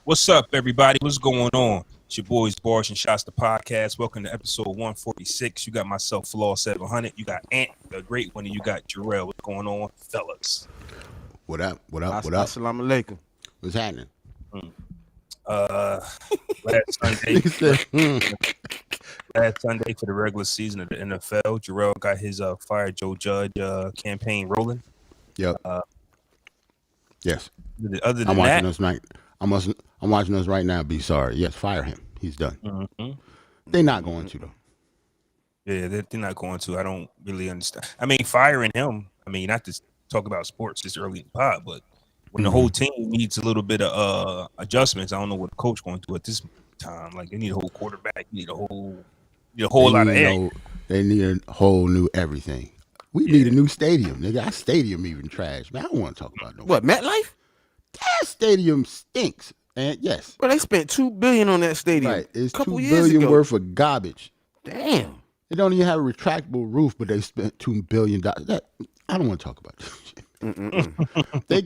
What's up, everybody? What's going on? It's your boys, Barz and Shotz Podcast. Welcome to episode 146. You got myself, Flaw 700. You got Ant, the great one, and you got Jarrell. What's going on, fellas? What up? What up? What up? Assalamu alaikum. What's happening? Last Sunday for the regular season of the NFL, Jarrell got his Fire Joe Judge campaign rolling. Yep. Other Yes. than I'm watching that, us right. I'm watching us right now. Be sorry. Yes, fire him. He's done. mm-hmm. They're not going to though. Yeah, they're not going to. I don't really understand. I mean, firing him. I mean, not to talk about sports this early in the pod, but when the whole team needs a little bit of adjustments, I don't know what the coach going to do at this time. Like they need a whole quarterback, need a whole lot of air. They need a whole new everything. We need a new stadium, nigga. Our stadium even trash, man. I don't want to talk about no. What, MetLife? That stadium stinks. And yes, Bro, they spent $2 billion on that stadium. right. It's a couple $2 years billion ago. worth of garbage. Damn. They don't even have a retractable roof, but they spent $2 billion. That I don't want to talk about this shit. They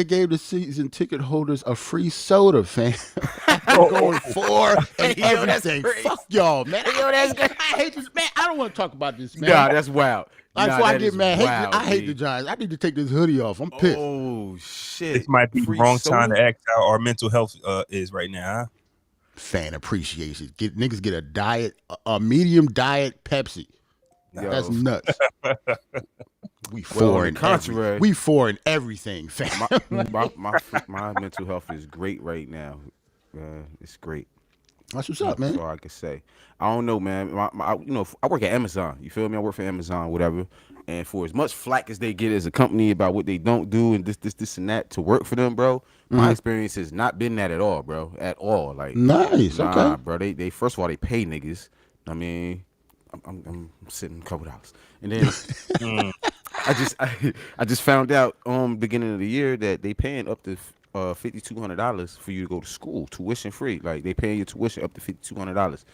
gave the season ticket holders a free soda, fam. Going for and everything. Fuck y'all, man. I hate this, man. I don't want to talk about this, man. Nah, that's wild. That's why I get mad. Wild, I hate the Giants. I need to take this hoodie off. I'm pissed. Oh, shit. This might be the Free wrong soda? time to act how our mental health is right now. Huh? Fan appreciation. Niggas get a medium diet Pepsi. Yo. That's nuts. We Well, on foreign. the contrary, We foreign everything, fam. my mental health is great right now. It's great. That's what's up, man. That's all I can say. I don't know, man. I work at Amazon. You feel me? I work for Amazon, whatever. And for as much flack as they get as a company about what they don't do and this and that to work for them, bro, my experience has not been that at all, bro. At all. Like, Nice. Okay. bro. They first of all, they pay niggas. I mean, I'm sitting a couple dollars, and then I just found out beginning of the year that they paying up to $5,200 for you to go to school, tuition free. Like they paying your tuition up to $5,200.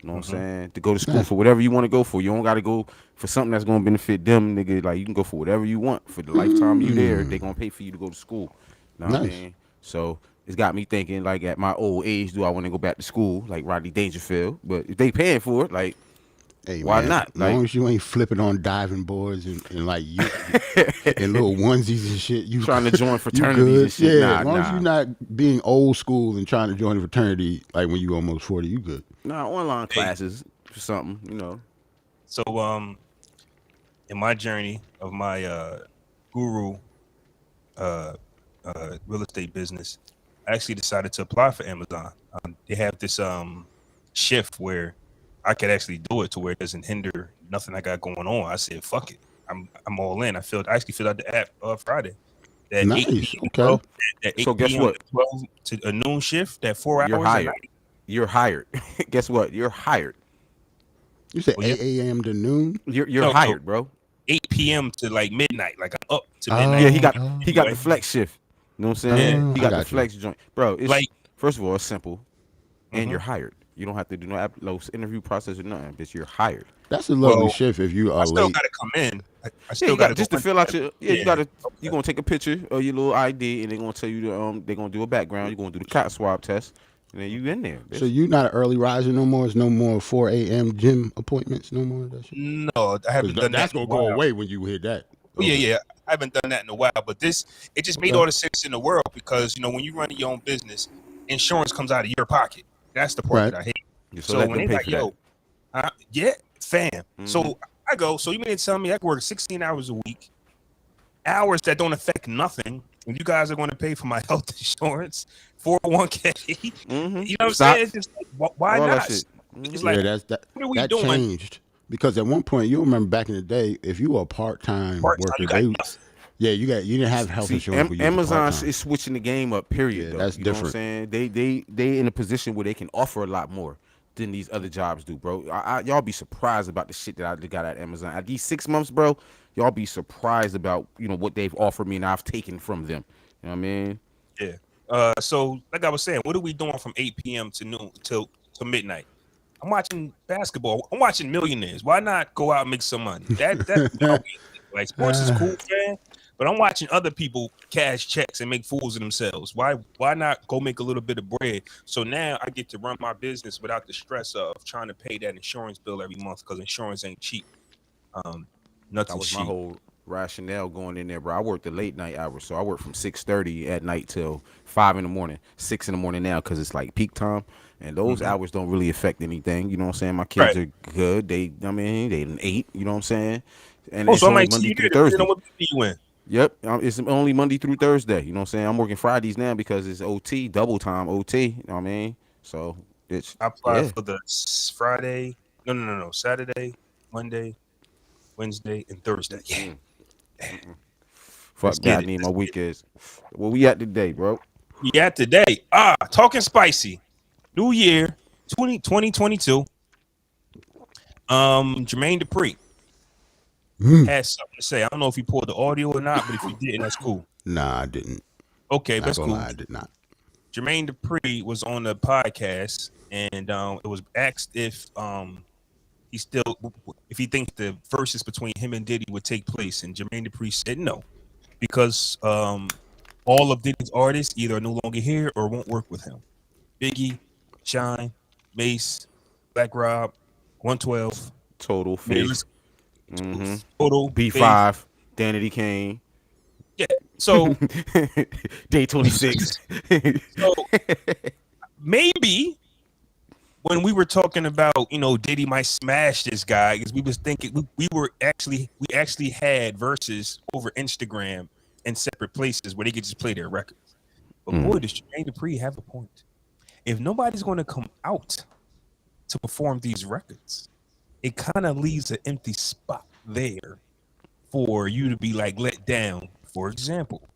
You know what I'm saying? To go to school for whatever you want to go for. You don't got to go for something that's gonna benefit them, nigga. Like you can go for whatever you want for the lifetime you there. They gonna pay for you to go to school. You know what I mean? So it's got me thinking, like at my old age, do I want to go back to school like Rodney Dangerfield? But if they paying for it, like. Hey, Why man, not? As long as you ain't flipping on diving boards and like you and little onesies and shit, you Trying to join you fraternities good. and shit. Yeah, as long as you're not being old school and trying to join a fraternity like when you almost 40, you good. Nah, online classes for something, you know. So, in my journey of my guru real estate business, I actually decided to apply for Amazon. They have this shift where I could actually do it to where it doesn't hinder nothing I got going on. I said, fuck it. I'm all in. I actually filled out the app Friday. That Nice. 8 p.m. Okay. That 8 So guess p.m. what? to 12 to a noon shift, that 4 You're hours. a hired. night. You're hired. Guess what? You're hired. You said Well, 8 a.m. to noon? You're No, hired, bro. 8 p.m. to like midnight. Like I'm up to midnight. Yeah, he got the flex shift. You know what I'm saying? Yeah. He I got got the you. flex joint. Bro, it's Like- first of all, it's simple. And you're hired. You don't have to do no interview process or nothing, bitch. You're hired. That's a lovely Well, shift if you are I still late. gotta come in. I Yeah, still you gotta got just go to fill out your Yeah. you gotta Okay. you're gonna take a picture of your little ID and they're gonna tell you they're gonna do a background, you're gonna do the cat swab test, and then you in there. Bitch. So you not an early riser no more? It's no more 4 a.m. gym appointments no more? That shit? No, I haven't done That's that. in going to a go while. away when you hit that. Yeah. I haven't done that in a while, but it just made all the sense in the world because when you run your own business, insurance comes out of your pocket. That's the part Right. that I hate. So So let when them they pay like, for yo, yeah, fam. Mhm. So I go. So you mean to tell me I can work 16 hours a week, hours that don't affect nothing, and you guys are going to pay for my health insurance, 401k? Mm-hmm. You know what I'm Stop. saying? It's just like, why All that not? shit. It's like, Yeah, what are we that doing? changed because at one point you remember back in the day, if you were a part-time Part-time, worker, you got nothing. you didn't have health See, insurance. when you was a Amazon part-time. is switching the game up. Period. Yeah, though. that's you know different. What I'm saying? They in a position where they can offer a lot more than these other jobs do, bro. Y'all be surprised about the shit that I got at Amazon. At these 6 months, bro, y'all be surprised about what they've offered me and I've taken from them. You know what I mean? Yeah. So like I was saying, what are we doing from 8 p.m. to noon to midnight? I'm watching basketball. I'm watching Millionaires. Why not go out and make some money? That's like sports is cool, man. But I'm watching other people cash checks and make fools of themselves. Why not go make a little bit of bread? So now I get to run my business without the stress of trying to pay that insurance bill every month because insurance ain't cheap. Nothing That was cheap. my whole rationale going in there, bro. I worked the late night hours, so I work from 6:30 at night till 5 in the morning, 6 in the morning now because it's like peak time, and those hours don't really affect anything. You know what I'm saying? My kids are good. They an 8. You know what I'm saying? And it's so only I might see Monday you through there. Thursday. What you in? Yep, it's only Monday through Thursday. You know what I'm saying? I'm working Fridays now because it's OT, double time OT. You know what I mean? So it's I applied for the Friday. No. Saturday, Monday, Wednesday, and Thursday. Yeah. Fuck that. I need my weekends. Where we at today, bro? We at today. Talking spicy. New year, 2022. Jermaine Dupri has something to say. I don't know if he pulled the audio or not, but if you didn't, that's cool. Nah, I didn't. Okay, that's cool. I did not. Jermaine Dupri was on the podcast, and it was asked if he thinks the verses between him and Diddy would take place, and Jermaine Dupri said no, because all of Diddy's artists either are no longer here or won't work with him. Biggie, Shine, Mace, Black Rob, 112, Total Face, Total B5, Danity Kane. Yeah, so Day 26. So maybe when we were talking about, Diddy might smash this guy, because we was thinking we actually had verses over Instagram in separate places where they could just play their records. But boy, does Jermaine Dupri have a point. If nobody's going to come out to perform these records, it kind of leaves an empty spot there for you to be like let down. For example,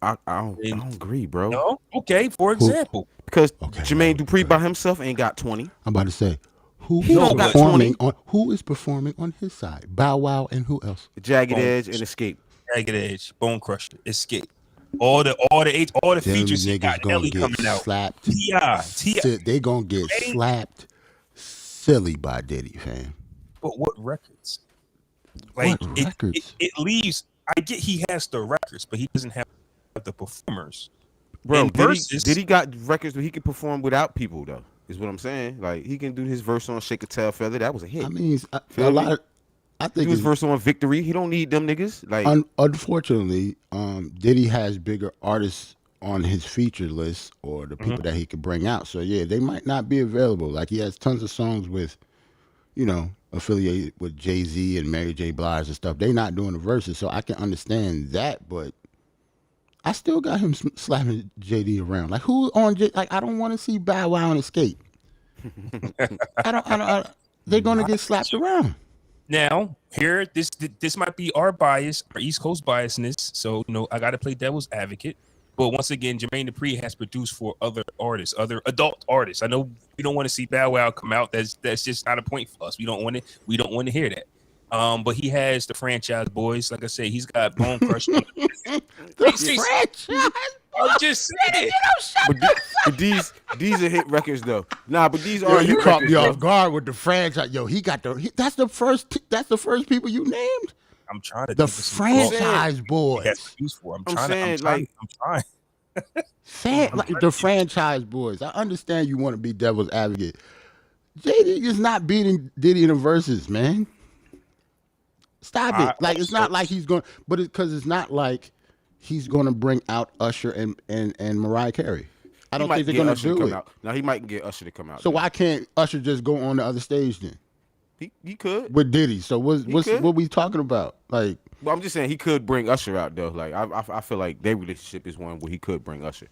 I don't agree, bro. No, okay. For example, because Jermaine Dupri by himself ain't got 20. I'm about to say, who is performing on his side? Bow Wow and who else? Jagged Edge and Escape. Jagged Edge, Bone Crusher, Escape. All the features he got. Ellie coming out. Slapped. T.I. They gonna get slapped silly by Diddy, fam. But what records? Like what records? It leaves. I get he has the records, but he doesn't have the performers. Bro, Diddy got records where he can perform without people, though. Is what I'm saying. Like he can do his verse on "Shake a Tail Feather." That was a hit. I mean, a lot of. I think his verse on "Victory." He don't need them niggas. Like unfortunately, Diddy has bigger artists on his feature list or the people that he could bring out. So yeah, they might not be available. Like he has tons of songs with, affiliated with Jay-Z and Mary J. Blige and stuff. They not doing the verses, so I can understand that. But I still got him slapping JD around. Like who on J? Like I don't want to see Bow Wow and Escape. I don't. They're gonna get slapped around. Now, here, this might be our bias, our East Coast biasness. So, I got to play devil's advocate. But once again, Jermaine Dupri has produced for other artists, other adult artists. I know we don't want to see Bow Wow come out. That's just not a point for us. We don't want to hear that. But he has the franchise boys. Like I say, he's got Bone Crush. The franchise. I'm just saying. But these are hit records though. Nah, but these are. You caught me off guard with the franchise. Yo, he got that's the first people you named. I'm trying to. The franchise boys. I'm trying. Like the franchise boys. I understand you want to be devil's advocate. JD is not beating Diddy in the verses, man. Stop it. Like it's not like he's going, but it's not like he's going to bring out Usher and Mariah Carey. I don't think they're going to do it. Now he might get Usher to come out. So why can't Usher just go on the other stage then? He could with Diddy. So what we talking about? Like, well, I'm just saying he could bring Usher out though. Like I feel like their relationship is one where he could bring Usher.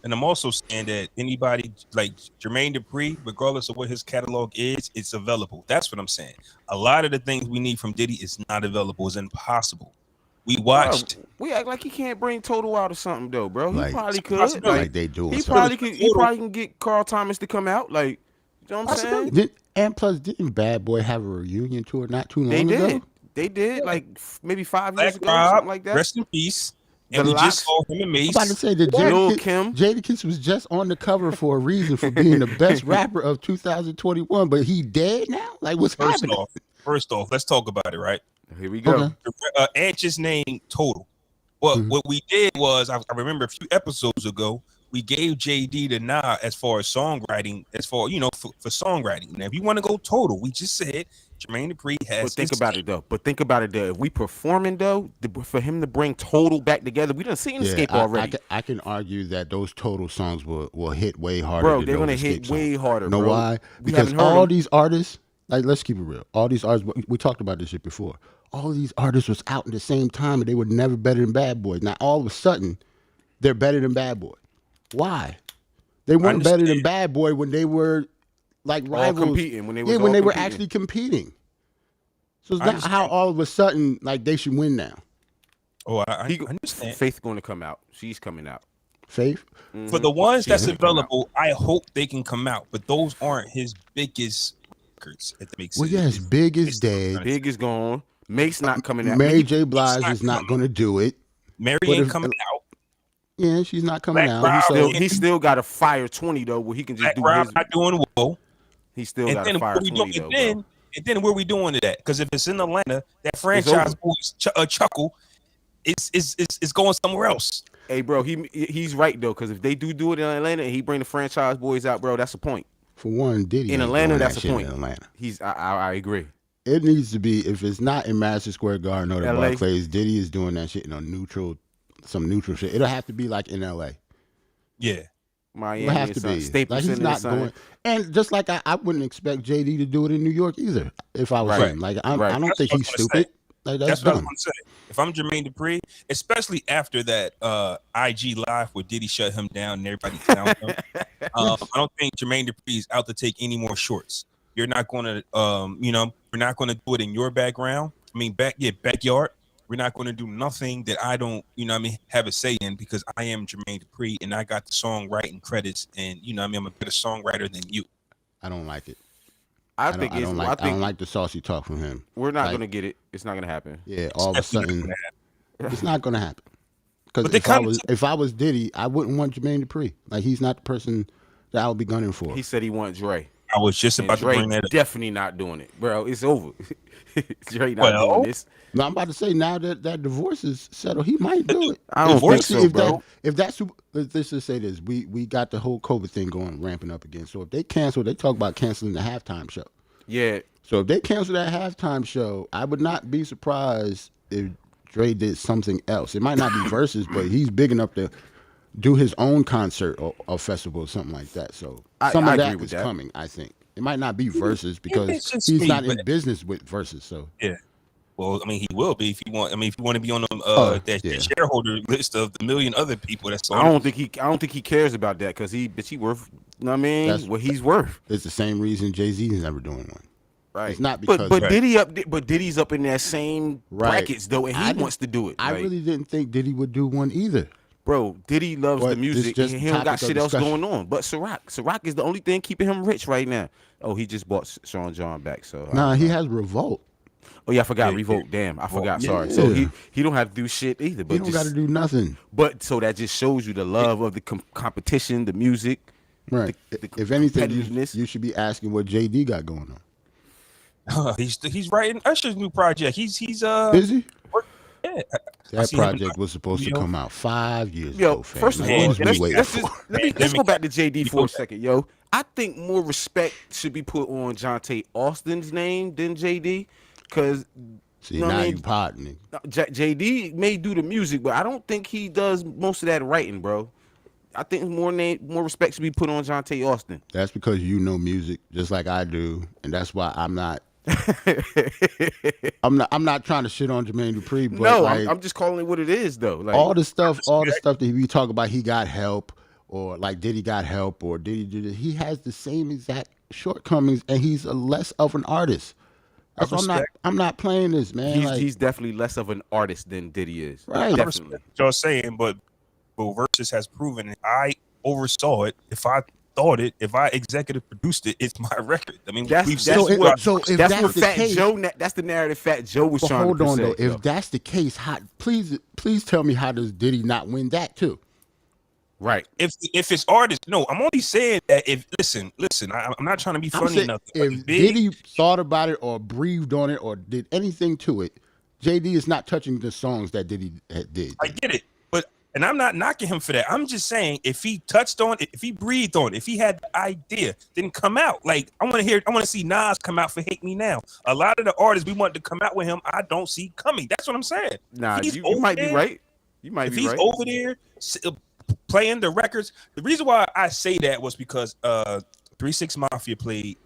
And I'm also saying that anybody like Jermaine Dupri, regardless of what his catalog is, it's available. That's what I'm saying. A lot of the things we need from Diddy is not available. It's impossible. We watched. Bro, we act like he can't bring Total out or something though, bro. He probably could. Like they do. He probably can get Carl Thomas to come out. Like, you know what I'm saying? And plus, didn't Bad Boy have a reunion tour not too long ago? They did. Like maybe 5 years ago, Rob, something like that. Rest in peace. And we just saw him and Mace. I'm about to say that Jadakiss was just on the cover for a reason for being the best rapper of 2021, but he dead now? Like, what's happening? First off, let's talk about it, right? Here we go. Okay. Ant's name Total. Well, what we did was, I remember a few episodes ago, we gave JD the nod as far as songwriting, for songwriting. Now, if you want to go total, we just said Jermaine Dupri has. But think about it though. If we performing though, for him to bring total back together, we done seen Escape already. I can argue that those total songs will hit way harder. Bro, they're gonna hit way harder. Know bro. why? Because all these artists, like, let's keep it real. All these artists, we talked about this shit before. All of these artists was out at the same time, and they were never better than Bad Boy. Now all of a sudden, they're better than Bad Boy. Why? They weren't better than Bad Boy when they were like rivals. Competing, when they were actually competing. So it's not how all of a sudden like they should win now. Oh, I understand. Faith going to come out. She's coming out. Faith? Mm-hmm. For the ones that's available, I hope they can come out. But those aren't his biggest records. If that makes sense. Well, yes, Big is dead. Big is gone. Mace not coming out. Mary J. Blige is not going to do it. Mary ain't coming out. Yeah, she's not coming out. He still got a fire 20 though, where he can just do his. Not doing well. He still got a fire 20 though. And then where we doing to that? Because if it's in Atlanta, that franchise boys chuckle is going somewhere else. Hey, bro, he's right though. Because if they do it in Atlanta and he bring the franchise boys out, bro, that's a point. For one, Diddy in Atlanta, that's a point. In Atlanta, I agree. It needs to be, if it's not in Madison Square Garden or the Barclays, Diddy is doing that shit in some neutral shit. It'll have to be like in LA. Yeah. Miami. It'll have to be. Staples like he's not going. And just like I wouldn't expect JD to do it in New York either. If I was him, like I don't think he's stupid. Like that's what dumb. I'm saying. If I'm Jermaine Dupri, especially after that IG live where Diddy shut him down and everybody found him, I don't think Jermaine Dupri is out to take any more shorts. You're not going to, we're not going to do it in your background. I mean, backyard. We're not going to do nothing that I don't, have a say in because I am Jermaine Dupri and I got the songwriting credits and, I'm a better songwriter than you. I don't like it. I don't like the saucy talk from him. We're not going to get it. It's not going to happen. Yeah, all of a sudden, it's not going to happen. Because if I was Diddy, I wouldn't want Jermaine Dupri. Like, he's not the person that I would be gunning for. He said he wants Dre. I was just about to bring that up. Definitely not doing it, bro. It's over. Dre not doing this. No, I'm about to say now that divorce is settled, he might do it. I don't think so, bro. Let's just say this: we got the whole COVID thing ramping up again. So if they cancel, they talk about canceling the halftime show. Yeah. So if they cancel that halftime show, I would not be surprised if Dre did something else. It might not be Verzuz, but he's big enough to do his own concert or festival or something like that. So some of that is coming, I think. It might not be Verzuz because he's not in business with Verzuz. So yeah. Well, I mean, he will be if you want. I mean, if you want to be on the shareholder list of the million other people, that's. I don't think he cares about that because he worth. You know what I mean? That's what he's worth. It's the same reason Jay-Z is never doing one. Right. It's not because. But Diddy's up in that same brackets though, and he wants to do it. I really didn't think Diddy would do one either. Bro, Diddy loves the music. And he don't got shit else going on. But Ciroc is the only thing keeping him rich right now. Oh, he just bought Sean John back. So he has Revolt. Oh yeah, I forgot Revolt. Damn, I forgot. Sorry. Yeah. So he don't have to do shit either. But he don't got to do nothing. But so that just shows you the love of the competition, the music. Right. If anything, you should be asking what JD got going on. He's writing Usher's new project. He's is he? Yeah. That project was supposed to come out 5 years ago. Yo, first of all, let's go back to JD for a second, yo. I think more respect should be put on Jonte Austin's name than JD. Because now you partnering. JD may do the music, but I don't think he does most of that writing, bro. I think more respect should be put on Jonte Austin. That's because you know music just like I do, and that's why I'm not. I'm not trying to shit on Jermaine Dupri, but no, I'm just calling it what it is, though. Like, all the stuff that we talk about, he got help, or like Diddy got help, or Diddy did it. He has the same exact shortcomings, and he's less of an artist. That's why I'm not playing this, man. He's definitely less of an artist than Diddy is. Right. Definitely. Y'all saying, but Verzuz has proven it. I oversaw it. If I thought it, if I executive produced it, it's my record. I mean, that's the narrative Fat Joe was trying to present. Hold on, though. If that's the case, please tell me how does Diddy not win that too? Right. If it's artists, no, I'm only saying that if listen, I'm not trying to be funny enough. If Diddy thought about it or breathed on it or did anything to it, JD is not touching the songs that Diddy did. I get it, and I'm not knocking him for that. I'm just saying if he touched on it, if he breathed on it, if he had the idea, didn't come out. Like I want to see Nas come out for Hate Me Now. A lot of the artists we wanted to come out with him, I don't see coming. That's what I'm saying. Nah, you might be right. You might be right. If he's over there playing the records, the reason why I say that was because 3-6 Mafia played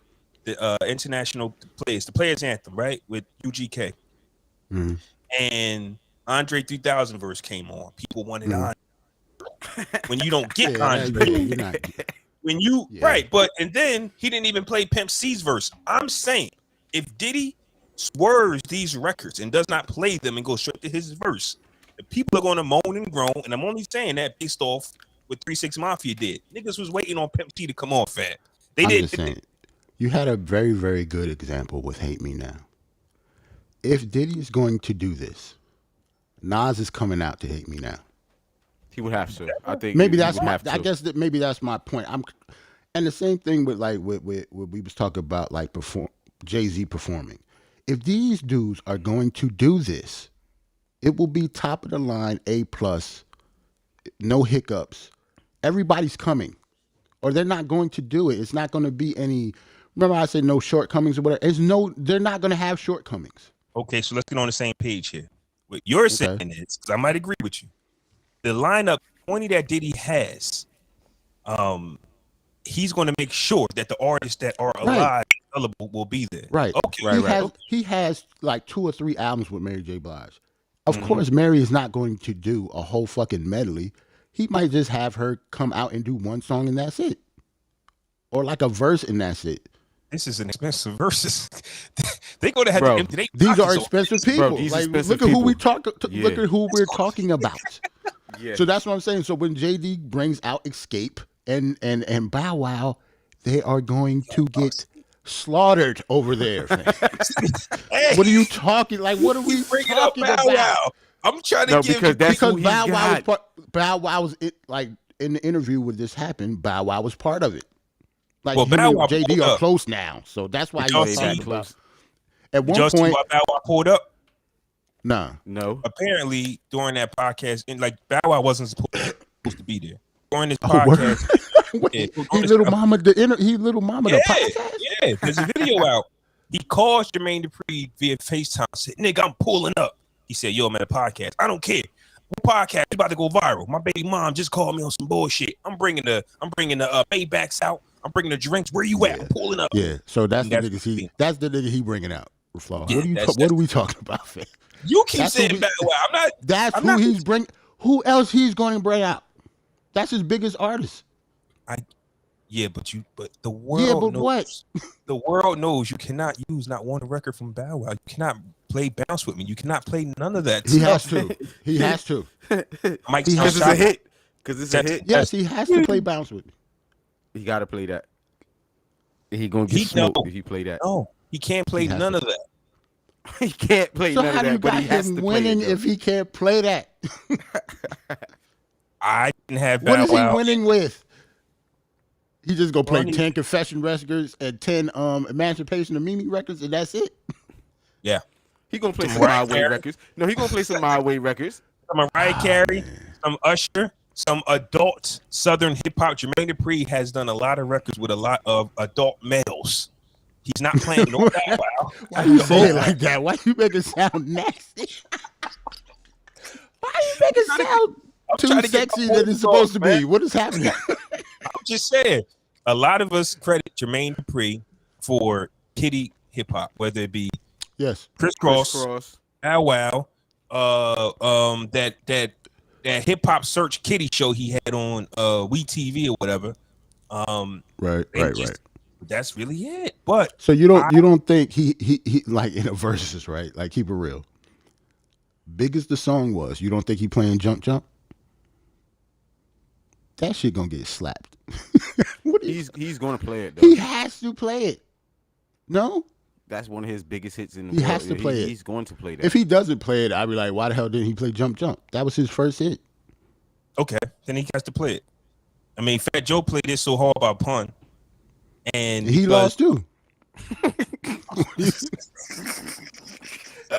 the international players, the Players Anthem, right, with UGK, and Andre 3000 verse came on. People wanted Andre. When you don't get Andre, when you right, but and then he didn't even play Pimp C's verse. I'm saying if Diddy swerves these records and does not play them and go straight to his verse, the people are going to moan and groan, and I'm only saying that based off what 3-6 Mafia did. Niggas was waiting on Pimp C to come on, fat. They didn't. You had a very, very good example with Hate Me Now. If Diddy is going to do this, Nas is coming out to Hate Me Now. He would have to. I think maybe that's my. I guess that maybe that's my point. And the same thing with like what we was talking about, like Jay-Z performing. If these dudes are going to do this, it will be top of the line, A+, no hiccups. Everybody's coming, or they're not going to do it. It's not going to be any. Remember, I said no shortcomings or whatever. They're not going to have shortcomings. Okay, so let's get on the same page here. What you're saying is, because I might agree with you, the lineup 20 that Diddy has, he's going to make sure that the artists that are alive will be there. Right. Okay. He has like 2 or 3 albums with Mary J. Blige. Of course, Mary is not going to do a whole fucking medley. He might just have her come out and do one song and that's it, or like a verse and that's it. This is an expensive verses. They go to have to empty. These are expensive people. Bro, like, look at who we talk. Look at who we're talking about. So that's what I'm saying. So when JD brings out Escape and Bow Wow, they are going to get slaughtered over there. Hey, what are you talking? Like, what are we talking about? Wow. I'm trying to because Bow Wow was like in the interview when this happened. Bow Wow was part of it. Like Bow Wow and JD are close now, so that's why he's talking about. At one point, Bow Wow pulled up. Nah, no. Apparently, during that podcast, and like Bow Wow wasn't supposed to be there during this podcast. He little mama the podcast. Yeah, there's a video out. He calls Jermaine Dupri via FaceTime. Said, "Nigga, I'm pulling up." He said, "Yo, I'm at a podcast. I don't care. What podcast? It's about to go viral. My baby mom just called me on some bullshit. I'm bringing the Maybachs out. I'm bringing the drinks. Where you at? I'm pulling up." Yeah, so that's the nigga he bringing out. Yeah, what are we talking about, fam? You keep saying Bow Wow. I'm not. That's who he's bringing. Who else he's going to bring out? That's his biggest artist. But the world. Yeah, but knows, what? The world knows you cannot use not one record from Bow Wow. You cannot play Bounce With Me. You cannot play none of that. He has to. He has to. Because it's a hit. Because it's a hit. Yes, he has to play Bounce With Me. He got to play that. He gonna get smoked if he play that. No, he can't play none of that. He can't play none of that, but he has to play winning if he can't play that. I didn't have Bow Wow. What is he winning with? He just gonna play 10 Confession records and 10 Emancipation of Mimi records, and that's it. Yeah, he gonna play some My Way records. No, he gonna play some My Way records. Some Mariah Carey, some Usher, some adult Southern hip hop. Jermaine Dupri has done a lot of records with a lot of adult males. He's not playing no Bow Wow. Why you say it like that? Why you make it sound nasty? Why you make it sound too sexy than it's supposed to be? What is happening? I'm just saying. A lot of us credit Jermaine Dupri for kiddie hip hop, whether it be Criss Cross, Bow Wow, that hip hop search kiddie show he had on WeTV or whatever. Right. That's really it. But so you don't think he like in a verses, right? Like, keep it real. Big as the song was, you don't think he playing Jump Jump? That shit gonna get slapped. He's gonna play it though. He has to play it. No? That's one of his biggest hits in the world. He has to play it. He's going to play that. If he doesn't play it, I'd be like, why the hell didn't he play Jump Jump? That was his first hit. Okay, then he has to play it. I mean, Fat Joe played it so hard by pun. And he lost too.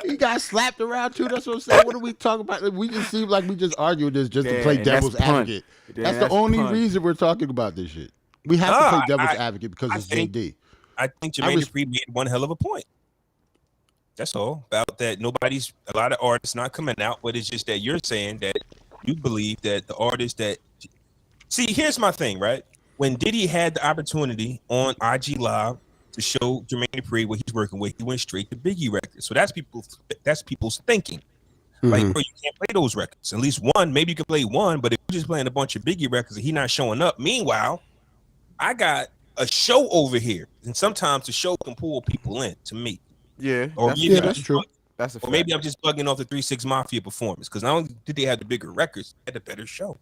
He got slapped around too. That's what I'm saying. What are we talking about? We just seem like we just arguing this just to play devil's advocate. That's the only reason we're talking about this shit. We have to play devil's advocate because it's JD. I think Jermaine Dupri made one hell of a point. That's all about that. A lot of artists not coming out, but it's just that you're saying that you believe that the artists that. See, here's my thing, right? When Diddy had the opportunity on IG Live to show Jermaine Dupri what he's working with, he went straight to Biggie records. So that's people's thinking. Like, bro, you can't play those records. At least one, maybe you can play one, but if you're just playing a bunch of Biggie records and he's not showing up, meanwhile, I got a show over here, and sometimes the show can pull people in to me. Yeah, that's true. That's a fact. Or maybe I'm just bugging off the 3 6 Mafia performance because not only did they have the bigger records, they had a better show.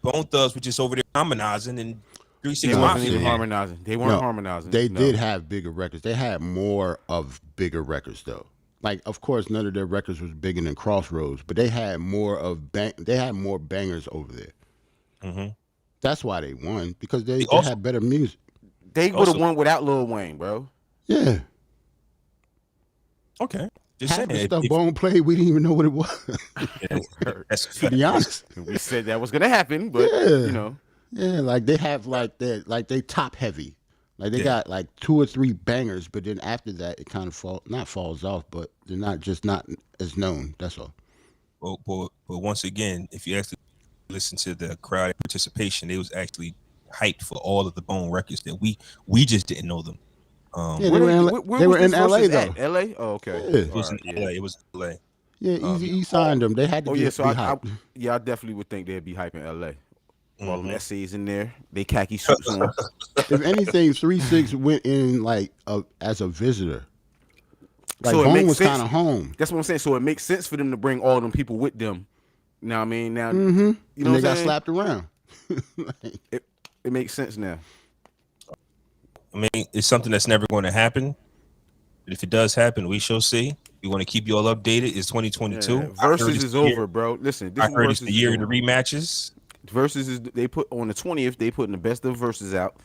Bone Thugs were just over there harmonizing, and 3 6 Mafia harmonizing. They weren't harmonizing. They did have bigger records. They had more of bigger records though. Like, of course, none of their records was bigger than Crossroads, but they had more bangers over there. Mm-hmm. That's why they won, because they had better music. They would have won without Lil Wayne, bro. Yeah. Okay. Just half saying. the stuff Bone played, we didn't even know what it was. That's to be honest. We said that was gonna happen, but you know. Yeah, like they have they top heavy. Like they got like 2 or 3 bangers, but then after that it kind of falls off, but they're not as known. That's all. But once again, if you actually listen to the crowd participation, they was actually hyped for all of the Bone records that we just didn't know them. They were in LA though. LA? Oh, okay. Yeah. It was in LA. It was in LA. Yeah, Eazy-E signed them. They had to be hyped. I definitely would think they'd be hyping LA. All them essays in there, they khaki suits on. If anything, 3 6 went in like as a visitor. Like so Bone was kind of home. That's what I'm saying. So it makes sense for them to bring all them people with them. Now I mean, you know, and they got saying? slapped around. It makes sense now. I mean, it's something that's never going to happen. But if it does happen, we shall see. We want to keep you all updated. It's 2022. Yeah. Versus is over, bro. Listen, I heard it's the year of the rematches. Versus is they put on the 20th. They putting the best of verses out.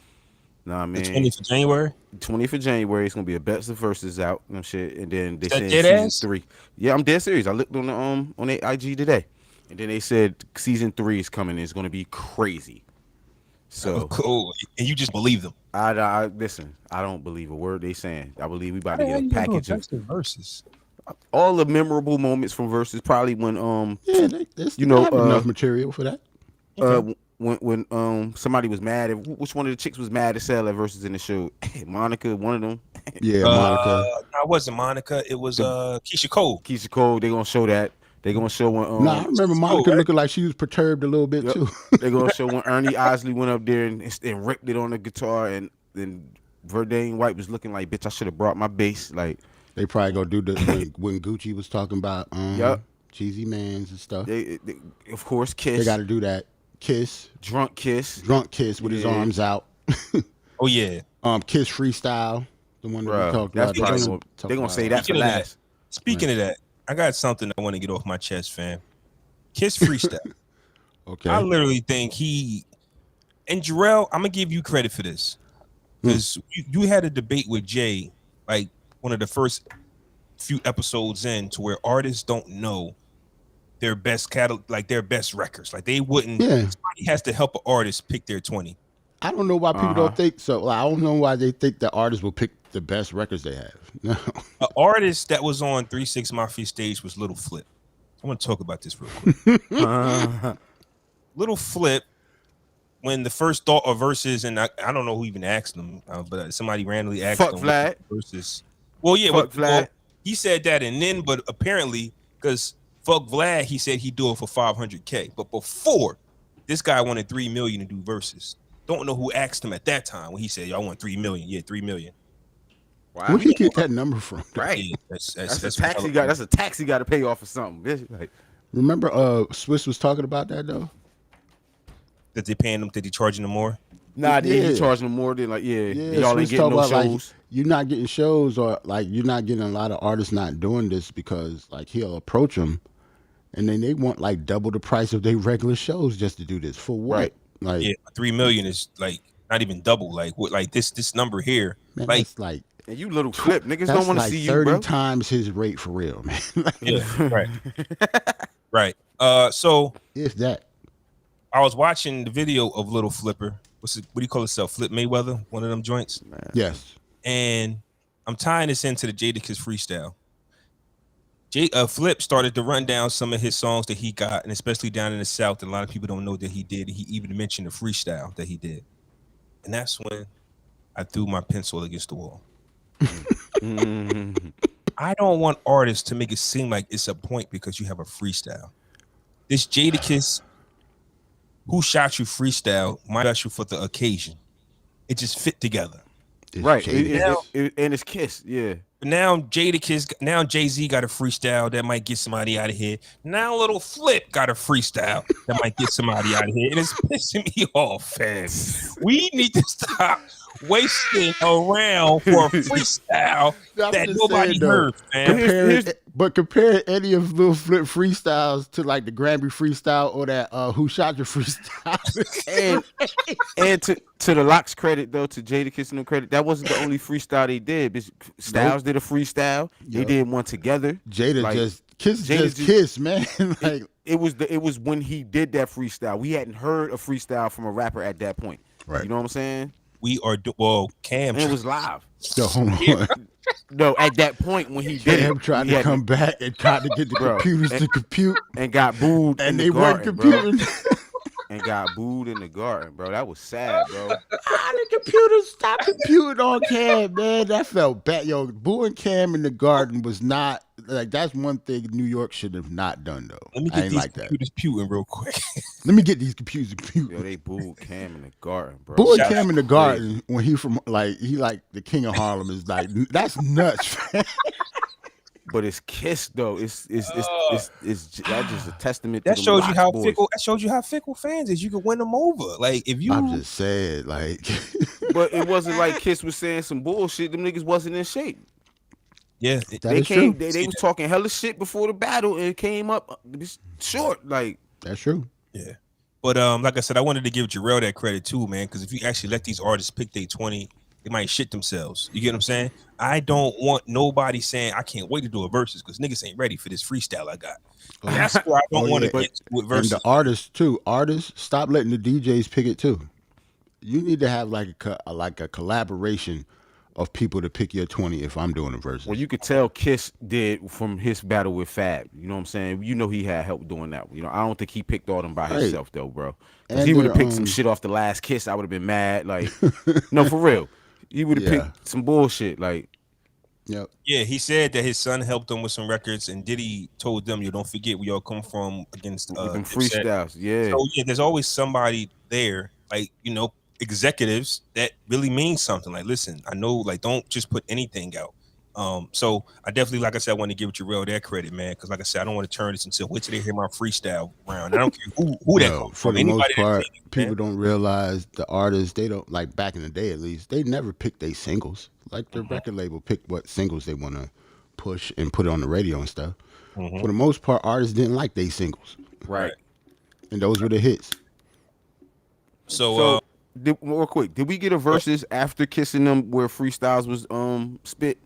Know what I mean? The 20th of January. 20th of January. It's gonna be a best of verses out and shit. And then they said season 3. Yeah, I'm dead serious. I looked on their IG today, and then they said season 3 is coming. It's gonna be crazy. So cool. And you just believe them. I listen. I don't believe a word they saying. I believe we about to get a package of verses. All the memorable moments from verses. Probably when they have enough material for that. When somebody was mad, which one of the chicks was mad as hell at verses in the show? Monica, one of them. Yeah, Monica. No, it wasn't Monica. It was Keisha Cole. Keisha Cole. They gonna show that. They gonna show when. I remember Monica looking like she was perturbed a little bit too. They gonna show when Ernie Osley went up there and ripped it on the guitar, and then Verdane White was looking like, "Bitch, I should have brought my bass." Like they probably gonna do when Gucci was talking about Cheesy Mans and stuff. They of course Kiss. They got to do that. Kiss. Drunk Kiss with his arms out. Oh yeah. Kiss freestyle. The one that we talked about. They're gonna say that for last. Speaking of that, I got something I want to get off my chest, fam. Kiss freestyle. Okay. I literally think and Jarrell, I'm gonna give you credit for this because you had a debate with Jay, like one of the first few episodes in, to where artists don't know their best catalog, like their best records. Like they wouldn't. Yeah. Somebody has to help an artist pick their 20. I don't know why people don't think so. Like, I don't know why they think that artists will pick the best records they have. No. An artist that was on 3 6 Mafia stage was Little Flip. I want to talk about this real quick. Little Flip, when the first thought of verses, and I don't know who even asked them, but somebody randomly asked Fuck him Vlad. Verses. Well, yeah, Vlad. He said that, and then, but apparently, because Fuck Vlad, he said he'd do it for $500K. But before, this guy wanted $3 million to do verses. Don't know who asked him at that time when he said, "Y'all want $3 million?" Yeah, $3 million. Wow. Where'd he get that number from? Right. Yeah, that's a tax he got. That's a tax he got to pay off or something. Like, remember, Swiss was talking about that though. That they paying them? Did he charging them more? Nah, they charging them more than like y'all Swiss ain't getting no shows. Like, you're not getting shows, or like you're not getting a lot of artists not doing this because like he'll approach them, and then they want like double the price of their regular shows just to do this for what? Right. Like $3 million is like not even double. Like what? Like this number here. Man, like that's like And you little flip. Niggas That's don't want to like see 30 you, bro. times his rate for real, man. Yeah, right. Right. So If that. I was watching the video of Little Flipper. What do you call itself? Flip Mayweather, one of them joints. Man. Yes. And I'm tying this into the Jadakiss freestyle. Flip started to run down some of his songs that he got, and especially down in the South, and a lot of people don't know that he did. He even mentioned the freestyle that he did. And that's when I threw my pencil against the wall. I don't want artists to make it seem like it's a point because you have a freestyle. This Jadakiss, Who Shot You freestyle, might got you for the occasion. It just fit together. It's Right. Jadakiss. And it's Kiss. Yeah. But now Jay-Z got a freestyle that might get somebody out of here. Now Little Flip got a freestyle that might get somebody out of here. And it's pissing me off, fam. We need to stop wasting around for a freestyle that nobody heard, man. But compare any of Lil Flip freestyles to like the Grammy freestyle or that Who Shot Your freestyle. and to the Locks credit though, to Jadakiss no credit, that wasn't the only freestyle they did. Styles did a freestyle. They did one together. Jada like, just Kiss, man. Like it was when he did that freestyle. We hadn't heard a freestyle from a rapper at that point. Right. You know what I'm saying? We are Cam. And it was live. Yo, hold on. No, at that point when he did Cam it, tried to come back and tried to get the computers to compute, and got booed, and in they the weren't garden, computing. bro. And got booed in the garden, bro. That was sad, bro. The computers stopped computing on Cam, man. That felt bad. Yo, booing Cam in the garden was not like that's one thing New York should have not done though. Let me get these like computers puting real quick. Let me get these computers puting. Yo, they booed Cam in the garden, bro. Booing Cam in the garden when he the king of Harlem is like that's nuts, man. But it's Kiss though. It's that's just a testament. That to shows you how boys. fickle. That shows you how fickle fans is. You can win them over. Like if you. I'm just saying, like. But it wasn't like Kiss was saying some bullshit. Them niggas wasn't in shape. Yeah, they came. They was talking hella shit before the battle and it came up short. Like that's true. Yeah, but like I said, I wanted to give Jarrell that credit too, man. Because if you actually let these artists pick their 20, they might shit themselves. You get what I'm saying? I don't want nobody saying I can't wait to do a versus because niggas ain't ready for this freestyle I got. That's why I don't want to get with versus. And the artists too. Artists, stop letting the DJs pick it too. You need to have like a collaboration of people to pick your 20 if I'm doing a versus. Well, you could tell Kiss did from his battle with Fab. You know what I'm saying? You know he had help doing that. You know, I don't think he picked all them by himself though, bro. If he would have picked some shit off the last Kiss, I would have been mad. Like, no, for real. He would have picked some bullshit. Like, yep. Yeah, he said that his son helped him with some records, and Diddy told them, "You don't forget where y'all come from against them freestyles." Yeah. So yeah, there's always somebody there, like executives that really mean something. Like, listen, I know, like, don't just put anything out. So I definitely, like I said, I want to give Jarrell that credit, man, because like I said, I don't want to turn this until wait till they hear my freestyle round. I don't care who that comes for from. the most part, people don't realize the artists, they don't, like back in the day at least, they never picked their singles. Like the record label picked what singles they want to push and put it on the radio and stuff. For the most part, artists didn't like their singles. Right. And those were the hits. So real quick, did we get a versus after Kissing Them where freestyles was spit?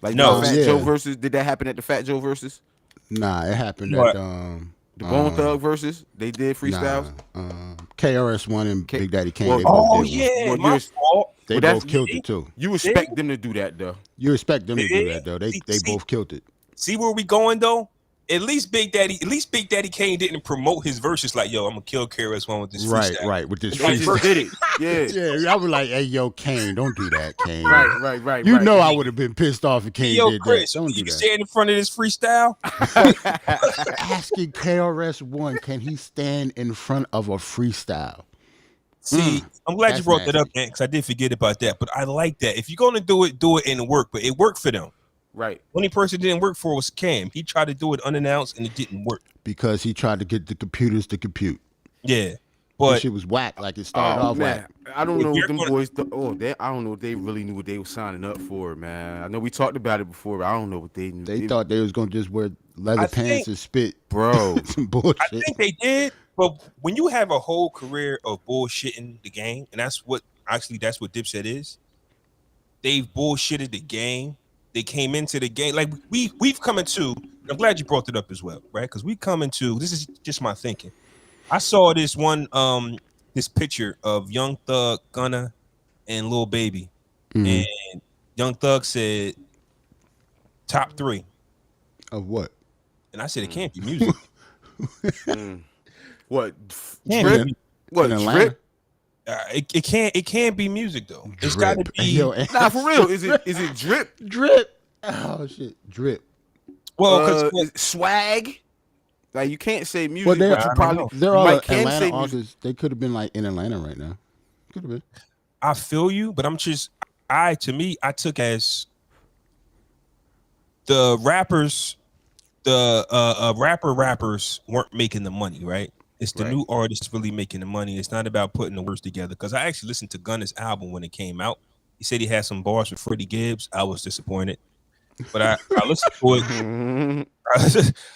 Like no, Fat Joe versus, did that happen at the Fat Joe versus? Nah, it happened at the Bone Thug versus. They did freestyles. KRS-One and Big Daddy Kane. My fault. They both killed it too. You expect them to do that though. You expect them to do that though. They both killed it. See where we going though? At least Big Daddy Kane didn't promote his verses like, yo, I'm gonna kill KRS-One with this freestyle. Right, with this freestyle. Just did it. Yeah. I was like, hey, yo, Kane, don't do that, Kane. Right. You know I would have been pissed off if Kane did Chris, that. Don't do you that. stand in front of this freestyle? Asking KRS-One, can he stand in front of a freestyle? See, I'm glad you brought that up, man, because I did forget about that. But I like that. If you're gonna do it and work. But it worked for them. Right. Only person it didn't work for was Cam. He tried to do it unannounced and it didn't work. Because he tried to get the computers to compute. Yeah. But shit was whack. Like it started off whack. I don't know what them boys I don't know if they really knew what they were signing up for, man. I know we talked about it before, but I don't know what they knew. They thought they was gonna just wear leather pants and spit. Bro. Some bullshit. I think they did, but when you have a whole career of bullshitting the game, and that's what Dipset is, they've bullshitted the game. They came into the game like we've come into. I'm glad you brought it up as well, right? Because we come into this is just my thinking. I saw this one this picture of Young Thug, Gunna, and Lil Baby, and Young Thug said top 3 of what? And I said it can't be music. What Drip? What drip? It can't be music though. Drip. It's got to be. Nah, for real. Is it drip? Drip. Oh shit, drip. Well, because swag. Like you can't say music, well, but you probably they're all can Atlanta say artists. music. They could have been like in Atlanta right now. Could have been. I feel you, but I took as the rappers, the rappers weren't making the money, right? It's the new artists really making the money. It's not about putting the words together. Because I actually listened to Gunna's album when it came out. He said he had some bars with Freddie Gibbs. I was disappointed, but I listened to it.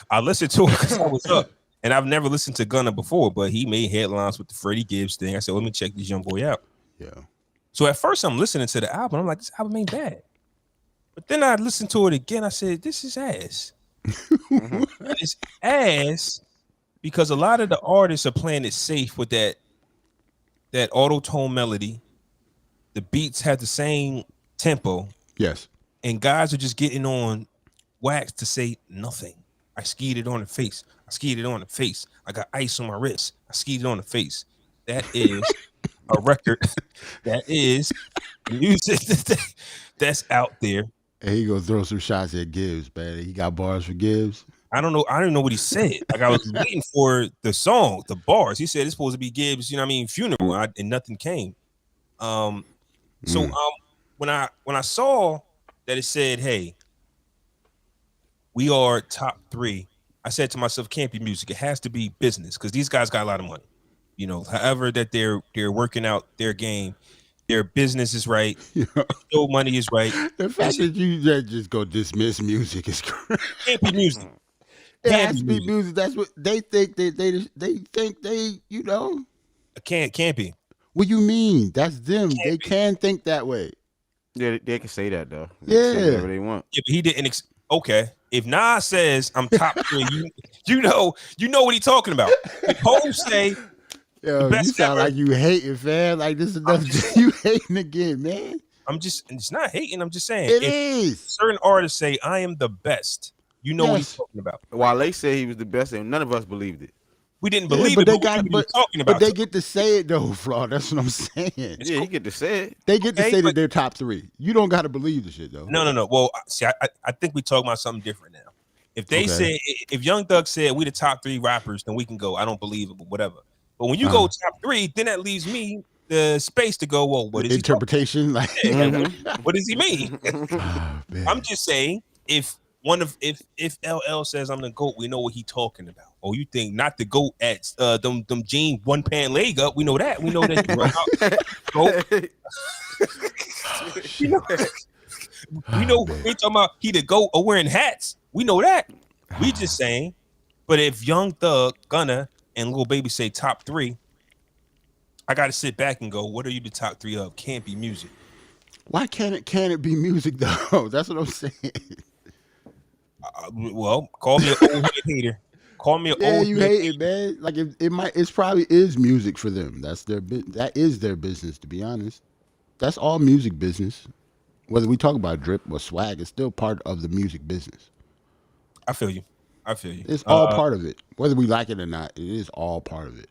I listened to it because I was up, and I've never listened to Gunna before. But he made headlines with the Freddie Gibbs thing. I said, let me check this young boy out. Yeah. So at first, I'm listening to the album. I'm like, this album ain't bad. But then I listened to it again. I said, this is ass. It's ass. Because a lot of the artists are playing it safe with that auto-tone melody. The beats have the same tempo. Yes. And guys are just getting on wax to say nothing. I skied it on the face. I skied it on the face. I got ice on my wrist. I skied it on the face. That is a record. That is music that's out there. And he gonna throw some shots at Gibbs, man. He got bars for Gibbs. I don't know. I don't know what he said. Like I was waiting for the song, the bars. He said it's supposed to be Gibbs, funeral, and nothing came. So when I saw that it said, "Hey, we are top 3," I said to myself, "Can't be music. It has to be business because these guys got a lot of money. However that they're working out their game, their business is right, still money is right. The fact that you just go dismiss music is crazy. Can't be music." It has to be music. That's what they think. They think they. Can't be. What you mean? That's them. They can think that way. Yeah, they can say that though. They can say whatever they want. Yeah, but he didn't. Okay, if Nas says I'm top 3, you know what he's talking about. If Hov say, yo, you sound like you hating, fam. Like this is nothing. You hating again, man. It's not hating. I'm just saying. It is. Certain artists say I am the best. You know what he's talking about. While they say he was the best, and none of us believed it. We didn't believe it, but they get to say it though, Flaw. That's what I'm saying. Yeah, you get to say it. They get to say that they're top 3. You don't got to believe the shit though. No. Well, see, I think we talking about something different now. If they say, if Young Thug said we the top 3 rappers, then we can go. I don't believe it, but whatever. But when you go top 3, then that leaves me the space to go. Well, what is interpretation? Like, what does he mean? I'm just saying if LL says I'm the GOAT, we know what he talking about. Or you think not the GOAT at them jean one pant leg up? We know that. We know that. We know we talking about he the GOAT or wearing hats. We know that. We just saying. But if Young Thug, Gunna, and Lil Baby say top 3, I got to sit back and go, what are you the top 3 of? Can't be music. Why can't it be music though? That's what I'm saying. Well, call me an old hater. Call me an old. You hate it, man. Like it's probably is music for them. That is their business. To be honest, that's all music business. Whether we talk about drip or swag, it's still part of the music business. I feel you. It's all part of it. Whether we like it or not, it is all part of it.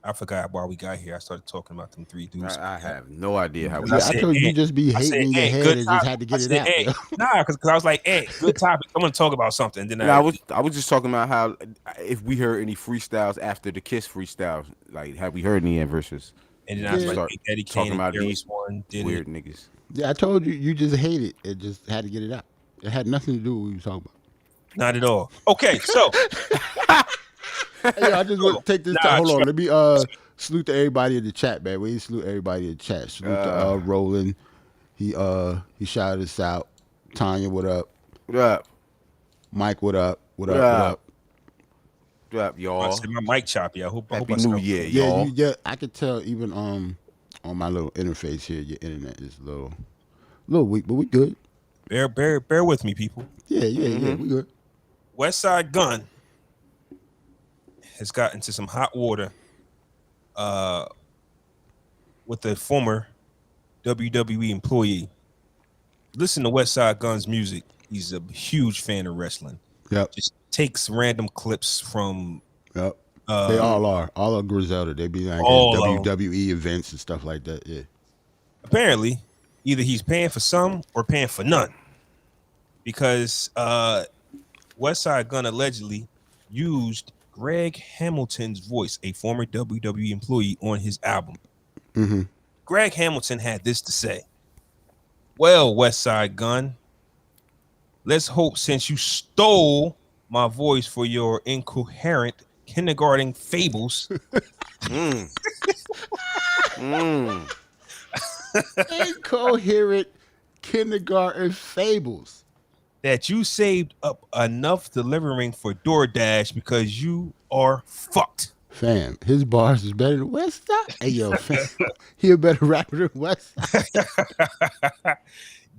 I forgot why we got here. I started talking about them 3 dudes. I have no idea how we. I told you just be hating in your head and just had to get it out. Nah, because I was like, good topic. I'm gonna talk about something. And then I was just talking about how if we heard any freestyles after the Kiss freestyles, like have we heard any Verzuz? And then I was like, Eddie talking about these one weird niggas. Yeah, I told you, you just hate it. It just had to get it out. It had nothing to do with what you were talking about. Not at all. Okay, so hey, I just want to take this time. Hold on, let me salute to everybody in the chat, man. We salute everybody in the chat. Salute to Roland. He shouted us out. Tanya, what up? What up? Mike, what up? What up? What up, y'all? I said my mic choppy. I hope Happy New Year, y'all. Yeah, I could tell even on my little interface here, your internet is a little weak, but we good. Bear with me, people. Yeah, we good. Westside Gunn has gotten into some hot water with a former WWE employee. Listen to Westside Gunn's music. He's a huge fan of wrestling. Yep. Just takes random clips from. Yep. They all are. All of Griselda. They be like WWE events and stuff like that. Yeah. Apparently, either he's paying for some or paying for none. Because Westside Gunn allegedly used Greg Hamilton's voice, a former WWE employee, on his album. Mm-hmm. Greg Hamilton had this to say. Well, Westside Gunn, let's hope since you stole my voice for your incoherent kindergarten fables. Incoherent kindergarten fables. That you saved up enough delivering for DoorDash because you are fucked. Fam, his bars is better than Westside. Hey, yo, fam, he a better rapper than Westside.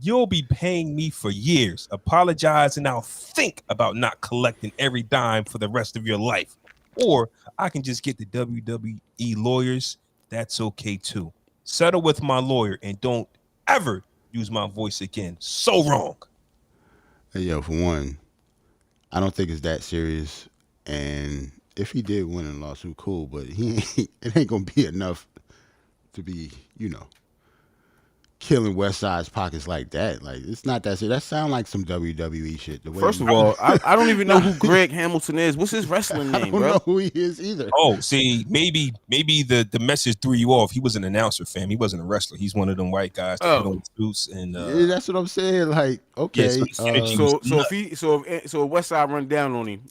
You'll be paying me for years. Apologize and I'll think about not collecting every dime for the rest of your life. Or I can just get the WWE lawyers. That's okay too. Settle with my lawyer and don't ever use my voice again. So wrong. Hey, yo, for one, I don't think it's that serious. And if he did win in a lawsuit, cool. But it ain't gonna be enough to be, killing Westside's pockets like that. Like, it's not that serious. That sound like some WWE shit. First of all, I don't even know who Greg Hamilton is. What's his wrestling name, bro? I don't know who he is either. Oh, see, maybe the message threw you off. He was an announcer, fam. He wasn't a wrestler. He's one of them white guys that put on suits and yeah, that's what I'm saying. Like, okay. Yeah, so if Westside run down on him,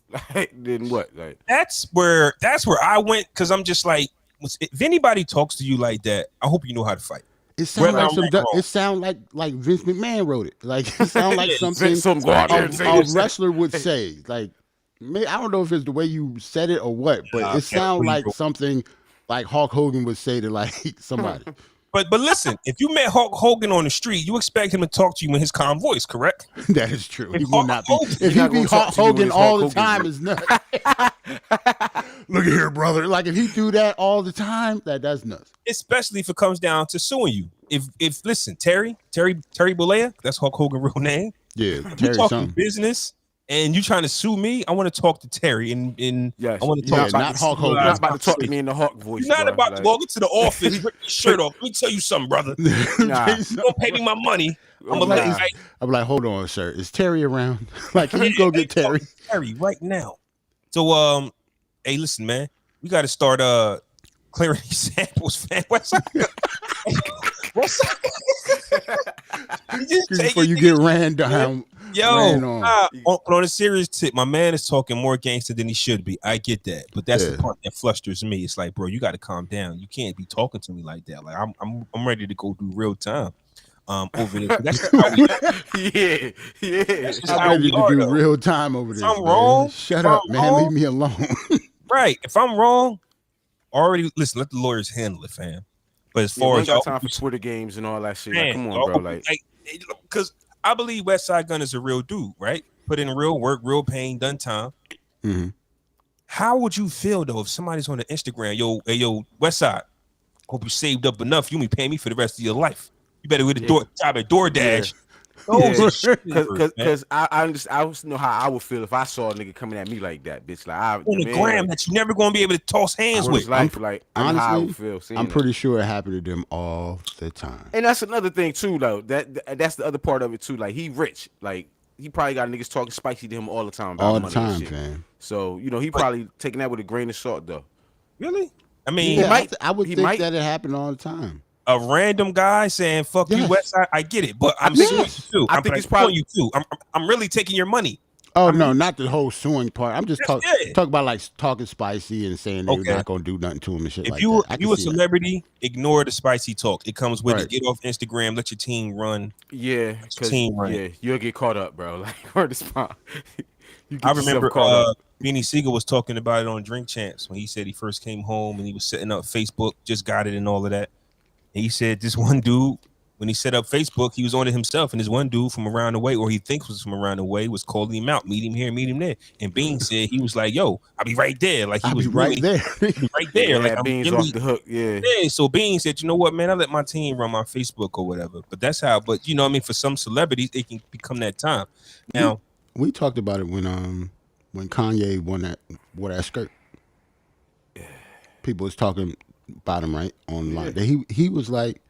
then what? Like, that's where I went, because I'm just like, if anybody talks to you like that, I hope you know how to fight. It sounds like Vince McMahon wrote it. Like, it sounds like something a wrestler would say. Like, I don't know if it's the way you said it or what, but it sounds like something like Hulk Hogan would say to like somebody. But listen, if you met Hulk Hogan on the street, you expect him to talk to you in his calm voice, correct? That is true. He will not be. If he be Hulk Hogan all the time, is nuts. Look at here, brother. Like, if he do that all the time, that's nuts. Especially if it comes down to suing you. If listen, Terry Bollea, that's Hulk Hogan's real name. Yeah, if you talking business and you trying to sue me, I want to talk to Terry and yes. I want to talk not Hulk Hogan. You're not about to talk to me in the Hulk voice. You're not about to walk into the office, rip your shirt off. Let me tell you something, brother. Nah. You don't pay me my money. I'm like, hold on, sir. Is Terry around? Like, can you go get Terry? Terry right now. So hey, listen, man, we got to start clearing these samples, fam. What's up? Before you get ran down. On a serious tip, my man is talking more gangster than he should be. I get that, but that's the part that flusters me. It's like, bro, you got to calm down. You can't be talking to me like that. Like, I'm ready to go do real time. Over there. That's how we I'm ready to do real time over there. I'm wrong. Shut up, man. Leave me alone. Right. If I'm wrong, already listen. Let the lawyers handle it, fam. But as far as got time for Twitter games and all that shit, like, come on, bro. Like, because I believe Westside Gunn is a real dude, right? Put in real work, real pain, done time. Mm-hmm. How would you feel though if somebody's on the Instagram, yo, Westside, hope you saved up enough. You be paying me for the rest of your life. You better with the job at DoorDash. Because I know how I would feel if I saw a nigga coming at me like that, bitch. Like, on the gram that you never gonna be able to toss hands with. Honestly, I would feel. I'm pretty sure it happened to them all the time. And that's another thing too, though. That's the other part of it too. Like, he rich. Like, he probably got niggas talking spicy to him all the time. All the time, fam. So he probably taking that with a grain of salt, though. Really? I mean, I would think that it happened all the time. A random guy saying "fuck you, Westside," I get it, but I'm suing you too. I think it's probably you too. I'm really taking your money. Oh, no, not the whole suing part. I'm just talking about like talking spicy and saying they're not gonna do nothing to him and shit like that. If you a celebrity, ignore the spicy talk. It comes with it. Get off Instagram. Let your team run. Yeah, you'll get caught up, bro. Like, word is fine. I remember Beanie Siegel was talking about it on Drink Champs when he said he first came home and he was setting up Facebook, just got it and all of that. And he said this one dude when he set up Facebook, he was on it himself, and this one dude from around the way, or he thinks was from around the way, was calling him out, meet him here, meet him there. And Bean said he was like, "Yo, I'll be right there." Like he I'll was be right there. right there. Yeah, like I'm Bean's really, off the hook. Yeah. Yeah. So Bean said, "You know what, man? I let my team run my Facebook or whatever." But that's how. But you know, what I mean, for some celebrities, it can become that time. Now, we talked about it when Kanye wore that skirt. People was talking about him right online. He was like,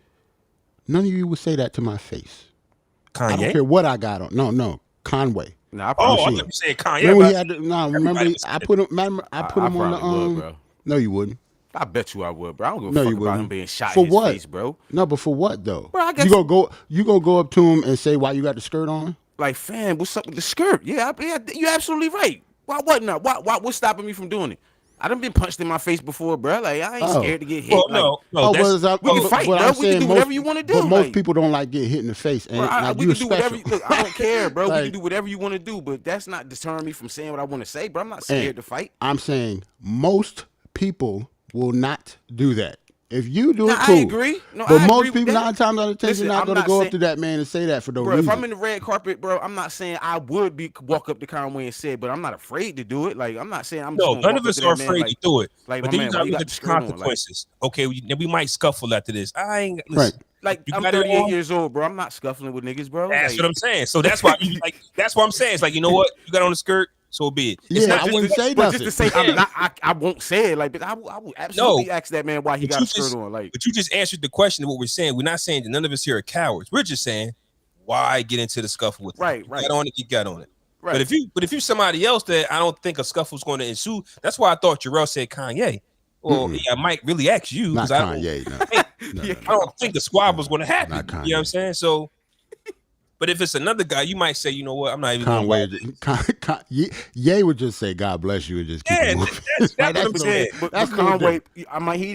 none of you would say that to my face. Kanye? I don't care what I got on. No, Conway. Nah, I I probably thought you said Kanye. Remember he had remember I put him on the would, bro. No, you wouldn't. I bet you I would, bro. I don't give a No, fuck you about wouldn't. him being shot For in his what? face, bro. No, but for what though? Bro, I guess you gonna go up to him and say why you got the skirt on? like, fam, what's up with the skirt? Yeah, you're absolutely right. Why what not? What's stopping me from doing it? I done been punched in my face before, bro. Like, I ain't scared to get hit. Well, no, we can fight, bro. We can do whatever you want to do. But most people don't like getting hit in the face. And bro, we can do whatever. Look, I don't care, bro. Like, we can do whatever you want to do, but that's not deterring me from saying what I want to say, bro. I'm not scared to fight. I'm saying most people will not do that. If you do it, I cool. agree. No, but I most agree with people, that. 9 times out of 10, Listen, you're not I'm going to not go saying- up to that man and say that for no Bro, reason. if I'm in the red carpet, bro, I'm not saying I would walk up to Conway and say it, but I'm not afraid to do it. Like, I'm not saying I'm just No, gonna none walk of up us to that are man, afraid like, to do it. like, But my then man, you got why to you look got at the the skirt on? Like, consequences. Okay, we might scuffle after this. I ain't listen. like You I'm got it 38 wrong. years old, bro. I'm not scuffling with niggas, bro. That's Like, what I'm saying. So that's why you like. That's what I'm saying. It's like, you know what? You got on the skirt, so be it. It's Yeah, not I just wouldn't say but nothing. just to say I'm not, I won't say it. Like, but I will absolutely ask that man why he But got you a skirt just- on. Like, But you just answered the question of what we're saying. We're not saying that none of us here are cowards. We're just saying why get into the scuffle with Right, you right. got on it, you got on it. right. But if you're somebody else that I don't think a scuffle's going to ensue, that's why I thought Jarrell said Kanye. Well, yeah, I might really ask you Not because Kanye, no. I don't think the squabble was going to happen. Not Kanye. You know what I'm saying? So, but if it's another guy, you might say, you know what, I'm not even Conway, going Ye would just say God bless you and just keep Yeah, it moving. that's Like, what I'm no- saying. But that's no Conway, he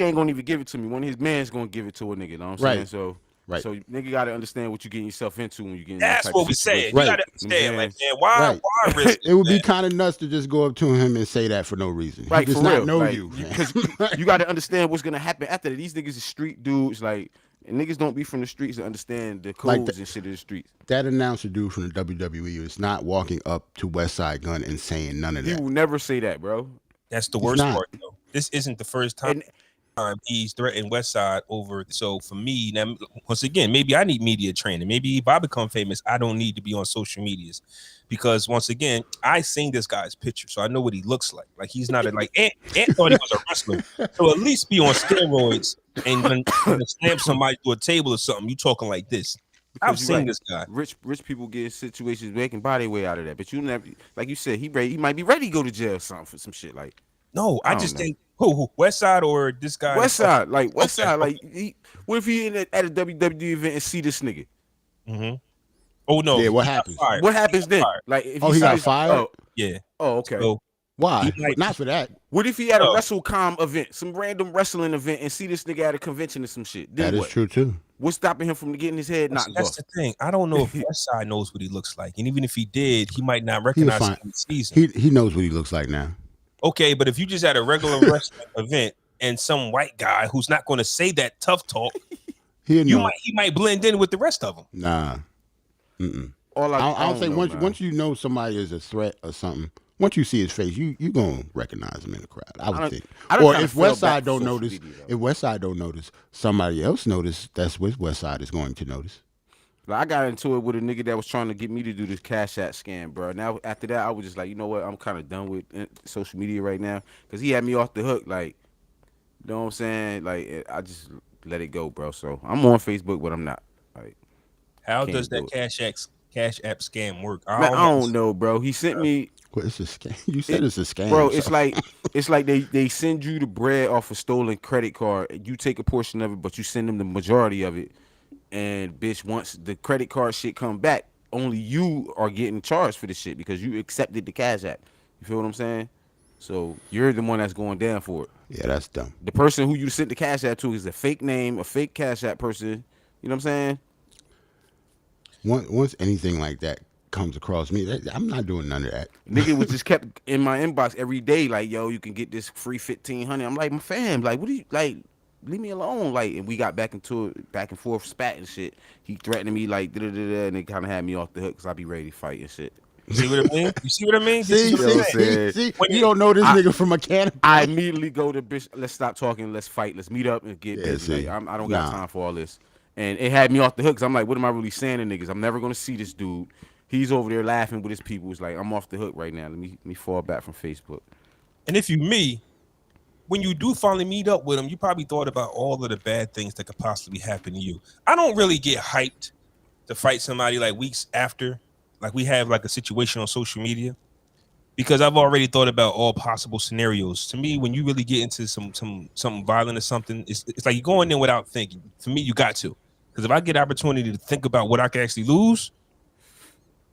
ain't gonna even give it to me. One of his man's gonna give it to a nigga. You know what I'm saying? Right. So, Right. so nigga gotta understand what you're getting yourself into when you get in That's that type what of we saying. situation. Right. You got to understand, like, man, why risk It would be that? kind of nuts to just go up to him and say that for no reason. Right, He does for not real. know Like, you. man. because you got to understand what's gonna happen after that. These niggas is street dudes, like, and niggas don't be from the streets to understand the Like codes and shit of the streets. That announcer dude from the WWE is not walking up to Westside Gunn and saying none of He that. will never say that, bro. That's the He's worst not. part, though. This isn't the first time he's threatened Westside over. So for me, now once again, maybe I need media training. Maybe if I become famous, I don't need to be on social medias because once again, I seen this guy's picture, so I know what he looks like. Like he's not like Ant thought he was a wrestler, so at least be on steroids and when slam somebody to a table or something. You talking like this? I've Because seen you're right. this guy. Rich people get in situations where they can buy their way out of that, but you never, like you said, he might be ready to go to jail or something for some shit. Like, No, I don't just know. think who Westside or this guy Westside, like Westside, Okay. like what if he at a WWE event and see this nigga? Mm-hmm. Oh no! Yeah, what he got happens? fired. What happens then? fired. Like, if He see got this- fired? Yeah. Oh, okay. So Why? He might- Not for that. What if he had a No. WrestleCom event, some random wrestling event, and see this nigga at a convention or some shit? Then That is what? true too. What's stopping him from getting his head knocked that's off? the thing. I don't know if Westside knows what he looks like, and even if he did, he might not recognize fine. him in the season. He knows what he looks like now. Okay, but if you just had a regular wrestling event and some white guy who's not going to say that tough talk, He know. he might blend in with the rest of them. Nah. Mm-mm. All I don't think know, once man. once you know somebody is a threat or something, once you see his face, you gonna recognize him in the crowd. I would think. I done Or kinda if fell back Westside from don't social notice, media, though. if Westside don't notice, somebody else notice. That's what Westside is going to notice. Like, I got into it with a nigga that was trying to get me to do this Cash App scam, bro. Now after that, I was just like, you know what? I'm kind of done with social media right now because he had me off the hook. Like, you know what I'm saying? Like, I just let it go, bro. So I'm on Facebook, but I'm not. Like, How Can't does do that Cash App scam work? man, I don't know, bro. He sent me. Well, it's a scam. You said it's a scam, Bro, so- it's like they send you the bread off a stolen credit card. You take a portion of it, but you send them the majority of it. And bitch, once the credit card shit come back, only you are getting charged for the shit because you accepted the Cash App. You feel what I'm saying? So you're the one that's going down for it. Yeah, that's dumb. The person who you sent the Cash App to is a fake name, a fake Cash App person. You know what I'm saying? Once anything like that comes across me, I'm not doing none of that. Nigga was just kept in my inbox every day, like, yo, you can get this free 1,500. I'm like, my fam, like, what do you like? leave me alone. Like, and we got back into it, back and forth, spat and shit. He threatened me like, and it kind of had me off the hook because I be ready to fight and shit. See what I mean? You see what I mean? This See, is what I'm saying. see. You don't know this nigga from a can of I immediately go to bitch. Let's stop talking. Let's fight. Let's meet up and get busy. see. Like, I don't got time for all this. And it had me off the hook because I'm like, what am I really saying to niggas? I'm never gonna see this dude. He's over there laughing with his people. It's like, I'm off the hook right now. Let me fall back from Facebook. And if you me, when you do finally meet up with him, you probably thought about all of the bad things that could possibly happen to you. I don't really get hyped to fight somebody like weeks after, like we have like a situation on social media, because I've already thought about all possible scenarios. To me, when you really get into something violent or something, it's like you go in there without thinking. For me, you got to, because if I get opportunity to think about what I can actually lose,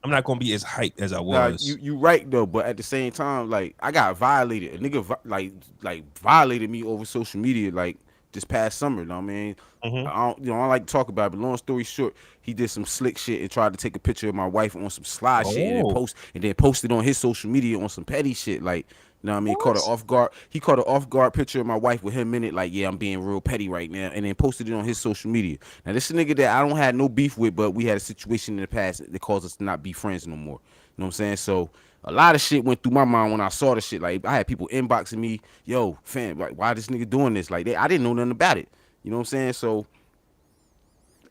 I'm not gonna be as hyped as I was. Nah, you right though, but at the same time, like I got violated. A nigga like violated me over social media like this past summer. You know what I mean? Mm-hmm. I don't like to talk about it, but long story short, he did some slick shit and tried to take a picture of my wife on some sly shit and then posted on his social media on some petty shit. Like, you know what I mean? Caught an off guard. He caught an off guard picture of my wife with him in it. Like, yeah, I'm being real petty right now, and then posted it on his social media. Now, this is a nigga that I don't have no beef with, but we had a situation in the past that caused us to not be friends no more. You know what I'm saying? So a lot of shit went through my mind when I saw the shit. Like, I had people inboxing me, yo, fam, like, why this nigga doing this? Like, I didn't know nothing about it. You know what I'm saying? So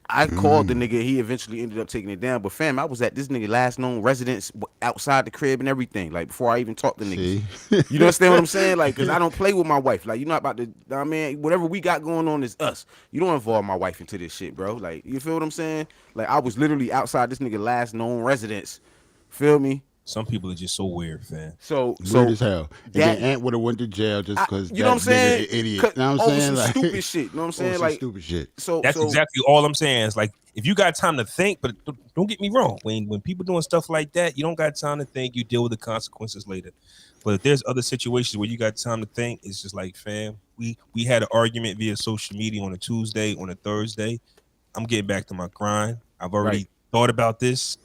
I called the nigga. He eventually ended up taking it down. But fam, I was at this nigga last known residence outside the crib and everything. Like before I even talked to niggas. You understand what I'm saying? Like, cause I don't play with my wife. Like, you're not about to. I mean, whatever we got going on is us. You don't involve my wife into this shit, bro. Like, you feel what I'm saying? Like, I was literally outside this nigga last known residence. Feel me? Some people are just so weird, fam. So weird as hell. And then Ant would have went to jail just because you know what I'm saying? Nigga idiot. You know what I'm saying? Some like, stupid shit. You know what I'm saying? Like stupid shit. So that's exactly all I'm saying. Is like, if you got time to think, but don't get me wrong. When people doing stuff like that, you don't got time to think. You deal with the consequences later. But if there's other situations where you got time to think, it's just like, fam, we had an argument via social media on a Tuesday, on a Thursday. I'm getting back to my grind. I've already thought about this,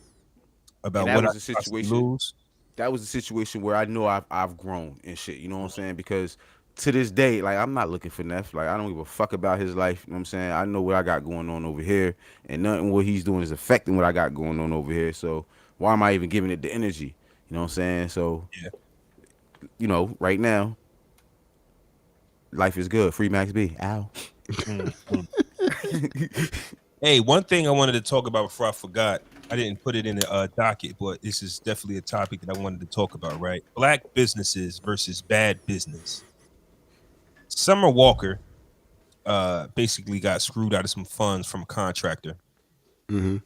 about what I situation lose. That was a situation where I know I've grown and shit. You know what I'm saying? Because to this day, like, I'm not looking for Neff. Like, I don't give a fuck about his life. You know what I'm saying? I know what I got going on over here, and nothing what he's doing is affecting what I got going on over here. So why am I even giving it the energy? You know what I'm saying? So, you know, right now, life is good. Free Max B. Ow. Hey, one thing I wanted to talk about before I forgot. I didn't put it in the docket, but this is definitely a topic that I wanted to talk about, right? Black businesses versus bad business. Summer Walker basically got screwed out of some funds from a contractor. Mm-hmm.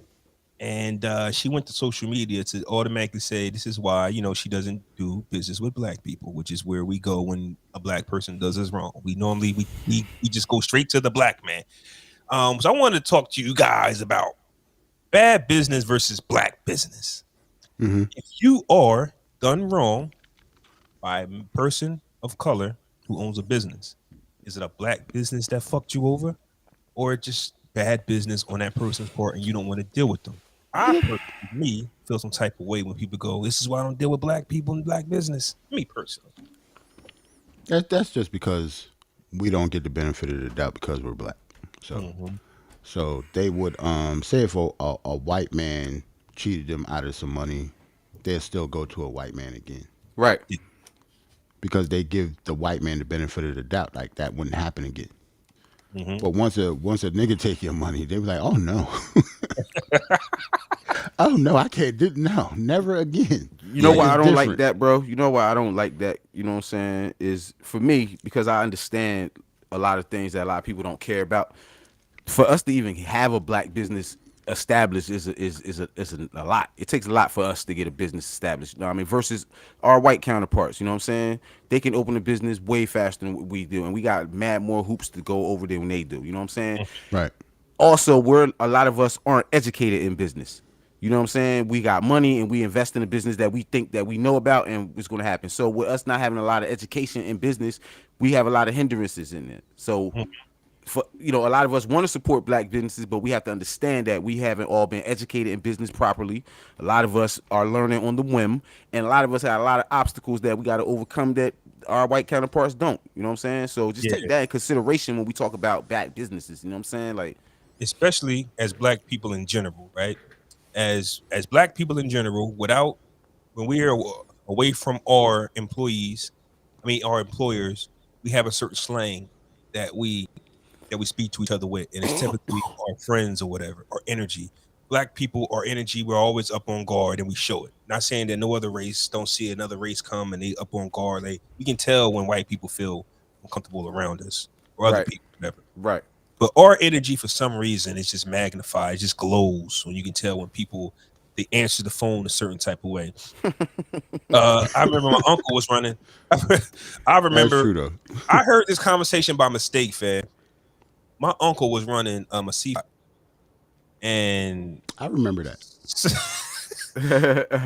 And she went to social media to automatically say this is why, you know, she doesn't do business with black people, which is where we go when a black person does us wrong. We normally we just go straight to the black man. So I wanted to talk to you guys about bad business versus black business. Mm-hmm. If you are done wrong by a person of color who owns a business, is it a black business that fucked you over, or just bad business on that person's part and you don't want to deal with them? I personally feel some type of way when people go, this is why I don't deal with black people in black business. Me personally. That's just because we don't get the benefit of the doubt because we're black. So so they would say if a white man cheated them out of some money, they'll still go to a white man again. Right. Because they give the white man the benefit of the doubt. Like, that wouldn't happen again. But once a nigga take your money, they be like, oh no. Oh no, I can't do never again. You know why I don't like that, bro? You know why I don't like that, you know what I'm saying? Is for me, because I understand a lot of things that a lot of people don't care about. For us to even have a black business established is a lot. It takes a lot for us to get a business established. You know what I mean? Versus our white counterparts, you know what I'm saying? They can open a business way faster than what we do, and we got mad more hoops to go over than they do. You know what I'm saying? Right. Also, a lot of us aren't educated in business. You know what I'm saying? We got money and we invest in a business that we think that we know about and what's going to happen. So with us not having a lot of education in business, we have a lot of hindrances in it. So for, you know, a lot of us want to support black businesses, but we have to understand that we haven't all been educated in business properly. A lot of us are learning on the whim, and a lot of us have a lot of obstacles that we got to overcome that our white counterparts don't. You know what I'm saying? So just Yeah. take that in consideration when we talk about black businesses. You know what I'm saying? Like, especially as black people in general, right? As black people in general, when we are away from our employees, our employers, we have a certain slang that we speak to each other with, and it's typically our friends or whatever, or energy. Black people, our energy, we're always up on guard and we show it. Not saying that no other race don't see another race come and they up on guard. We can tell when white people feel uncomfortable around us or other people, whatever. Right. But our energy, for some reason, is just magnified. It just glows when you can tell when people they answer the phone a certain type of way. I remember my uncle was running. I remember. That's true, though. I heard this conversation by mistake, fam. My uncle was running a seafood, and I remember that.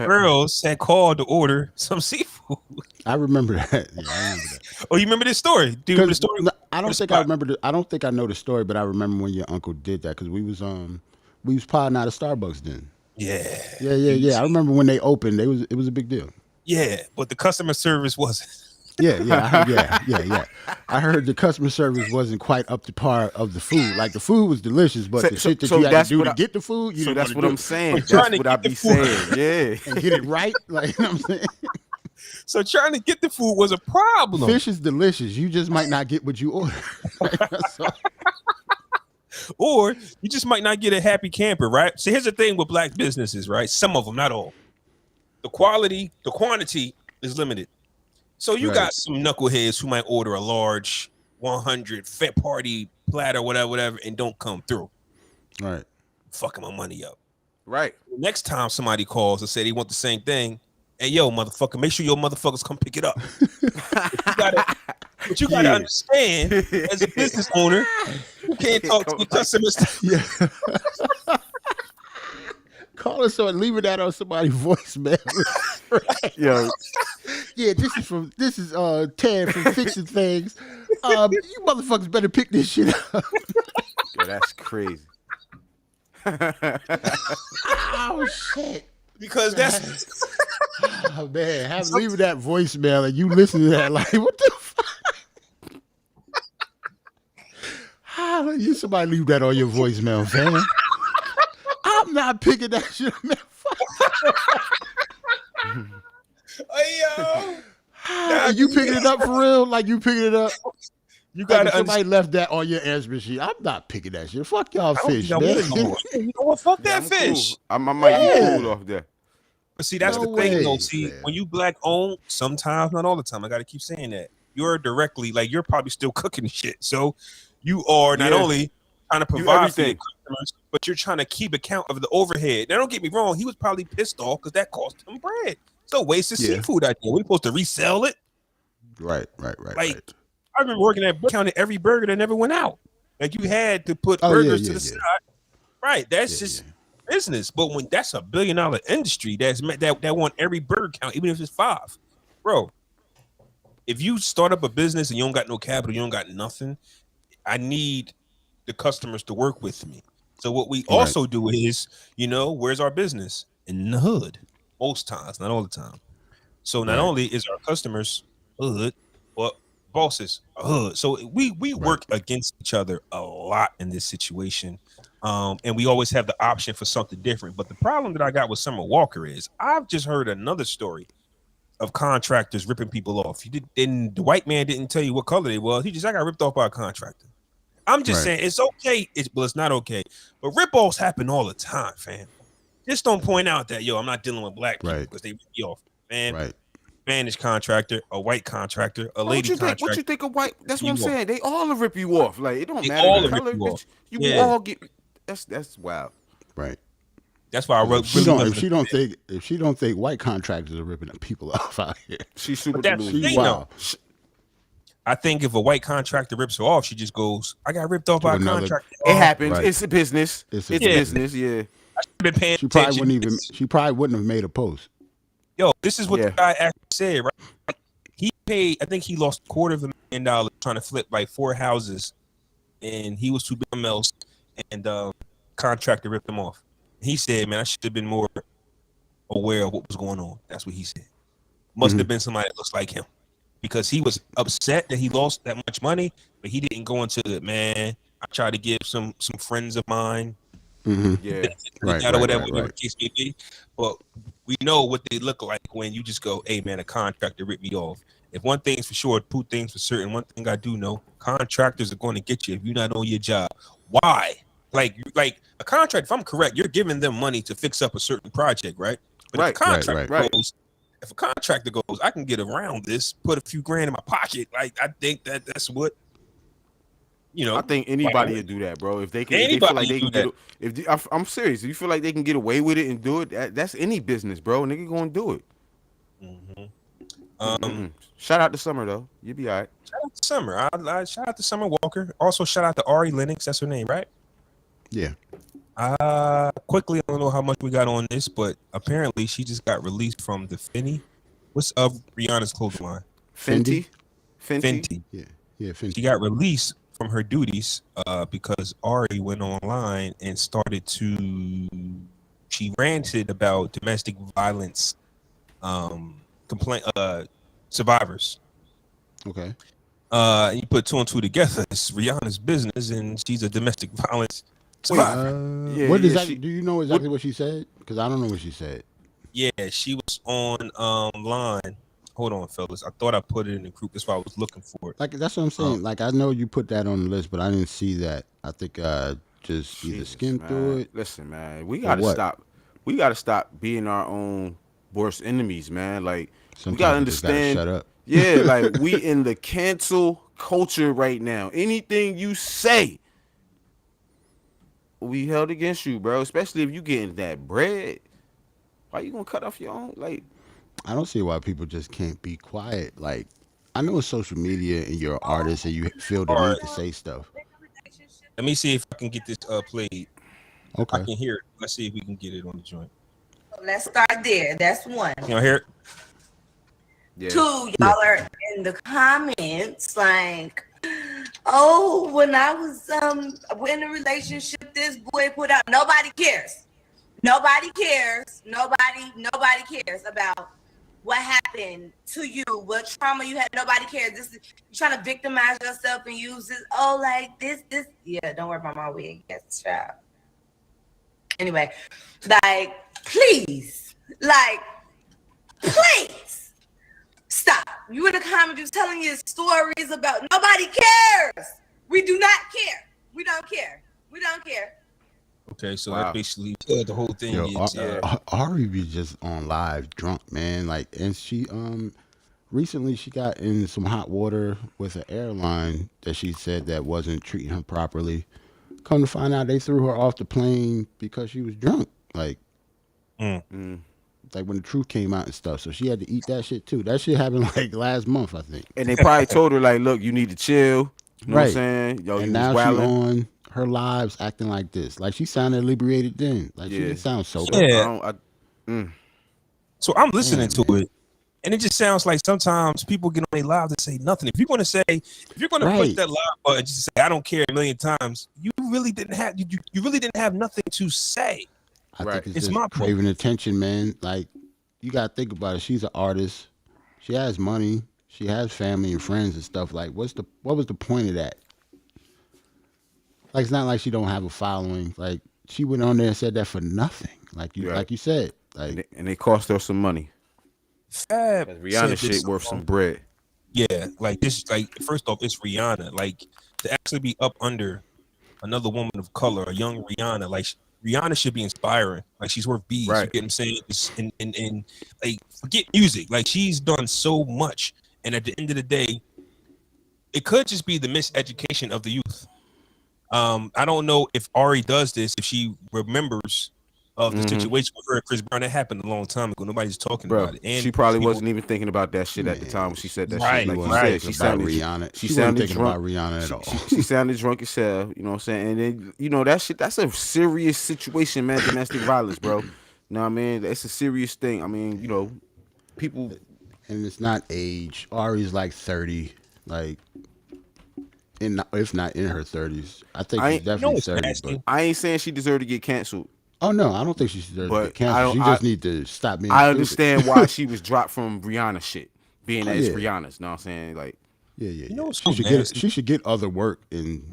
Girls had called to order some seafood. I remember that. Yeah, I remember that. Oh, you remember this story? Do you remember the story? I don't think I remember. I don't think I know the story, but I remember when your uncle did that because we was potting out of Starbucks then. Yeah. I remember when they opened. It was a big deal. Yeah, but the customer service wasn't. Yeah. I heard the customer service wasn't quite up to par of the food. Like the food was delicious, but the shit that you had to do to get the food, you didn't that's what I'm saying. That's what I be saying. Yeah, and get it right. Like you know what I'm saying. So trying to get the food was a problem. Fish is delicious. You just might not get what you order. Or you just might not get a happy camper, right? So here's the thing with black businesses, right? Some of them, not all. The quantity is limited. So you got some knuckleheads who might order a large 100 fat party platter, whatever, and don't come through. Right. Fucking my money up. Right. Next time somebody calls and say they want the same thing, hey, yo, motherfucker, make sure your motherfuckers come pick it up. But you gotta understand, as a business owner, you can't talk to your customers. Yeah. Call us or leave it out on somebody's voicemail. Yo. Yeah, this is Ted from Fixing Things. You motherfuckers better pick this shit up. Yo, that's crazy. Oh shit. Because that's oh man, leave that voicemail and you listen to that like what the fuck? How do you somebody leave that on your voicemail, fam? I'm not picking that shit up, man. Nah, you picking it up for real? Like you picking it up? You gotta somebody left that on your answer machine. I'm not picking that shit. Fuck y'all fish, man. You know what? Fuck that fish. Cool. I might be cool off there. But see, that's the thing, though. See, when you black owned, sometimes, not all the time. I gotta keep saying that. You're directly, like, you're probably still cooking shit. So you are not only trying to provide for your customers, but you're trying to keep account of the overhead. Now, don't get me wrong. He was probably pissed off because that cost him bread. So wasted seafood out there. We're supposed to resell it. Right. Like, I remember working at counting every burger that never went out. Like you had to put burgers to the side. Right. That's just business. But when that's $1 billion industry, that want every burger count, even if it's 5. Bro, if you start up a business and you don't got no capital, you don't got nothing, I need the customers to work with me. So what we also do is, where's our business? In the hood. Most times, not all the time. So not only is our customers hood, but bosses are hood. So we work against each other a lot in this situation. And we always have the option for something different. But the problem that I got with Summer Walker is I've just heard another story of contractors ripping people off. The white man didn't tell you what color they was. I got ripped off by a contractor. I'm just saying it's okay. It's not okay. But rip-offs happen all the time, fam. Just don't point out that, I'm not dealing with black people because they rip you off. Man, Spanish contractor, a white contractor, a lady contractor. What you think of white? That's what I'm saying. They all will rip you off. Like, it don't matter all the color. You will all get... That's wild. Right. That's why I wrote. If she don't think white contractors are ripping people off out here, she's super. She's wild. I think if a white contractor rips her off, she just goes, "I got ripped off by a contractor." It happens. Right. It's a business. It's a business. Yeah. I should have been paying attention. She probably wouldn't have made a post. Yo, this is what the guy actually said. Right? He paid. I think he lost $250,000 trying to flip like 4 houses, and he was too big else, and contractor ripped him off. He said, "Man, I should have been more aware of what was going on." That's what he said. Must have been somebody that looks like him. because he was upset that he lost that much money, but he didn't go into it. Man, I tried to give some friends of mine, Yeah, Right. or whatever the case may be. But we know what they look like when you just go, "Hey, man, a contractor ripped me off." If one thing's for sure, two things for certain. One thing I do know: contractors are going to get you if you're not on your job. Why? Like a contract. If I'm correct, you're giving them money to fix up a certain project, right? But if a contractor goes, if a contractor goes, I can get around this, put a few grand in my pocket. Like I think that's what, you know. I think anybody would do that, bro. If they can, if they feel like they can get. I'm serious. If you feel like they can get away with it and do it, that's any business, bro. Nigga gonna do it. Shout out to Summer though. You'll be all right. Shout out to Summer. I shout out to Summer Walker. Also shout out to Ari Lennox. That's her name, right? Yeah. Quickly, I don't know how much we got on this, but apparently she just got released from the Fenty. What's Rihanna's clothing line? Fenty. Yeah, Fenty. She got released from her duties because Ari went online and started to. She ranted about domestic violence survivors. Okay. You put two and two together. It's Rihanna's business, and she's a domestic violence survivor. What exactly? Do you know exactly what she said? Because I don't know what she said. Yeah, she was on line. Hold on, fellas. I thought I put it in the group. That's why I was looking for it. Like that's what I'm saying. Like I know you put that on the list, but I didn't see that. I think just either skimmed through it. Listen, man, we gotta stop. We gotta stop being our own worst enemies, man. Like Sometimes we gotta understand. Shut up. Yeah, like we in the cancel culture right now. Anything you say, we held against you, bro. Especially if you getting that bread. Why you gonna cut off your own? Like, I don't see why people just can't be quiet. Like, I know it's social media and you're an artist and you feel the need to say stuff. Let me see if I can get this played. Okay. I can hear it. Let's see if we can get it on the joint. Let's start there. That's one. You hear it? yeah. Two, y'all are in the comments like, oh, when I was in a relationship, this boy put out. Nobody cares. Nobody cares. Nobody cares about what happened to you, what trauma you had. Nobody cares. This is you're trying to victimize yourself and use this. Oh, like this. Yeah, don't worry about my wig. Yes, child. Anyway, like, please, stop. You in the comments, you telling your stories about nobody cares. We do not care. We don't care. Okay, so that basically the whole thing is. Ari be just on live drunk, man. Like, and she recently she got in some hot water with an airline that she said that wasn't treating her properly. Come to find out, they threw her off the plane because she was drunk. Like, like when the truth came out and stuff. So she had to eat that shit too. That shit happened like last month, I think. And they probably told her like, look, you need to chill. You know what I'm saying? Yo, and now she on her lives acting like this. Like she sounded inebriated then. Like she didn't sound sober. Yeah. So I'm listening to it, and it just sounds like sometimes people get on their lives and say nothing. If you're going to push that live button and just say I don't care a million times, you really didn't have nothing to say. I think it's just craving attention, man. Like you gotta think about it. She's an artist. She has money. She has family and friends and stuff. Like what was the point of that? Like it's not like she don't have a following. Like she went on there and said that for nothing. Like you said. Like and they cost her some money. Fab Rihanna shit worth some bread. Yeah, like this. Like first off, it's Rihanna. Like to actually be up under another woman of color, a young Rihanna. Like Rihanna should be inspiring. Like she's worth bees. Right. You get what I'm saying? And like forget music. Like she's done so much. And at the end of the day, it could just be the miseducation of the youth. I don't know if Ari does this, if she remembers of the situation with her and Chris Brown. That happened a long time ago. Nobody's talking about it. And she probably wasn't even thinking about that shit at the time when she said that shit. Like you said, she sounded Rihanna. She sounded thinking drunk. about Rihanna at all. She sounded drunk as hell. You know what I'm saying? And then that shit. That's a serious situation, man. Domestic violence, bro. You know what I mean? It's a serious thing. I mean, people. And it's not age. Ari's like 30, like, if not in her 30s. I think she's definitely 30. But I ain't saying she deserved to get canceled. Oh no, I don't think she deserves to get canceled. She just need to stop being. I understand why she was dropped from Rihanna shit. being that it's Rihanna's. You know what I'm saying? Like, yeah. You know, she should get other work and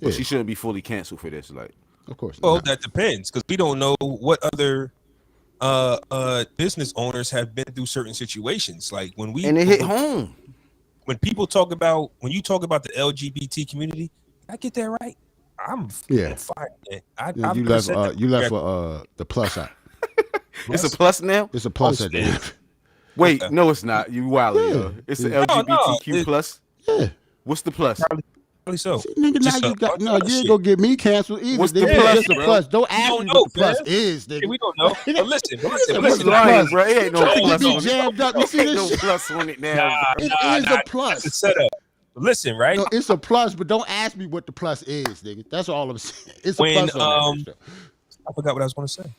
but she shouldn't be fully canceled for this. Like, of course. Well, that depends because we don't know what other business owners have been through certain situations. Like when it hit home. When people talk about the LGBT community, I get that right. I'm fine. You left for the plus side. It's a plus now. It's a plus at the end. Wait, no, it's not. You wildin', yo. It's an LGBTQ plus. Yeah. What's the plus? Probably so. See, nigga, now you ain't gonna get me canceled either. What's the plus? plus, Just the plus. Don't ask me what the plus man. is, nigga. Yeah, we don't know. But listen. Lying, bro. It ain't no Trying to plus get me on jammed up. You see it. this No shit? plus on it now. It is a plus. It's a setup. Listen, right? No, it's a plus, but don't ask me what the plus is, nigga. That's all I'm saying. It's a When plus on that. I forgot what I was going to say.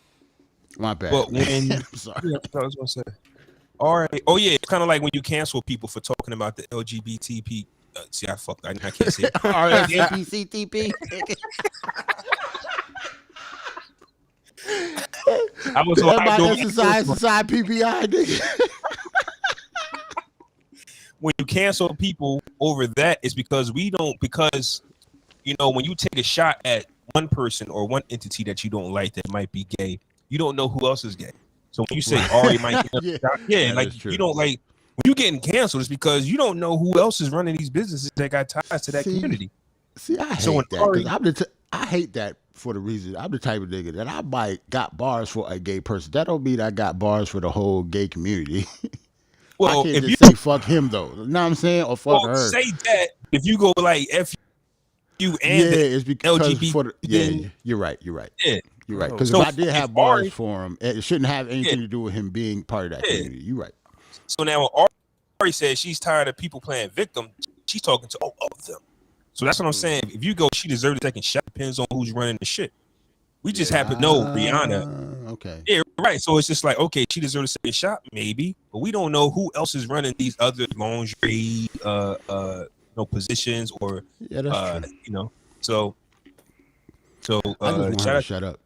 My bad. But when I'm sorry. I forgot what I was going to say. All right. Oh yeah, it's kind of like when you cancel people for talking about the LGBT. See, I can't say it. RSVPCTP. I was Society PPI, nigga. When you cancel people over that, it's because when you take a shot at one person or one entity that you don't like that might be gay, you don't know who else is gay. So when you say Ari might get a shot, like you don't like when you getting canceled, it's because you don't know who else is running these businesses that got ties to that community. See, I hate that. I hate that for the reason I'm the type of nigga that I might got bars for a gay person. That don't mean I got bars for the whole gay community. Well, I can't if just say fuck him though. You know what I'm saying? Or fuck her. Say that if you go like F you and it's because LGBT. for the, you're right. Yeah. You're right. Because So if I did have bars Ari, for him, it shouldn't have anything to do with him being part of that community. You're right. So now when Ari says she's tired of people playing victim, she's talking to all of them. So that's what I'm saying. If you go, she deserves a second shot. Depends on who's running the shit. We just happen to know Rihanna. Okay. Yeah, right. So it's just like, okay, she deserves a second shot, maybe, but we don't know who else is running these other lingerie, positions or, that's true. So I just want her to shut up.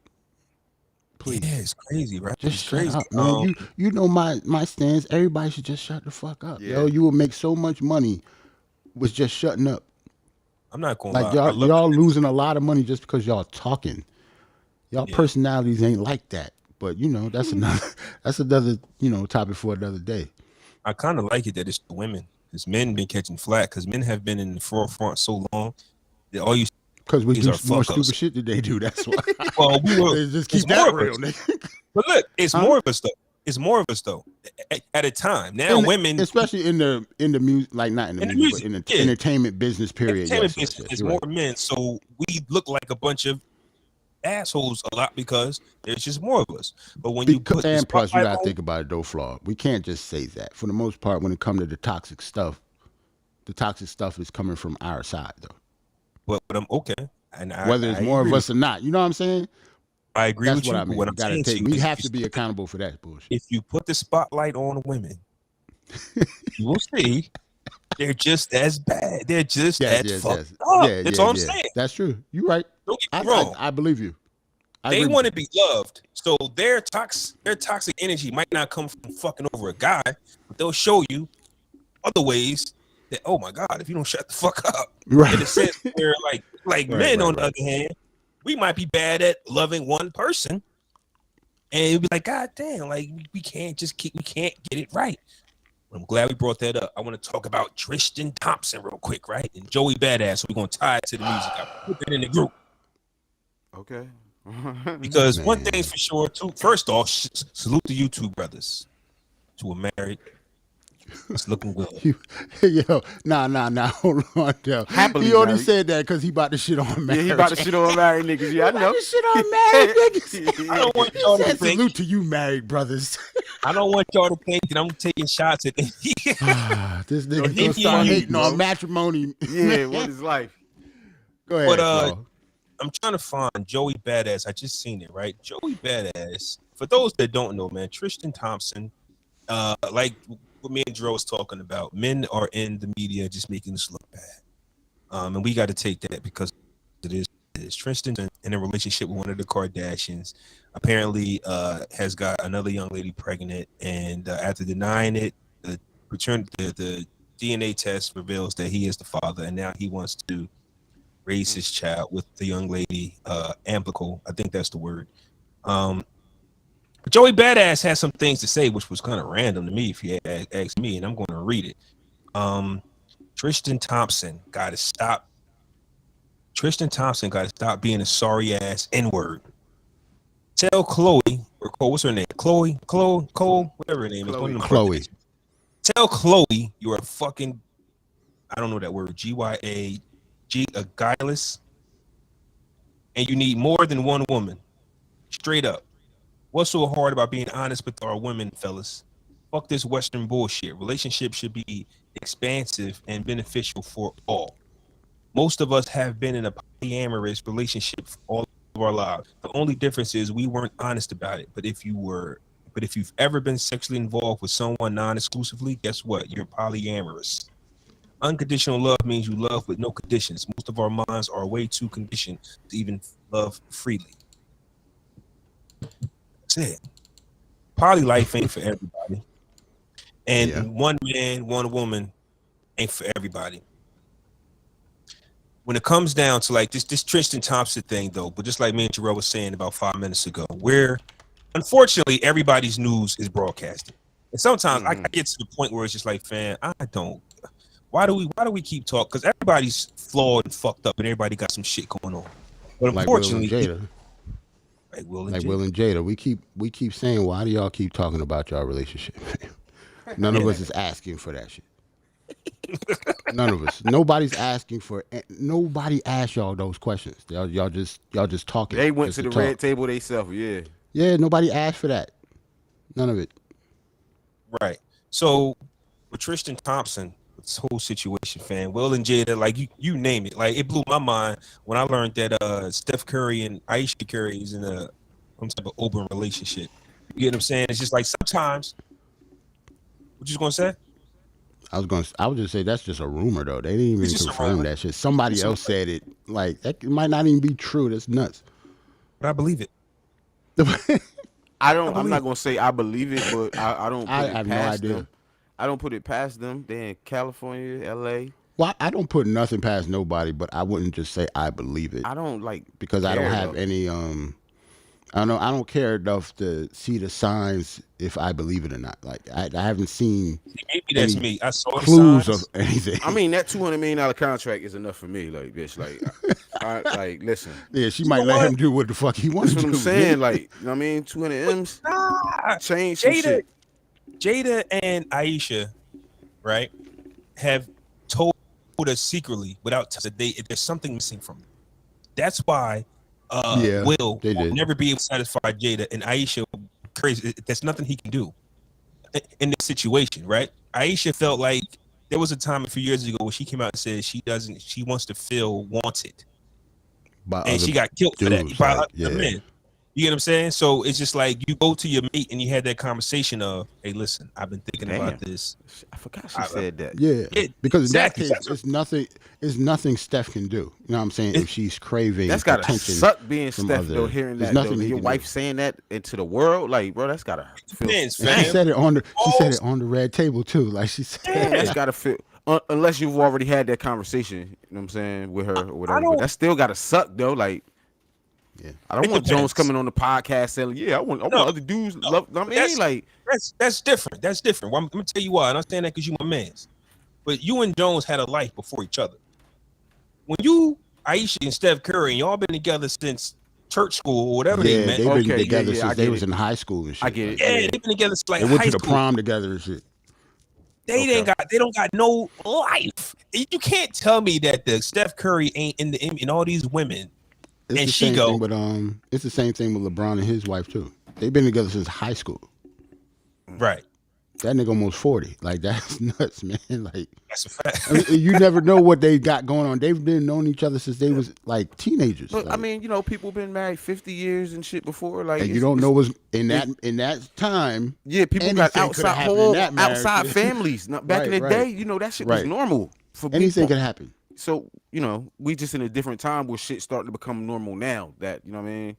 Please. Yeah, it's crazy, right? Just it's shut crazy. up, man. You know my stance. Everybody should just shut the fuck up. Yeah. Yo, you will make so much money with just shutting up. I'm not going like lie. y'all losing a lot of money just because y'all talking. Y'all personalities ain't like that. But that's another topic for another day. I kind of like it that it's the women, because men been catching flack, because men have been in the forefront so long that all you because we do more fuck-ups. stupid shit that they do. That's why. Well, just keep that real, nigga. But look, it's more of us though. It's more of us though. At a time now, women, especially in the music, like not in the music, but in the entertainment business period. Entertainment business is more men, so we look like a bunch of assholes a lot because there's just more of us. But when you put and plus, you gotta think about it though, Flaw. We can't just say that. For the most part, when it comes to the toxic stuff is coming from our side though. But I'm okay, and whether it's more of us or not, you know what I'm saying? I agree with you. What I mean. What I'm saying to you, we have to be accountable for that bullshit. If you put the spotlight on women, you will see they're just as bad. They're just as fucked up. That's all I'm saying. That's true. You're right. Don't get me wrong. I believe you. They want to be loved, so their toxic energy might not come from fucking over a guy, but they'll show you other ways that, oh my God, if you don't shut the fuck up, right? In a sense, where like men on the other hand, we might be bad at loving one person, and it'd be like, God damn, like we can't get it right. I'm glad we brought that up. I want to talk about Tristan Thompson real quick, right? And Joey Badass. So we're gonna tie it to the music. I put that in the group. Okay. Because one thing's for sure, too. First off, salute to you two brothers who are married. It's looking good. Yo, nah. Hold on, yo. Happily he only married. said that because he about to shit on marriage. Yeah, he about to shit on married niggas. Yeah, I know. Shit on married niggas. I don't want y'all to think. Salute to you, married brothers. I don't want y'all to think that I'm taking shots at this nigga gonna start hating on matrimony. Yeah, what is life? Go ahead. But I'm trying to find Joey Badass. I just seen it, right? Joey Badass. For those that don't know, man, Tristan Thompson, like what me and Dro was talking about, men are in the media just making us look bad. And we got to take that because it is. Tristan's in a relationship with one of the Kardashians. Apparently, has got another young lady pregnant, and after denying it, the DNA test reveals that he is the father, and now he wants to raise his child with the young lady, Amplical. I think that's the word. But Joey Badass has some things to say, which was kind of random to me, if you ask me, and I'm going to read it. Tristan Thompson got to stop being a sorry ass N-word. Tell Chloe, or Cole, what's her name? Chloe, whatever her name is. Chloe. Tell Chloe you're a fucking, I don't know that word, G-Y-A, a guileless, and you need more than one woman. Straight up. What's so hard about being honest with our women, fellas? Fuck this Western bullshit. Relationships should be expansive and beneficial for all. Most of us have been in a polyamorous relationship for all of our lives. The only difference is we weren't honest about it. But if you've ever been sexually involved with someone non-exclusively, guess what? You're polyamorous. Unconditional love means you love with no conditions. Most of our minds are way too conditioned to even love freely. That's it. Poly life ain't for everybody. And one man, one woman ain't for everybody. When it comes down to like this Tristan Thompson thing, though, but just like me and Jarrell was saying about 5 minutes ago, where unfortunately everybody's news is broadcasted. And sometimes I get to the point where it's just like, fam, why do we keep talking? Because everybody's flawed and fucked up, and everybody got some shit going on. But unfortunately, like Will and Jada, we keep saying, why do y'all keep talking about y'all relationship? None of us is asking for that shit. None of us. Nobody's asking for. Nobody asked y'all those questions. Y'all just talking. They went to the red table themselves. Yeah. Yeah. Nobody asked for that. None of it. Right. So with Tristan Thompson, this whole situation, fam, Will and Jada, like you name it, like it blew my mind when I learned that Steph Curry and Aisha Curry is in some type of open relationship. You get what I'm saying? It's just like sometimes. What you gonna say? I would just say that's just a rumor though. They didn't even confirm that shit. Somebody else said it. Like that might not even be true. That's nuts. But I believe it. I'm not gonna say I believe it, but I don't. I have no idea. Them. I don't put it past them. They're in California, LA. Well, I don't put nothing past nobody, but I wouldn't just say I believe it. I don't because I don't have any. I don't care enough to see the signs if I believe it or not. Like I haven't seen. Maybe that's me. I saw clues signs. Of anything. I mean, that $200 million contract is enough for me. Like, bitch, like, listen. Yeah, she might let him do what the fuck he wants to do. That's what I'm saying. Like, you know what I mean? 200 M's. Change some shit. Jada and Aisha, right, have told us secretly without there's something missing from them. That's why. Will never be able to satisfy Jada, and Aisha crazy. There's nothing he can do in this situation, right? Aisha felt like there was a time a few years ago where she came out and said she wants to feel wanted, and she got killed for that by other men. You get what I'm saying? So it's just like you go to your mate and you had that conversation of, hey, listen, I've been thinking about this. I forgot she said that. Yeah, because in that case, it's nothing Steph can do. You know what I'm saying? If she's craving that's gotta attention suck being Steph though, hearing that though, your wife saying that into the world, like, bro, that's gotta feel. She said it on the red table too. Like she said, that's gotta feel. Unless you've already had that conversation, you know what I'm saying, with her or whatever. But that still gotta suck though, like. Yeah, I don't want Jones coming on the podcast saying, "Yeah, I want other dudes." Love, I mean, that's different. That's different. Well, I'm gonna tell you why. And I'm saying that because you my man's. But you and Jones had a life before each other. When you, Aisha and Steph Curry, and y'all been together since church school or whatever they met. They've been together since they was in high school and shit. I get it. Yeah, they've been together since like they went high to the prom together and shit. They don't got no life. You can't tell me that the Steph Curry ain't in all these women. It's the same thing, but it's the same thing with LeBron and his wife too. They've been together since high school. Right. That nigga almost 40. Like that's nuts, man. Like that's a fact. I mean, you never know what they got going on. They've been knowing each other since they was like teenagers. But like, I mean, you know, people been married 50 years and shit before. Like, and you don't know what's in that time. Yeah, people got outside families. Back in the day, you know, that shit was normal for people. Anything could happen. So, you know, we just in a different time where shit starting to become normal now. That, you know what I mean?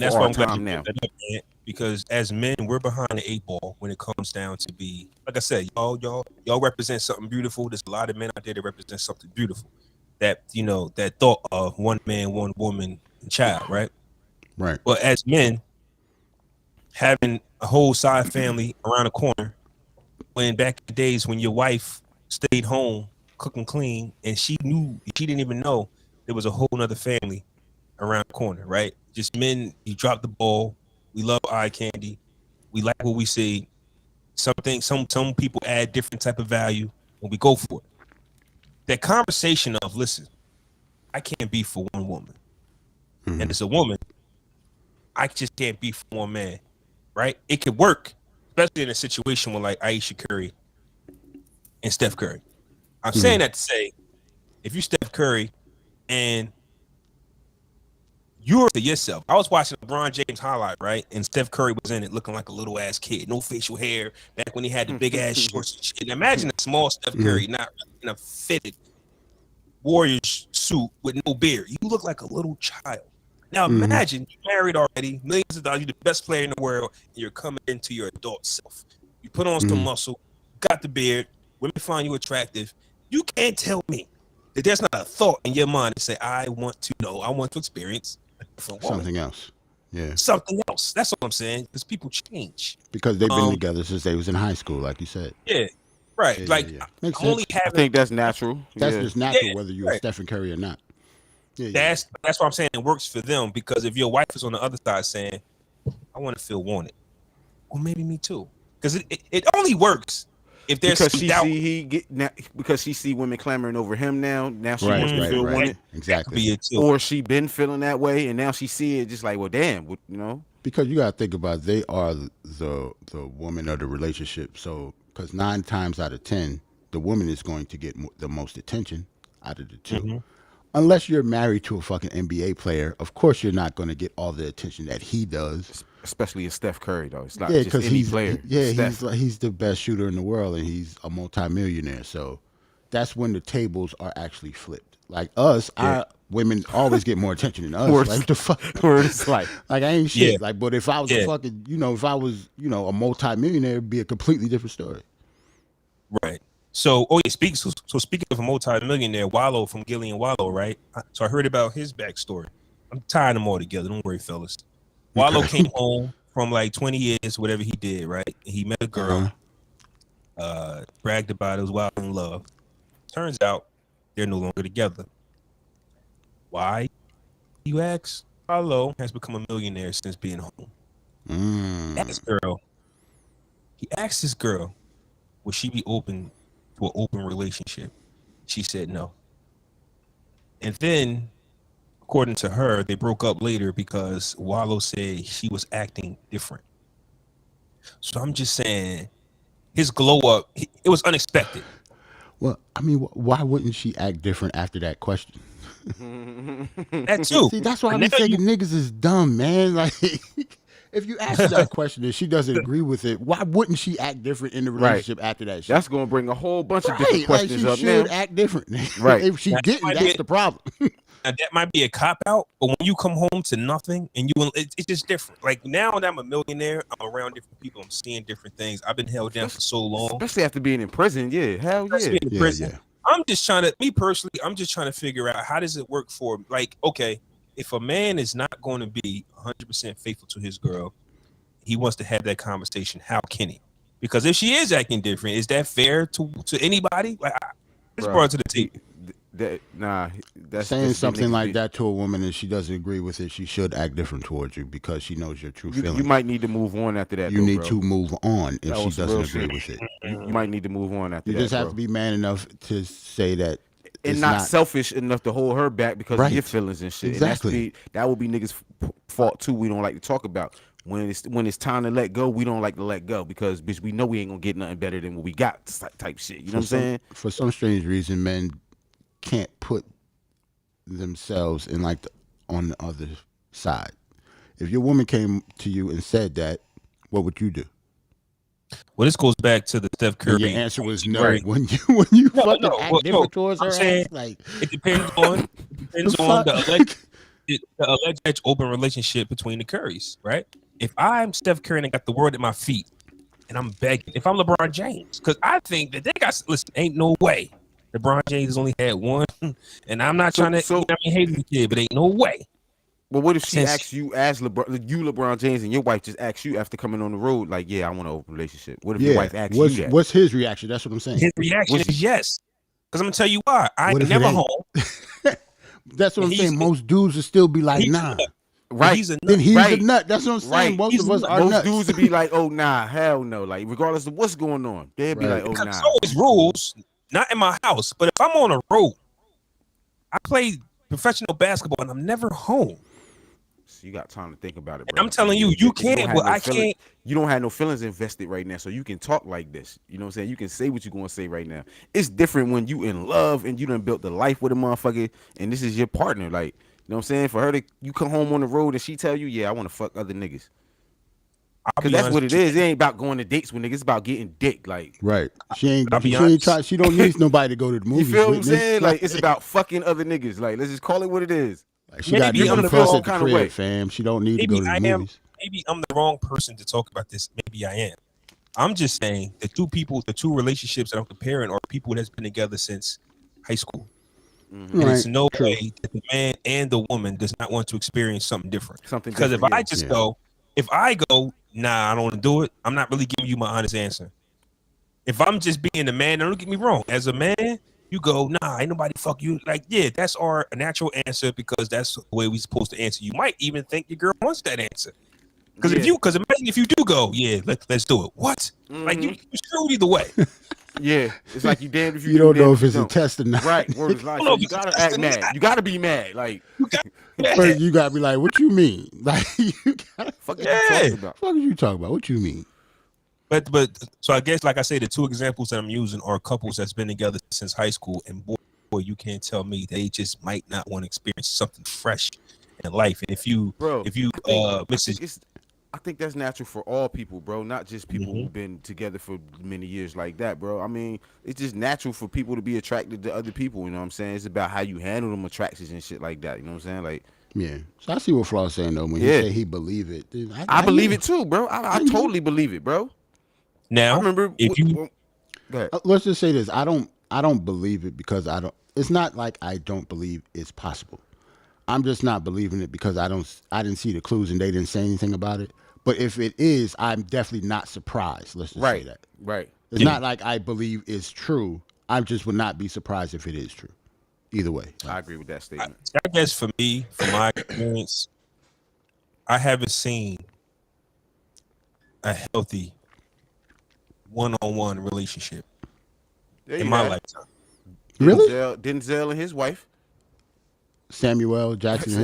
And that's why I'm glad you brought that up, man, because as men, we're behind the 8 ball when it comes down to be, like I said, y'all represent something beautiful. There's a lot of men out there that represent something beautiful. That, that thought of one man, one woman, and child, right? Right. But as men, having a whole side family around the corner, when back in the days when your wife stayed home, cooking clean, and she didn't even know there was a whole nother family around the corner, right? Just men, you drop the ball. We love eye candy. We like what we see. Some people add different type of value when we go for it. That conversation of, listen, I can't be for one woman. And as a woman, I just can't be for one man, right? It could work, especially in a situation with like Aisha Curry and Steph Curry. I'm saying that to say, if you Steph Curry and you're to yourself. I was watching LeBron James highlight, right? And Steph Curry was in it looking like a little ass kid, no facial hair, back when he had the big ass shorts and shit. And imagine a small Steph Curry, not in a fitted Warriors suit with no beard. You look like a little child. Now imagine you're married already, millions of dollars, you're the best player in the world, and you're coming into your adult self. You put on some muscle, got the beard, women find you attractive. You can't tell me that there's not a thought in your mind to say, I want to experience something else. Yeah. Something else. That's what I'm saying. Because people change. Because they've been together since they was in high school, like you said. Yeah. Right. Yeah. I think that's natural. That's just natural, whether you're Stephen Curry or not. That's what I'm saying. It works for them, because if your wife is on the other side saying, I want to feel wanted. Well, maybe me too. Because it only works if there's because some she doubt. because she see women clamoring over him now she wants to feel wanted. Exactly. Or she been feeling that way, and now she see it just like, well, damn, Because you gotta think about it, they are the woman of the relationship. So, because 9 times out of 10, the woman is going to get the most attention out of the two. Unless you're married to a fucking NBA player, of course you're not going to get all the attention that he does. Especially a Steph Curry, though. It's not just any player. He's the best shooter in the world, and he's a multimillionaire. So that's when the tables are actually flipped. Like us, our women always get more attention than us. Like the fuck, like I ain't shit. Yeah. Like, but if I was a fucking, if I was, a multimillionaire, it'd be a completely different story. Right. So, speaking of a multi-millionaire, Wallow from Gillian Wallow, right? So I heard about his backstory. I'm tying them all together. Don't worry, fellas. Wallow came home from like 20 years, whatever he did, right? He met a girl, bragged about it, was wild in love. Turns out they're no longer together. Why? You ask? Wallow has become a millionaire since being home. He asked this girl, would she be open to an open relationship? She said no. And then, according to her, they broke up later because Wallow said she was acting different. So I'm just saying, his glow up, it was unexpected. Well, I mean, why wouldn't she act different after that question? That too. See, that's why I be thinking niggas is dumb, man. Like, if you ask her that question and she doesn't agree with it, why wouldn't she act different in the relationship after that shit? That's going to bring a whole bunch of different questions up. She should act different. Right. If she didn't, that's the problem. Now, that might be a cop-out, but when you come home to nothing and it's just different. Like, now that I'm a millionaire, I'm around different people, I'm seeing different things. I've been held down for so long. Especially after being in prison, hell yeah. I'm just trying to figure out, how does it work for, like, okay, if a man is not going to be 100% faithful to his girl, he wants to have that conversation, how can he? Because if she is acting different, is that fair to anybody? Like, it's part of the table. That's saying something like that to a woman and she doesn't agree with it, she should act different towards you because she knows your true feelings. You might need to move on after that. You need to move on if she doesn't agree with it. You might need to move on after that. You just have to be man enough to say that. And not selfish enough to hold her back because of your feelings and shit. Exactly. And that would be niggas' fault too. We don't like to talk about. When it's time to let go, we don't like to let go because, bitch, we know we ain't gonna get nothing better than what we got type shit. You know what I'm saying? For some strange reason, men can't put themselves in on the other side. If your woman came to you and said that, what would you do? Well, this goes back to the Steph Curry. And your answer was no. Right. When you act different towards her, it depends on the the alleged open relationship between the Currys, right? If I'm Steph Curry and I got the world at my feet, and I'm begging, if I'm LeBron James, because I think that they got, listen, ain't no way LeBron James has only had one, and I'm not trying to hate the kid, but ain't no way. Well, what if she asks you, LeBron James, and your wife just asks you after coming on the road, like, yeah, I want an open relationship? What if your wife asks you that? What's his reaction? That's what I'm saying. His reaction is yes. Because I'm going to tell you why. I ain't never home. That's what I'm saying. Most dudes will still be like, nah. Right. He's a nut. That's what I'm saying. Most of us are nuts. Most dudes would be like, oh, nah, hell no. Like, regardless of what's going on, they'd be like, oh, nah. There's always rules, not in my house. But if I'm on a road, I play professional basketball and I'm never home. So you got time to think about it, bro. And I'm telling you, you can't, but I can't. You don't have no feelings invested right now, so you can talk like this. You know what I'm saying? You can say what you're going to say right now. It's different when you in love and you done built the life with a motherfucker and this is your partner. Like, you know what I'm saying? For her to, you come home on the road and she tell you, yeah, I want to fuck other niggas. Because that's what it is. It ain't about going to dates with niggas. It's about getting dick. Like, right. She don't need nobody to go to the movies. You feel what I'm saying? Like, it's about fucking other niggas. Like, let's just call it what it is. Like, she got different puss at the crib, fam. She don't need to go to the movies. Maybe I'm the wrong person to talk about this. Maybe I am. I'm just saying the two relationships that I'm comparing are people that's been together since high school. Mm-hmm. There's no way that the man and the woman does not want to experience something different. Because if I go, nah, I don't want to do it, I'm not really giving you my honest answer. If I'm just being the man, don't get me wrong. As a man, you go, nah, ain't nobody fuck you. Like, yeah, that's our natural answer because that's the way we're supposed to answer. You might even think your girl wants that answer. Because imagine if you do go, yeah, let's do it. What? Mm-hmm. Like you screwed either way. Yeah, it's like you damned if you don't know if it's a test or not. Right, word is life. So you gotta act mad. You gotta be mad. Like you gotta be like, what you mean? Like you gotta fuck you talking about. Fuck you talking about? What you mean? But so I guess like I say, the two examples that I'm using are couples that's been together since high school, and boy, you can't tell me they just might not want to experience something fresh in life. And if you I think that's natural for all people, bro. Not just people who've been together for many years like that, bro. I mean, it's just natural for people to be attracted to other people. You know what I'm saying? It's about how you handle them attractions and shit like that. You know what I'm saying? Like, yeah. So I see what Flaw's saying though. When he say he believe it, dude, I believe it too, bro. I totally believe it, bro. Now, I remember if you let's just say this: I don't believe it because I don't. It's not like I don't believe it's possible. I'm just not believing it because I didn't see the clues and they didn't say anything about it. But if it is, I'm definitely not surprised. Let's just say that. Right. It's not like I believe it's true. I just would not be surprised if it is true. Either way. I agree with that statement. I guess for me, from my experience, I haven't seen a healthy one-on-one relationship in my lifetime. Really? Denzel and his wife. Samuel Jackson and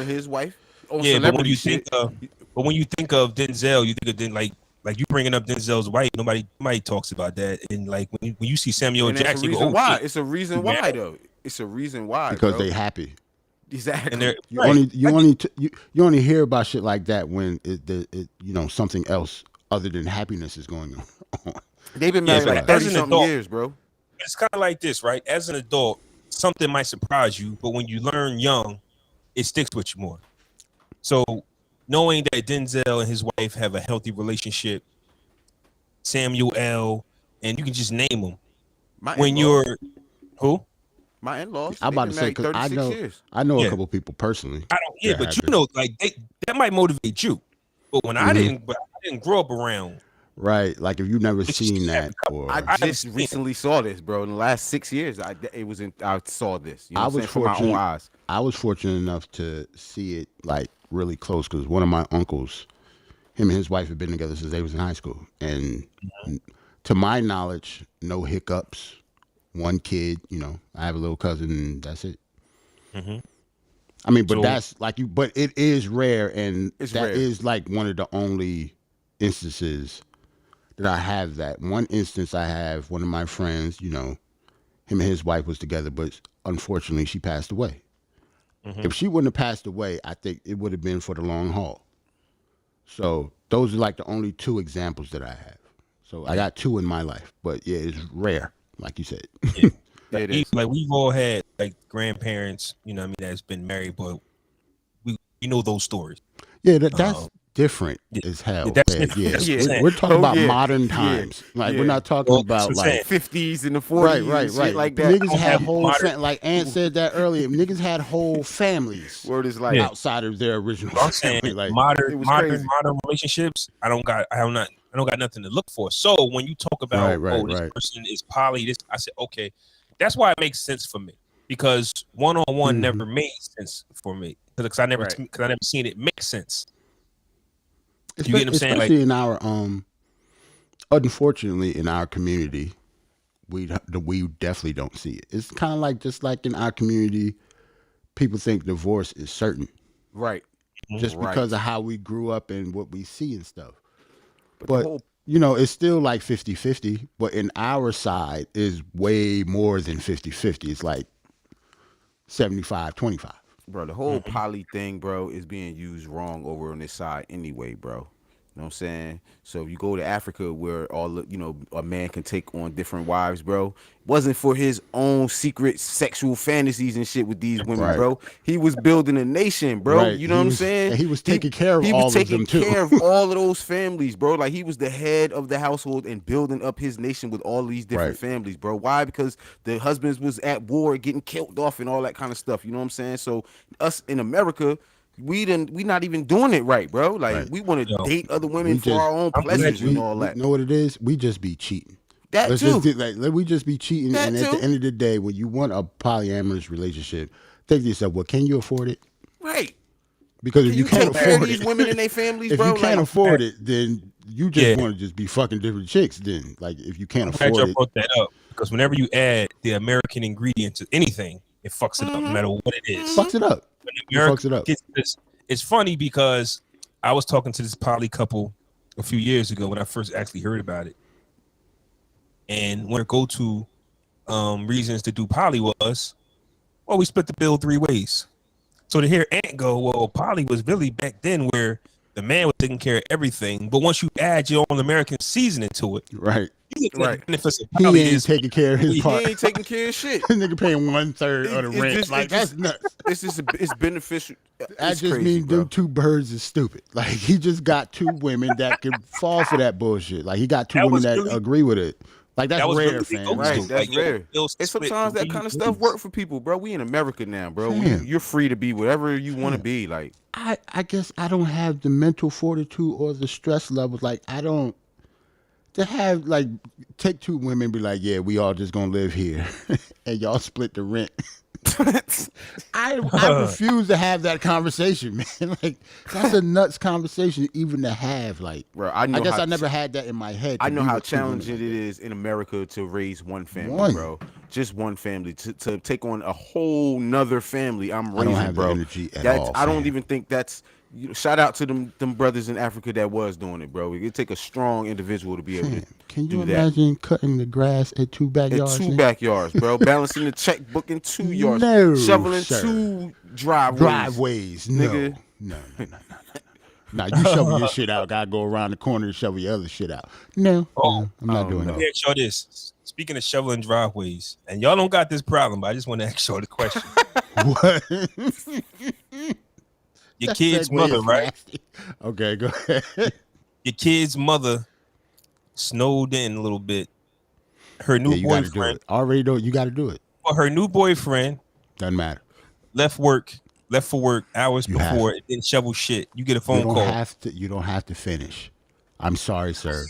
his wife. Oh, yeah, but when you think of Denzel, you think of like you bringing up Denzel's wife. Nobody talks about that. And like when you see Samuel Jackson, it's a reason why though. It's a reason why because they happy. Exactly. And you only hear about shit like that when it something else other than happiness is going on. They've been married like 30-something years, bro. It's kind of like this, right? As an adult, something might surprise you, but when you learn young, it sticks with you more. So knowing that Denzel and his wife have a healthy relationship, Samuel L., and you can just name them. Who? My in-laws. I'm about to say because I know a couple people personally. But you know, like that might motivate you. But when I didn't grow up around. Right, like if you've never seen that, or I just recently saw this, bro. In the last 6 years, I saw this. You know I was fortunate. My own eyes. I was fortunate enough to see it like really close because one of my uncles, him and his wife have been together since they was in high school, and to my knowledge, no hiccups. One kid, I have a little cousin, and that's it. Mm-hmm. I mean, but that's like you. But it is rare, and that is like one of the only instances that I have that. One instance I have, one of my friends, him and his wife was together, but unfortunately she passed away. Mm-hmm. If she wouldn't have passed away, I think it would have been for the long haul. So those are like the only two examples that I have. So I got two in my life, but yeah, it's rare, like you said. Like we've all had like grandparents, that's been married, but You know those stories. Yeah, that's different as hell. That's man. different. That's Yeah, what I'm we're talking about yeah. modern times. Like, Yeah. we're not talking about that's what I'm like saying. 50s and the 40s, right. shit like that. Niggas had whole modern- like Ant said that earlier. Niggas had whole families Word is like, outside of their original I'm saying family. Like, it modern was crazy. relationships. I don't got nothing to look for. So when you talk about this person is poly, this I said okay, that's why it makes sense for me because one-on-one never made sense for me because I never seen it make sense. You get what I'm saying? Especially in our unfortunately in our community, we definitely don't see it. It's kind of like just like in our community, people think divorce is certain. right. Just because of how we grew up and what we see and stuff. But you know, it's still like 50-50, but in our side is way more than 50-50. It's like 75-25. Bro, the whole poly thing, bro, is being used wrong over on this side anyway, bro. You know what I'm saying? So if you go to Africa where a man can take on different wives, bro, wasn't for his own secret sexual fantasies and shit with these women, bro. He was building a nation, bro. Right. You know what I'm saying? And he was taking care of all of them too. He was taking care of all of those families, bro. Like he was the head of the household and building up his nation with all these different families, bro. Why? Because the husbands was at war, getting killed off and all that kind of stuff. You know what I'm saying? So us in America, we not even doing it right, bro. Like we want to date other women for our own pleasures and all that. You know what it is? We just be cheating. That too. We just be cheating, and at the end of the day, when you want a polyamorous relationship, think to yourself, well, can you afford it? Right. Because if you can't afford these women and their families, if bro, you can't afford it, then you just want to just be fucking different chicks. Then, like, if you can't afford it, brought that up because whenever you add the American ingredient to anything, it fucks it up, no matter what it is. Fucks it up. Fucks it up. It's funny because I was talking to this poly couple a few years ago when I first actually heard about it. And one of their go-to reasons to do poly was, well, we split the bill 3 ways. So to hear Ant go, well, poly was really back then where the man was taking care of everything. But once you add your own American seasoning to it, right. Benefits of he ain't taking care of his part. He ain't taking care of shit. Nigga paying 1/3 of the rent. Like, that's nuts. It's beneficial. That just means them 2 birds is stupid. Like, he just got 2 women that can fall for that bullshit. Like, he got 2 women that agree with it. Like, that's rare, really fam. Right, that's rare. And sometimes that kind of stuff work for people, bro. We in America now, bro. You're free to be whatever you want to be. Like, I guess I don't have the mental fortitude or the stress levels. Like, I don't. To have, like, take 2 women and be like, yeah, we all just gonna live here and y'all split the rent. I refuse to have that conversation, man. Like, that's a nuts conversation even to have. Like, bro, I guess I never had that in my head. I know how challenging it is in America to raise one family, bro. Just one family. To take on a whole nother family. I don't have the energy at all. I don't even think that's. Shout out to them brothers in Africa that was doing it, bro. It take a strong individual to be able to Can you do imagine cutting the grass at 2 backyards? At 2 backyards, bro. Balancing the checkbook in 2 yards. No, shoveling sir. 2 driveways. Nigga. No. Nah, you shovel your shit out. Gotta go around the corner and shovel your other shit out. No, I'm not doing that. Let me ask y'all this. Speaking of shoveling driveways, and y'all don't got this problem, but I just want to ask y'all the question. What? Your kid's mother, right? Okay, go ahead. Your kid's mother snowed in a little bit. Her new boyfriend. Already know you got to do it. Well, her new boyfriend doesn't matter. Left for work hours before. It didn't shovel shit. You get a phone call. You don't have to finish. I'm sorry, sir.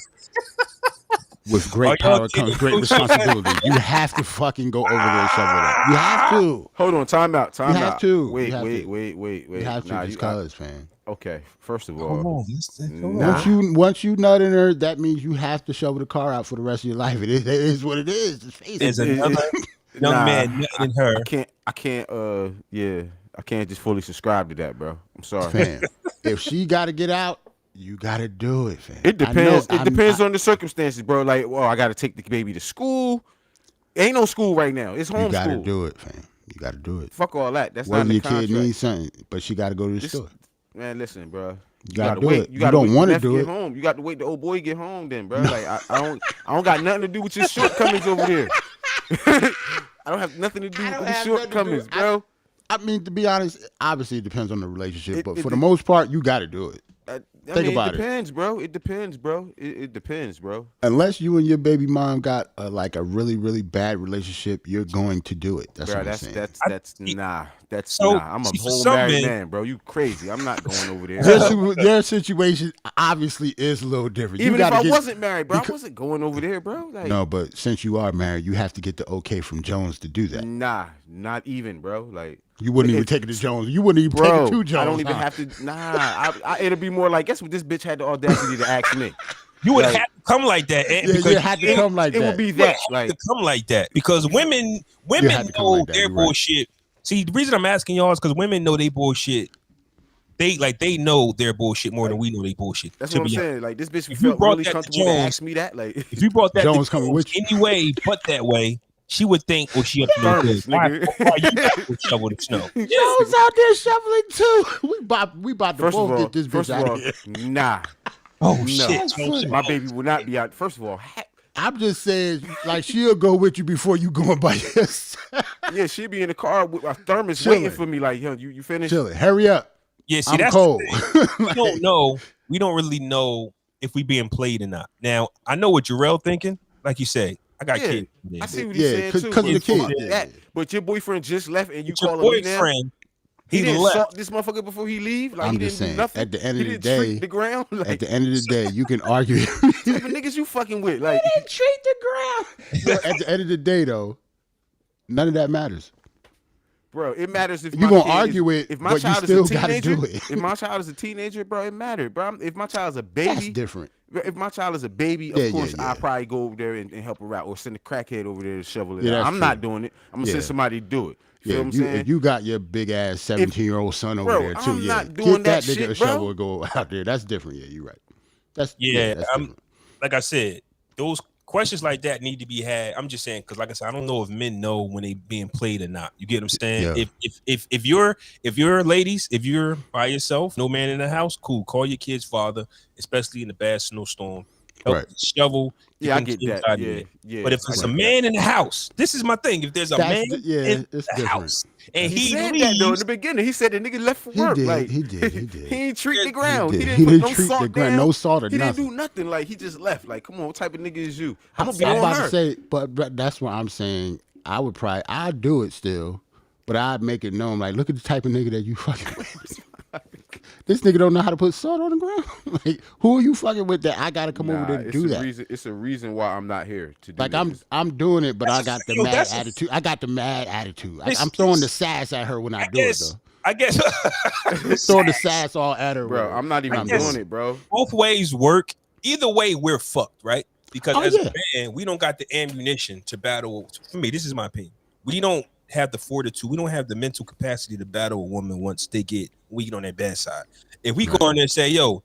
With great power comes great responsibility. You have to fucking go over there and shovel that. You have to. Hold on, time out. You have to. Wait. You have to, just cause, fam. Okay, first of all, once you nut in her, that means you have to shovel the car out for the rest of your life. It is what it is. There's another young man nutting in her. I can't just fully subscribe to that, bro. I'm sorry. Fam, if she got to get out, you gotta do it, fam. It depends. It depends on the circumstances, bro. Like, well, I gotta take the baby to school. Ain't no school right now. It's homeschool. You gotta do it, fam. You gotta do it. Fuck all that. That's not in the your contract. kid needs something, but she gotta go to the store. Man, listen, bro. You gotta do it. You don't want to do it. Home. You got to wait the old boy get home, then, bro. Like, I don't got nothing to do with your shortcomings over there. I don't have nothing to do with the shortcomings, bro. I mean, to be honest, obviously it depends on the relationship, but for the most part, you got to do it. Think about it. Depends, bro. It depends, bro. It depends, bro. Unless you and your baby mom got like a really, really bad relationship, you're going to do it. That's what I'm saying. That's nah. I'm a whole married man, bro. You crazy. I'm not going over there. Their situation obviously is a little different. Even if I wasn't married, bro, I wasn't going over there, bro. Like, no, but since you are married, you have to get the okay from Jones to do that. Nah, not even, bro. Like, you wouldn't even take it to Jones. You wouldn't even take it to Jones. I don't even have to. Nah, it'll be more like, guess what this bitch had the audacity to ask me. You would have to come like that. You had to come like that. It would be that. Like, to come like that because women know their bullshit. See, the reason I'm asking y'all is because women know they bullshit. They know their bullshit more than we know they bullshit. That's what I'm saying. Like, this bitch felt really comfortable to ask me that. Like, if you brought that Jones to coming with you any way but that way, she would think, "Oh, she up to no good. Why you got to shovel the snow?" Jones out there shoveling too. We about to both get this bitch out of here. Nah. Oh shit! My baby will not be out. First of all, I'm just saying, like, she'll go with you before you going by yourself. Yeah, she'll be in the car with a thermos waiting for me. Like, yo, you finished? Chill it. Hurry up. Yeah, see, I'm that's cold. We don't know. We don't really know if we being played or not. Now, I know what Jarrell thinking. Like you say, I got kids. I see what he's saying too. Because of the kids. But your boyfriend just left, and you your call him now. He didn't left. salt this motherfucker before he leave. Like, I'm he just didn't saying. do nothing. At the end of he the didn't day, treat the ground. Like, at the end of the day, you can argue. What type of niggas you fucking with? Like, he didn't treat the ground. At the end of the day, though, none of that matters. Bro, it matters if you're gonna argue it. If my child is a teenager, if my child is a teenager, bro, it matters, bro. If my child's a baby, that's different. If my child is a baby, of course I'll probably go over there and help her out, or send a crackhead over there to shovel it out. I'm not doing it. I'm gonna send somebody to do it. You know what I'm saying? If you got your big ass 17-year-old son over there too, I'm not doing get that shit, nigga a shovel and go out there. That's different. Yeah, you're right. That's different. Like I said, those questions like that need to be had. I'm just saying because, like I said, I don't know if men know when they being played or not. You get what I'm saying? Yeah. If you're ladies, if you're by yourself, no man in the house, cool. Call your kid's father, especially in the bad snowstorm. Help shovel. Yeah, I get that. Yeah. But if it's a man in the house, this is my thing. If there's a man in the house and he said leaves, that though in the beginning, he said the nigga left for work. He did. He ain't treat the ground. He didn't put treat the ground. No salt or nothing. He nothing. didn't do nothing. Like, he just left. Like, come on, what type of nigga is you? I'm gonna be I'm on about her. to say, but that's what I'm saying. I'd do it still, but I'd make it known. Like, look at the type of nigga that you fucking with. This nigga don't know how to put salt on the ground. Like, who are you fucking with that I gotta come over there to do that? It's a reason why I'm not here to do like this. I'm doing it, but I got the mad attitude. I got the mad attitude. I'm throwing the sass at her when I do it, though. I guess throwing the sass all at her, bro. I'm not even doing it, bro. Both ways work. Either way, we're fucked, right? Because as a man, we don't got the ammunition to battle. For me, this is my opinion. We don't have the fortitude. We don't have the mental capacity to battle a woman once they get weak on their bad side. If we go in there and say, yo,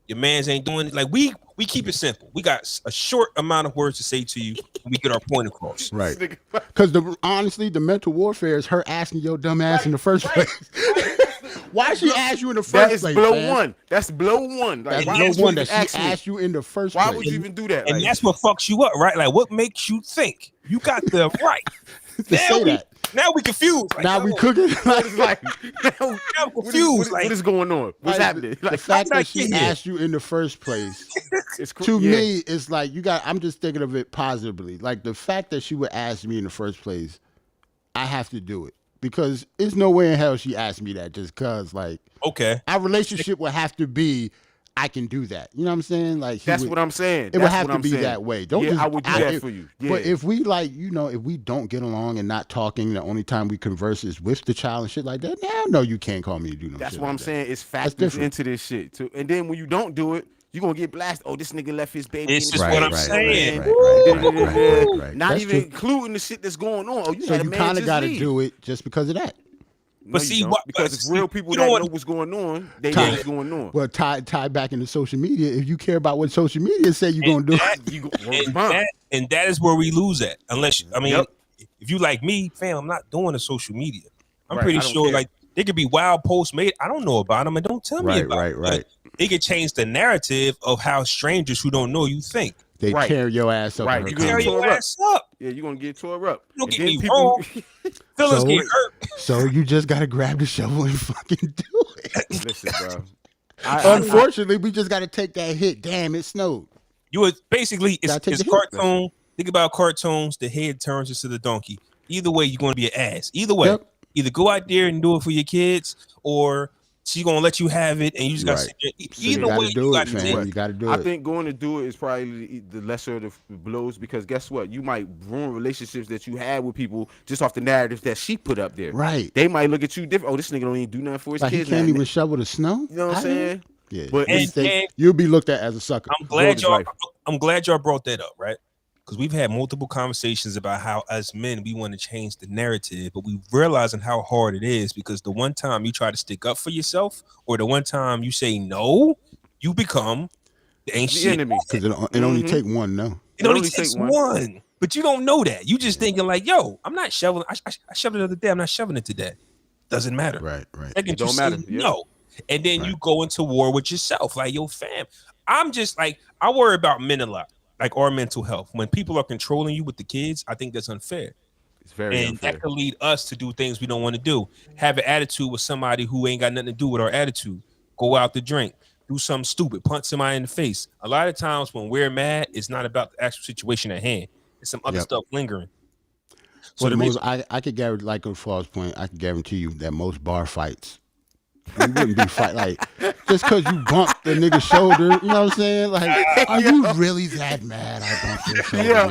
your mans ain't doing it, like we keep it simple. We got a short amount of words to say to you and we get our point across. Right. Because honestly, the mental warfare is her asking your dumb ass in the first place. Why she asked you in the first place? That's blow one. Like, that's blow one that she asked you in the first place. Why would you even do that? And that's what fucks you up, right? Like, what makes you think you got the right to say that? Now we confused. Like, now we cooking. Like, now I'm confused. What is going on? What's happening? The fact that she asked you in the first place, to me, it's like I'm just thinking of it positively. Like, the fact that she would ask me in the first place, I have to do it. Because there's no way in hell she asked me that just because, like, okay, our relationship would have to be, I can do that. You know what I'm saying? Like, that's what I'm saying. It would have to be that way. I would do that for you. Yeah. But if we if we don't get along and not talking, the only time we converse is with the child and shit like that. Now, no, you can't call me to do no. That's shit what like I'm saying. It's factors into this shit too. And then when you don't do it, you're gonna get blasted. Oh, this nigga left his baby. This is what I'm saying. Right. Not even including the shit that's going on. Oh, you kind of got to do it just because of that. But see, because it's real people that know what's going on, they know what's going on. Well, tie back into social media. If you care about what social media say you're going to do, and that is where we lose at. Unless, I mean, if you like me, fam, I'm not doing the social media. I'm pretty sure, like, there could be wild posts made. I don't know about them, and don't tell me about it. Right. They could change the narrative of how strangers who don't know you think. They tear your ass up. Right. You tear your ass up. Yeah, you're gonna get tore up. Don't get me wrong. Feelings get hurt. So you just gotta grab the shovel and fucking do it. Listen, bro. Unfortunately, we just gotta take that hit. Damn, it snowed. You would basically it's cartoon. Think about cartoons. The head turns into the donkey. Either way, you're gonna be an ass. Either way, either go out there and do it for your kids, or she's gonna let you have it, and you just gotta sit there. Either way, you gotta do it. You gotta do it. I think going to do it is probably the lesser of the blows, because guess what? You might ruin relationships that you had with people just off the narratives that she put up there. Right. They might look at you different. Oh, this nigga don't even do nothing for his kids. He can't even shovel the snow. You know what I'm saying? Yeah. But you'll be looked at as a sucker. I'm glad y'all brought that up, right? Because we've had multiple conversations about how as men we want to change the narrative, but we realizing how hard it is, because the one time you try to stick up for yourself, or the one time you say no, you become the enemy. Because it only take one no. It only takes one. But you don't know that. You just thinking like, yo, I'm not shoveling. I shoved it the other day. I'm not shoving it today. Doesn't matter. Right. It don't matter. No. And then you go into war with yourself. Like, yo, fam, I'm just like, I worry about men a lot. Like our mental health. When people are controlling you with the kids, I think that's unfair. It's very unfair. That could lead us to do things we don't want to do. Have an attitude with somebody who ain't got nothing to do with our attitude. Go out to drink. Do something stupid. Punch somebody in the face. A lot of times when we're mad, it's not about the actual situation at hand. It's some other stuff lingering. So I could guarantee, like on Fall's point, I can guarantee you that most bar fights, we wouldn't be fight like just because you bumped the nigga's shoulder. You know what I'm saying? Like, are you really that mad? I bumped your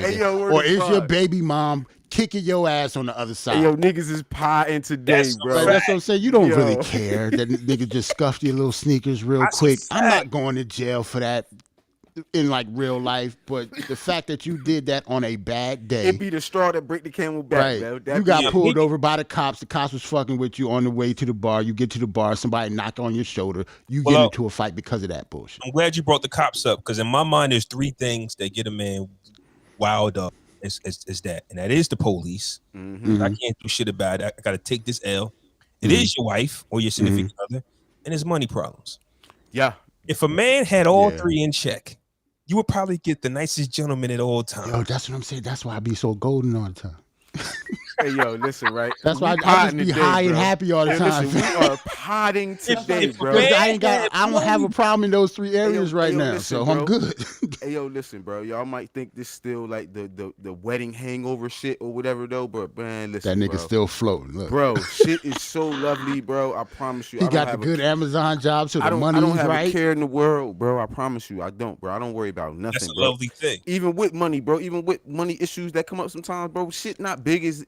shoulder. Or is your baby mom kicking your ass on the other side? Hey, yo, niggas is potting today, bro. Like, that's what I'm saying. You don't really care that nigga just scuffed your little sneakers real quick. I'm not going to jail for that in like real life, but the fact that you did that on a bad day, it be the straw that break the camel back. Right. Bro. You got pulled over by the cops. The cops was fucking with you on the way to the bar. You get to the bar, somebody knock on your shoulder. You get into a fight because of that bullshit. I'm glad you brought the cops up, because in my mind, there's three things that get a man wild up. Is that, and that is the police. Mm-hmm. I can't do shit about it. I got to take this L. It is your wife or your significant other, and it's money problems. Yeah. If a man had all three in check, you would probably get the nicest gentleman at all times. Yo, that's what I'm saying. That's why I be so golden all the time. Hey, yo, listen, right? That's why I just be high and happy all the time. Listen, we are potting today, bro. Because I don't have a problem in those three areas now, listen, so I'm good. Hey, yo, listen, bro. Y'all might think this still like the wedding hangover shit or whatever, though, but man, listen, that nigga still floating. Look. Bro, shit is so lovely, bro. I promise you. He got the good Amazon job, so the money is right. I don't have a care in the world, bro. I promise you, I don't, bro. I don't worry about nothing, That's a bro. lovely thing. Even with money, bro. Even with money issues that come up sometimes, bro. Shit not big is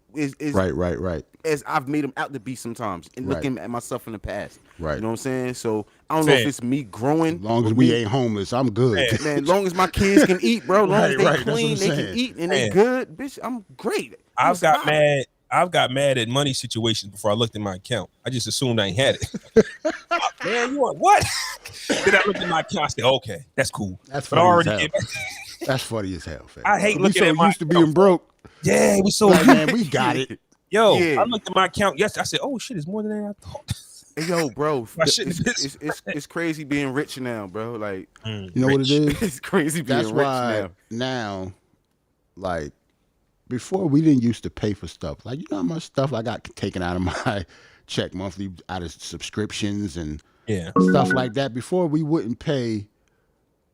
right. As I've made them out to be sometimes, and looking at myself in the past. Right. You know what I'm saying? So I don't know if it's me growing. As long as we ain't homeless, I'm good. Man, as long as my kids can eat, bro. As long as they clean, they can eat, and they good, bitch. I'm great. I've got mad at money situations before I looked at my account. I just assumed I ain't had it. Man, you want what? Then I looked at my account. I said, "Okay, that's cool." That's funny as hell. That's funny as hell, fam. I hate looking at my used to being broke. Yeah, we so man, we got it. Yo, I looked at my account yesterday. I said, "Oh shit, it's more than I thought." Hey, yo, bro, it's crazy being rich now, bro. Like, you know what it is? It's crazy being rich now. Now, like, before we didn't used to pay for stuff. Like, you know how much stuff I got taken out of my check monthly, out of subscriptions and stuff like that. Before we wouldn't pay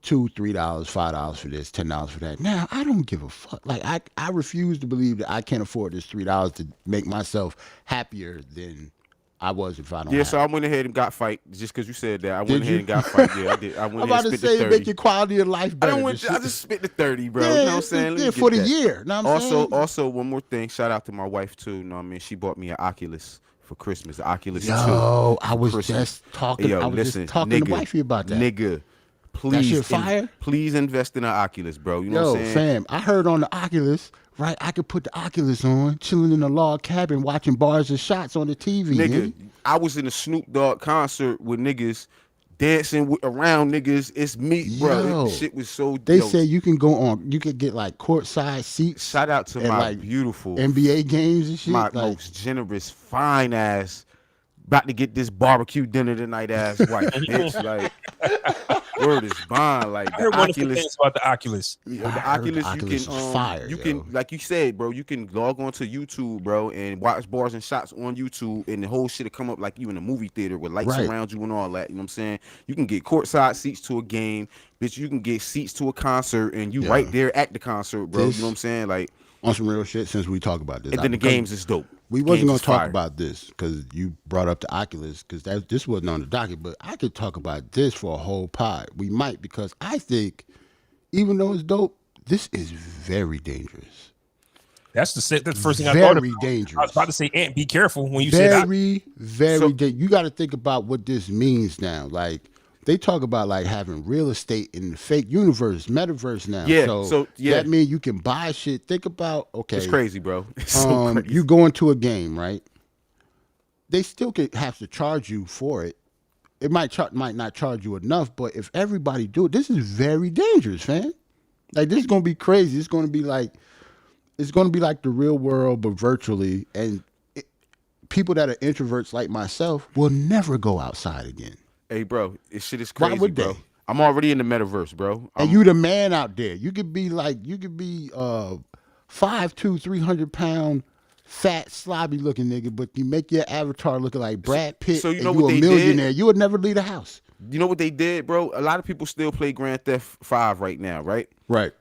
$2, $3, $5 for this, $10 for that. Now I don't give a fuck. Like I refuse to believe that I can't afford this $3 to make myself happier than I was if I don't. Yeah, so I went ahead and got fight just because you said that. I went ahead and got fight. Yeah, I did. I went ahead and spent the 30. Make your quality of life better. I just spent the 30, bro. You know what I'm saying? Yeah, for the year. Know what I'm saying? Also, one more thing. Shout out to my wife too. You know what I mean? She bought me an Oculus for Christmas. The Oculus 2. Yo, I was just talking. I was just talking to wifey about that. Nigga. Please, that shit fire? Please invest in an Oculus, bro. You know what I'm saying? Fam, I heard on the Oculus, right? I could put the Oculus on, chilling in a log cabin, watching Barz and Shotz on the TV. Nigga, I was in a Snoop Dogg concert with niggas dancing around niggas. It's me, bro. Shit was so. They say you can go on. You could get like courtside seats. Shout out to my beautiful NBA games and shit. My most generous, fine ass about to get this barbecue dinner tonight ass wife. Bitch, like word is bond. Like I the heard wonderful Oculus. things about the Oculus. Yeah, I the heard Oculus, the you Oculus can is fire, you yo. can, like you said, bro, you can log on to YouTube, bro, and watch Barz and Shotz on YouTube, and the whole shit will come up like you in a movie theater with lights Right. around you and all that. You know what I'm saying? You can get courtside seats to a game, bitch. You can get seats to a concert, and you Yeah. right there at the concert, bro. This- You know what I'm saying? Like, On some real shit, since we talk about this, and then the games is dope. We wasn't Games gonna is talk fire. about this because you brought up the Oculus because this wasn't on the docket, but I could talk about this for a whole pod. We might because I think even though it's dope, this is very dangerous. That's the first thing I thought of. Very dangerous. I was about to say, Ant, be careful when you said Very dangerous. You got to think about what this means now. Like they talk about like having real estate in the fake universe, metaverse now. Yeah, So, so, yeah. that means you can buy shit. Think about It's crazy, bro. It's so crazy. you go into a game, right? They still could have to charge you for it. It might not charge you enough, but if everybody do it, this is very dangerous, man. Like this is gonna be crazy. It's gonna be like the real world, but virtually. And people that are introverts like myself will never go outside again. Hey, bro, this shit is Why crazy, would bro. they? I'm already in the metaverse, bro. And you the man out there. You could be 5'2", 300-pound, fat, slobby looking nigga, but you make your avatar looking like Brad Pitt. So you know and you what a they millionaire. did? You would never leave the house. You know what they did, bro? A lot of people still play Grand Theft 5 right now, right? Right.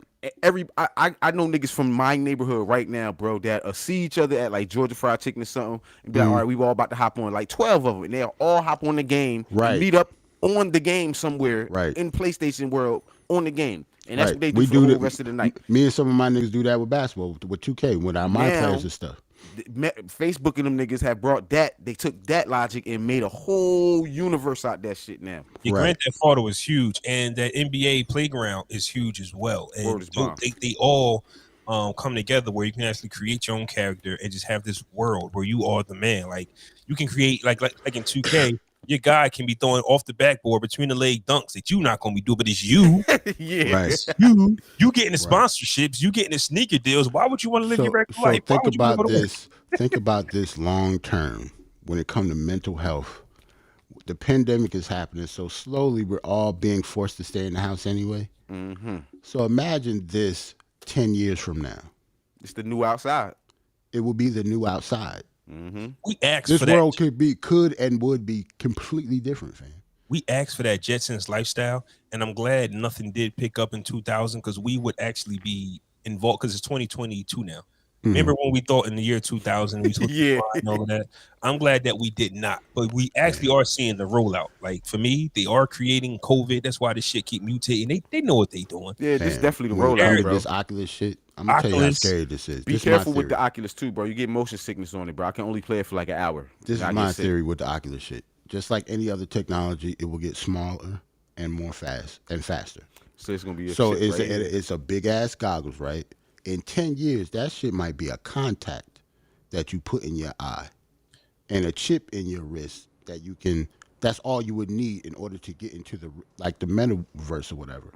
I know niggas from my neighborhood right now, bro, that see each other at like Georgia Fried Chicken or something and be like, all right, we all about to hop on, like 12 of them, and they'll all hop on the game, Right. and meet up on the game somewhere Right. in PlayStation World on the game. And that's Right. what they do for the whole rest of the night. Me and some of my niggas do that with basketball, with 2K, with my Now, players and stuff. Facebook and them niggas have brought that. They took that logic and made a whole universe out that shit now. Your Right. Grand Theft Auto is huge, and that NBA playground is huge as well. Word And is bomb. they all come together where you can actually create your own character and just have this world where you are the man. Like you can create like in 2K, your guy can be throwing off the backboard between the leg dunks that you're not gonna be doing, but it's you. Yeah. Right. You getting the sponsorships, you getting the sneaker deals. Why would you want to live your regular life? Why think would you wanna about go to work? this. Think about this long term when it comes to mental health. The pandemic is happening, so slowly we're all being forced to stay in the house anyway. Mm-hmm. So imagine this 10 years from now. It's the new outside. It will be the new outside. Mm-hmm. We asked This for world that. could and would be completely different, fam. We asked for that Jetsons lifestyle, and I'm glad nothing did pick up in 2000 because we would actually be involved because it's 2022 now. Remember when we thought in the year 2000 we took Yeah. and all of that? I'm glad that we did not, but we actually are seeing the rollout. Like for me, they are creating COVID. That's why this shit keep mutating. They know what they doing. Yeah, this is definitely the When it comes rollout, to bro. this Oculus shit, I'm gonna tell you how Oculus. scary this is. Be This is my careful with the theory. Oculus too, bro. You get motion sickness on it, bro. I can only play it for like an hour. This And I is get my sick. theory with the Oculus shit. Just like any other technology, it will get smaller and more fast and faster. So it's gonna be a So shit it's right here. it's a big ass goggles, right? In 10 years, that shit might be a contact that you put in your eye and a chip in your wrist that you can. That's all you would need in order to get into the metaverse or whatever.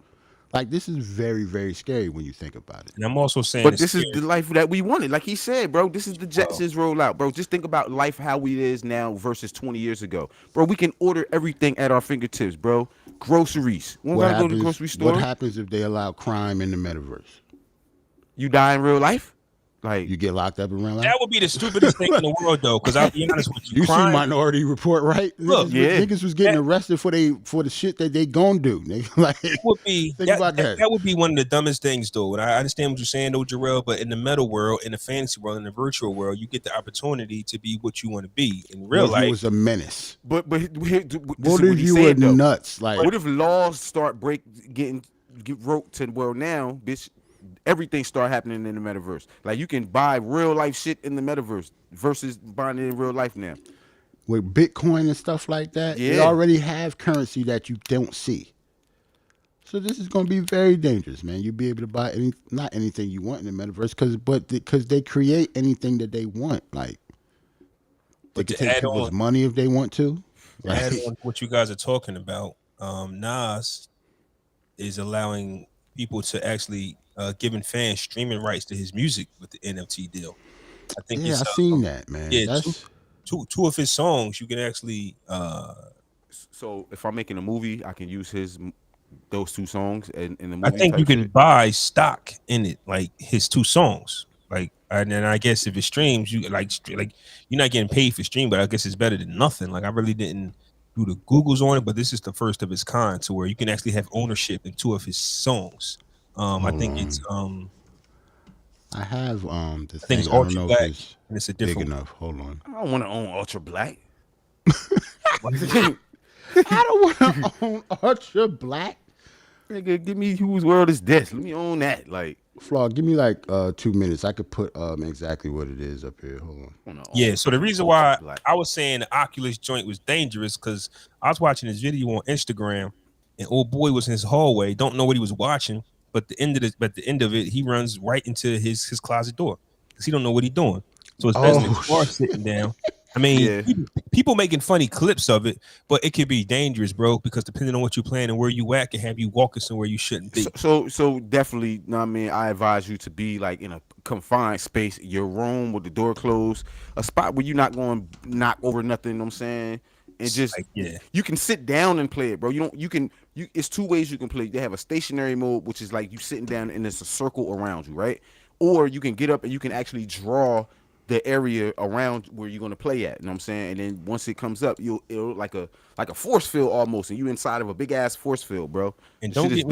Like this is very, very scary when you think about it. And I'm also saying, But it's this is scary. the life that we wanted. Like he said, bro, this is the Jetsons rollout, bro. Just think about life how it is now versus 20 years ago. Bro, we can order everything at our fingertips, bro. Groceries. We don't gotta go to the grocery store. What happens if they allow crime in the metaverse? You die in real life? Like You get locked up in real life? That would be the stupidest thing in the world, though. Because I'll be honest with you, You see crime, Minority Report, right? Look, niggas was getting arrested for the shit that they gon' do. Nigga. Like, would be Think about that. That would be one of the dumbest things, though. And I understand what you're saying, though, Jarrell. But in the meta world, in the fantasy world, in the virtual world, you get the opportunity to be what you want to be. In real what if you life, was a menace? but this is What if he you were said, though. nuts? Like, What if laws start get wrote to well now, bitch? Everything start happening in the metaverse. Like you can buy real life shit in the metaverse versus buying it in real life now. with Bitcoin and stuff like that, they Yeah. already have currency that you don't see. So this is going to be very dangerous, man. You'll be able to buy not anything you want in the metaverse, because they create anything that they want. Like they But can to take add people's on- money if they want to. to add Like, on to what you guys are talking about, Nas is allowing people to actually giving fans streaming rights to his music with the NFT deal. I think yeah, it's I seen that, man. yeah, That's two of his songs you can actually. So if I'm making a movie, I can use those 2 songs in the movie. I think type you can shit? buy stock in it, like his 2 songs. Like, and then I guess if it streams, you like you're not getting paid for stream, but I guess it's better than nothing. Like, I really didn't do the Googles on it, but this is the first of its kind to where you can actually have ownership in 2 of his songs. I think it's I have the I thing. think it's I don't Ultra know Black, if it's and it's a big different. enough. Hold on. I don't want to own Ultra Black. I don't want to own Ultra Black. Nigga, give me Whose World Is This? Let me own that. Like, Flaw, give me like 2 minutes. I could put exactly what it is up here. Hold on. Yeah, so the reason why I was saying the Oculus joint was dangerous because I was watching this video on Instagram, and old boy was in his hallway, don't know what he was watching, but the end of it, he runs right into his closet door because he don't know what he's doing. So it's best if you are sitting down. I mean, people making funny clips of it, but it could be dangerous, bro, because depending on what you're playing and where you at, can have you walking somewhere you shouldn't be. So definitely, you know what I mean, I advise you to be like in a confined space, your room with the door closed, a spot where you're not going to knock over nothing, you know what I'm saying? And just you can sit down and play it, bro. It's 2 ways you can play. They have a stationary mode, which is like you sitting down and there's a circle around you, right? Or you can get up and you can actually draw the area around where you're gonna play at, you know what I'm saying? And then once it comes up, it'll like a force field almost, and you inside of a big ass force field, bro. And don't get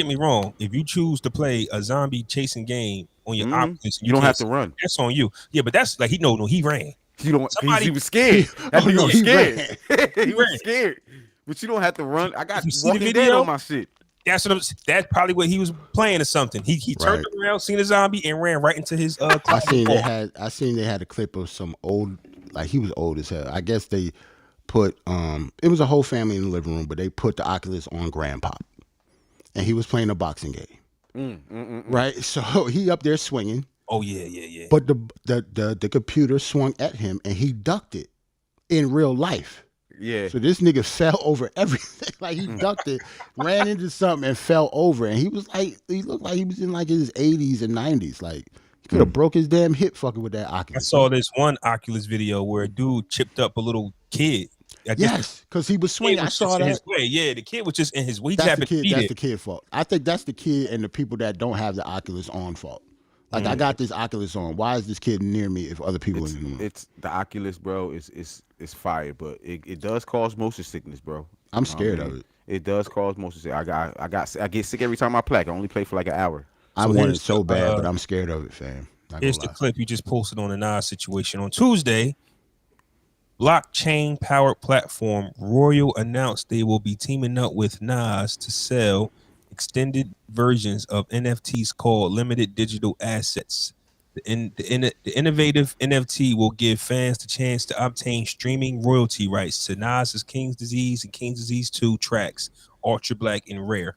me wrong. If you choose to play a zombie chasing game on your Oculus, you don't have to run. That's on you. Yeah, but that's like he ran. You don't. He was scared. That nigga was scared. He was ran. scared. But you don't have to run. I got Walking Dead on my shit. That's probably what he was playing or something. He turned around, seen a zombie, and ran right into his I seen they had a clip of some old, like he was old as hell. I guess they put it was a whole family in the living room, but they put the Oculus on Grandpa, and he was playing a boxing game. Right, so he up there swinging. Oh yeah. But the computer swung at him, and he ducked it in real life. Yeah. So this nigga fell over everything. Like he ducked it, ran into something, and fell over. And he looked like he was in like his 80s and 90s. Like he could have broke his damn hip fucking with that Oculus. I saw this one Oculus video where a dude chipped up a little kid. Yes, because he was swinging. I saw that. Yeah, the kid was just in his way. That's the kid fault. I think that's the kid and the people that don't have the Oculus on fault. Like I got this Oculus on. Why is this kid near me if other people in the room? It's the Oculus, bro. It's fire, but it does cause motion sickness, bro. I'm scared of it. It does cause motion sickness. I get sick every time I play. I can only play for like an hour. I want it so bad, but I'm scared of it, fam. Here's the clip you just posted on the Nas situation. On Tuesday, blockchain-powered platform Royal announced they will be teaming up with Nas to sell extended versions of NFTs called limited digital assets. The innovative NFT will give fans the chance to obtain streaming royalty rights to Nas's King's Disease and King's Disease 2 tracks, Ultra Black and Rare.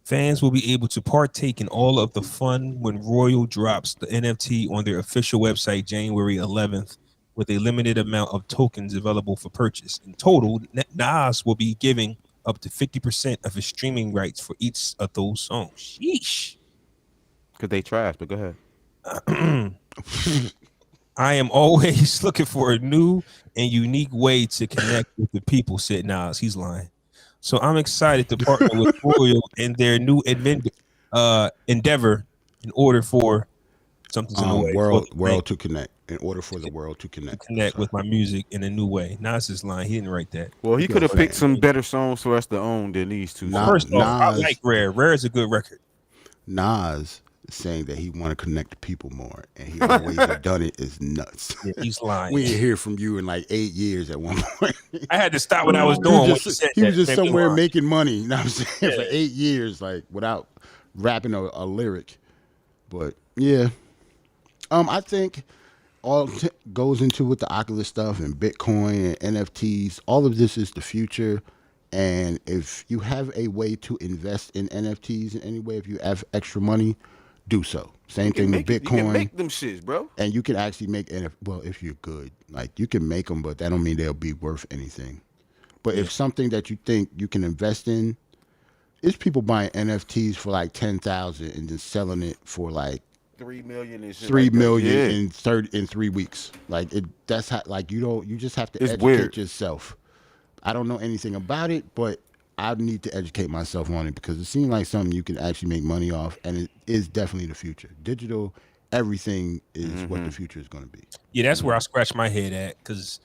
Fans will be able to partake in all of the fun when Royal drops the NFT on their official website January 11th with a limited amount of tokens available for purchase. In total, Nas will be giving up to 50% of his streaming rights for each of those songs. Sheesh. Because they trash, but go ahead. I am always looking for a new and unique way to connect with the people, said Nas. He's lying. So I'm excited to partner with Royal in their new endeavor in order for something's in the way. World to connect. In order for the world to connect. With my music in a new way. Nas is lying. He didn't write that. Well, he could have picked some better songs for us to own than these two. First off, I like Rare. Rare is a good record. Nas saying that he want to connect to people more, and he always have done it is nuts. Yeah, he's lying. We didn't hear from you in like 8 years at one point. I had to stop what I was doing. He was just somewhere making money, you know what I'm saying, for 8 years, like without rapping a lyric. But yeah, I think all goes into with the Oculus stuff and Bitcoin and NFTs. All of this is the future. And if you have a way to invest in NFTs in any way, if you have extra money, do so. Same thing with Bitcoin. You can make them shits, bro. And you can actually make if you're good, like you can make them, but that don't mean they'll be worth anything. But if something that you think you can invest in, it's people buying NFTs for like $10,000 and then selling it for like 3 million and shit 3 like that. million Yeah. in 3 weeks. Like that's how, like you just have to It's educate weird. yourself. I don't know anything about it, but I need to educate myself on it because it seems like something you can actually make money off, and it is definitely the future. Digital, everything is what the future is going to be. Yeah, that's where I scratch my head at because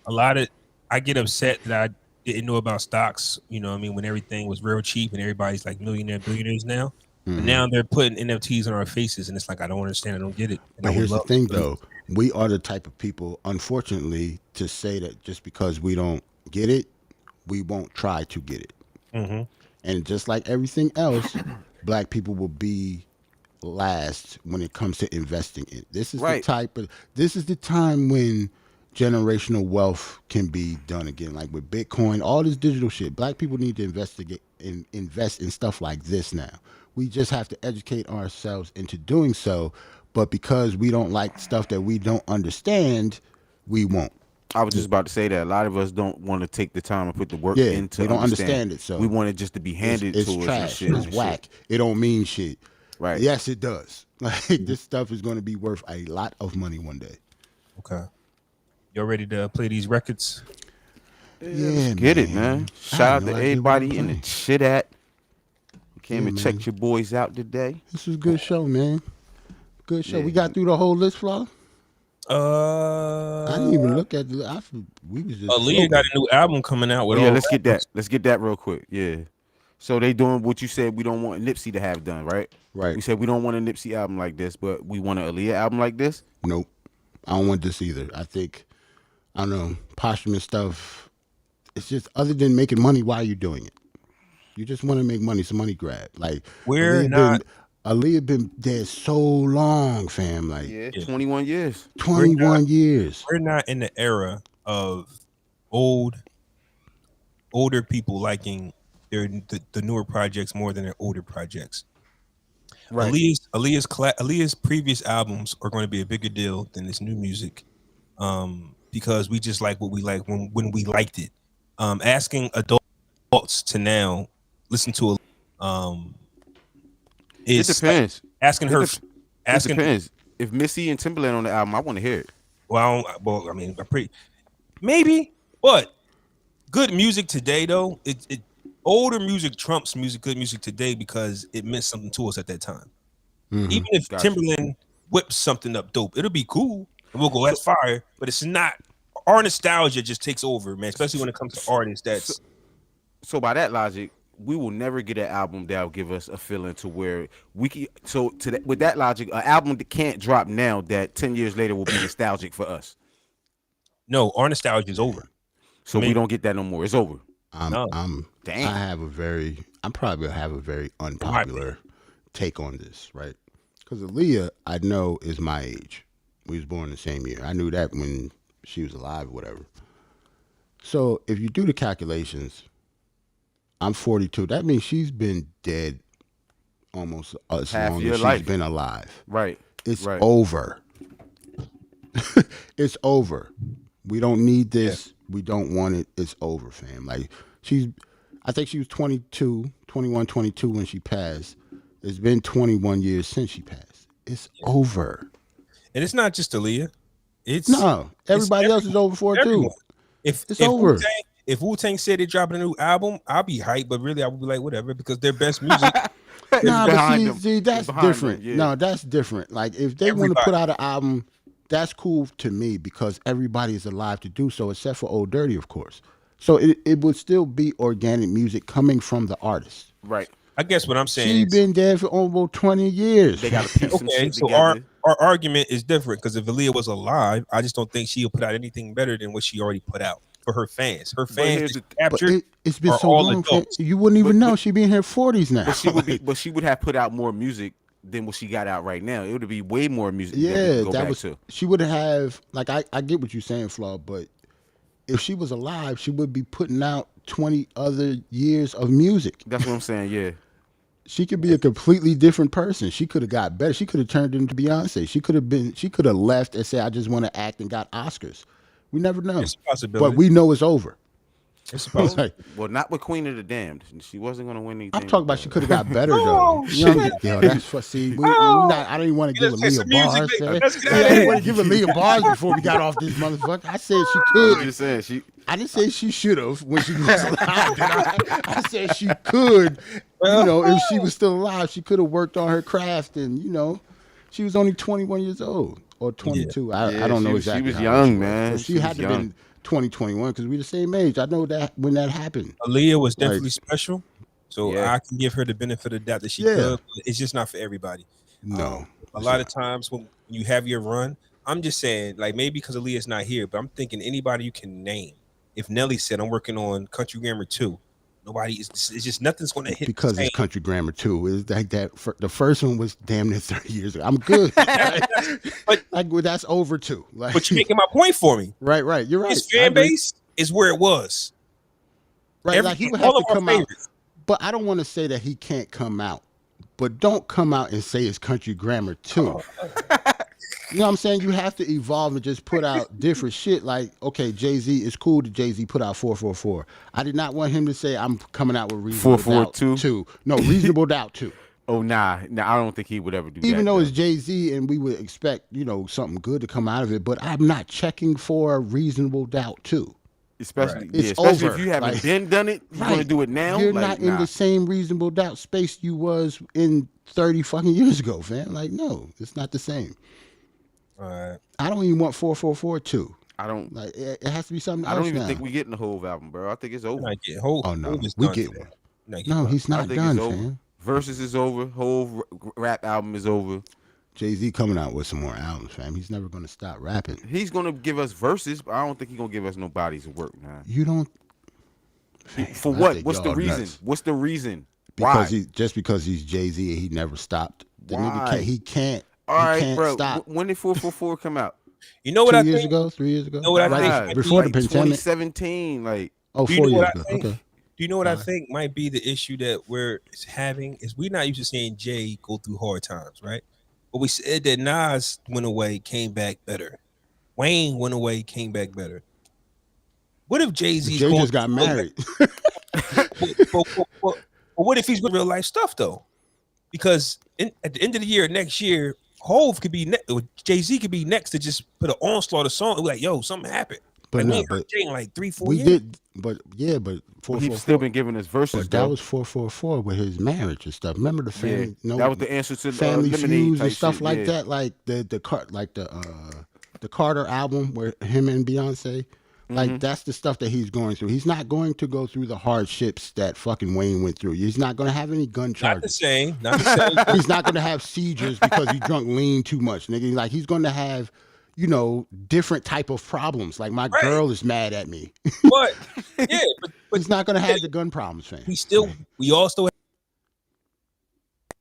a lot of I get upset that I didn't know about stocks. You know, what I mean, when everything was real cheap and everybody's like billionaires now. But now they're putting NFTs on our faces, and it's like I don't understand. I don't get it. And But I would here's the love thing, to- though. We are the type of people, unfortunately, to say that just because we don't get it, we won't try to get it. And just like everything else, black people will be last when it comes to investing in. This is Right. this is the time when generational wealth can be done again. Like with Bitcoin, all this digital shit. Black people need to invest in stuff like this now. We just have to educate ourselves into doing so. But because we don't like stuff that we don't understand, we won't. I was just about to say that a lot of us don't want to take the time and put the work Yeah, into we don't understand it, so we want it just to be handed It's to us and trash. shit. It's and whack. shit. It don't mean shit. Right. Yes, it does. Like this stuff is going to be worth a lot of money one day. Okay, y'all ready to play these records? Yeah, Get it, man. I Shout had out no to idea everybody what I'm in the playing. shit at. You came Yeah, and man. checked your boys out today. This was a good show, man. Good show. Yeah. We got through the whole list, Flaw. I didn't even Uh, look at the. We was just. Aaliyah got a new album coming out Oh, with yeah, all let's get rappers. that. Let's get that real quick. Yeah. So they doing what you said we don't want Nipsey to have done, right? Right. We said we don't want a Nipsey album like this, but we want an Aaliyah album like this. Nope. I don't want this either. I think, I don't know, posthumous stuff. It's just other than making money. Why are you doing it? You just want to make money. It's a money grab. Like We're not- Aaliyah been dead so long, fam. Like Yeah, 21 years. 21 years. We're not in the era of older people liking the newer projects more than their older projects. Right. Aaliyah's previous albums are going to be a bigger deal than this new music, because we just like what we like when we liked it. Asking adults to now listen to It is depends. asking her It asking. depends. If Missy and Timberland on the album, I want to hear it. Well, I mean, maybe, but good music today though. It older music trumps good music today because it meant something to us at that time. Even if Gotcha. Timberland whips something up dope, it'll be cool and we'll go that's fire. But it's not. Our nostalgia just takes over, man. Especially when it comes to artists. That's So by that logic, we will never get an album that'll give us a feeling to where we can. So with that logic, an album that can't drop now that 10 years later will be nostalgic for us. no, our nostalgia is over. So we don't get that no more. It's over. No. Damn. I'm probably have a very unpopular take on this, right? Because Aaliyah, I know, is my age. We was born the same year. I knew that when she was alive or whatever. So if you do the calculations, I'm 42. That means she's been dead almost as Half long your as she's life. been alive. Right. It's right. over. It's over. We don't need this. Yeah. We don't want it. It's over, fam. Like I think she was 21, 22 when she passed. It's been 21 years since she passed. It's over. And it's not just Aaliyah. Everybody else is over for it too. If over. If Wu-Tang said they're dropping a new album, I'll be hyped, but really I would be like, whatever, because their best music. But see, that's different. Them, yeah. No, that's different. Like if they want to put out an album, that's cool to me because everybody is alive to do so, except for Old Dirty, of course. So it would still be organic music coming from the artist. Right. I guess what I'm saying She's been dead for almost 20 years. They got to piece some shit so together. our argument is different because if Aaliyah was alive, I just don't think she'll put out anything better than what she already put out for her fans. Her fans captured. It's been so long. You wouldn't even know she'd be in her 40s now. But she would have put out more music than what she got out right now. It would be way more music. Yeah, she would have. Like I get what you're saying, Flaw, but if she was alive, she would be putting out 20 other years of music. That's what I'm saying. Yeah. She could be a completely different person. She could have got better. She could have turned into Beyonce. She could have left and said, I just want to act and got Oscars. We never know. It's a possibility. But we know it's over. It's supposed Like, Well, not with Queen of the Damned. She wasn't gonna win anything. I'm talking about she could have got better though. Oh, You know, shit. yo, that's what. See, we not. I didn't want to give Let's play Aaliyah some music, bars. nigga. Man. Let's get Yeah, out I of didn't here. want to give Aaliyah bars before we got off this motherfucker. I said she I'm could. just saying she. I didn't say she should have when she was alive. Did I said she could. You know, if she was still alive, she could have worked on her craft. And you know, she was only 21 years old or 22. Yeah, I don't know she exactly. was how young, old was. man. So she had to have been 2021 because we're the same age. I know that when that happened. Aaliyah was definitely special, so Yeah. I can give her the benefit of the doubt that she Yeah. could. But it's just not for everybody. No, A lot of times when you have your run, I'm just saying, like maybe because Aaliyah's not here, but I'm thinking anybody you can name. If Nelly said I'm working on Country Grammar 2, nobody is. It's just nothing's going to hit because the it's same. Country Grammar too. It's like that. The first one was damn near 30 years ago. I'm good. But- well, that's over too. Like, But you're making my point for me. right. You're right. His I fan agree. base is where it was. Right, like he would have all to of our come out. favorites. But I don't want to say that he can't come out. But don't come out and say it's Country Grammar too. You know what I'm saying? You have to evolve and just put out different shit. Like, okay, Jay-Z, it's cool that Jay-Z put out 444. I did not want him to say I'm coming out with Reasonable 442? Doubt 2. No, Reasonable Doubt 2. Oh nah, I don't think he would ever do that. Even though it's Jay-Z and we would expect, you know, something good to come out of it, but I'm not checking for a Reasonable Doubt 2. especially Right. It's especially over. if you haven't Like, been done it, you want to do it now. You're like, not in nah. the same Reasonable Doubt space you was in 30 fucking years ago, fam. Like, no, it's not the same. All right. I don't even want 444 2. I don't. Like, it has to be something I else don't even now. think we getting the whole album, bro. I think it's over. Not get whole. Oh, no. Hov is We done get today. one. Not get No, one. he's I not think done, it's over. fam. Versus is over. Whole rap album is over. Jay-Z coming out with some more albums, fam. He's never going to stop rapping. He's gonna give us verses, but I don't think he's gonna give us no bodies of work, man. You don't... Fam, For I what? think What's the y'all reason? nuts. What's the reason? Because Why? just because he's Jay-Z and he never stopped. The nigga Why? can't... He can't... All he right, can't bro. stop. When did 444 come out? You know what 2 I years think? ago? 3 years ago? know what I Right think? before Like the pandemic? 2017, like. Oh, Do you 4 know years what I ago. think? Okay. Do you know what I Why? think might be the issue that we're having is we're not used to seeing Jay go through hard times, right? But we said that Nas went away, came back better. Wayne went away, came back better. What if Jay-Z's Jay going just got through- married. but what if he's with real life stuff though? Because at the end of the year, next year, Hov could be or Jay-Z could be next to just put an onslaught of song. Like, yo, something happened. But Like, no, we ain't heard but Jay in like 3-4 we years. did, but yeah, but He's 444. still been giving us verses, But that though. was 444 with his marriage and stuff. Remember the Yeah, family? No, that was the answer to the family Lemonade feuds type and stuff shit, like yeah. that. Like the Carter album where him and Beyonce. Like Mm-hmm. that's the stuff that he's going through. He's not going to go through the hardships that fucking Wayne went through. He's not going to have any gun Not the charges. same. Not the same. He's not going to have seizures because he drunk lean too much, nigga. Like he's going to have, you know, different type of problems. Like my Right. girl is mad at me. But yeah, but He's not going to have the gun problems, fam. we all still have,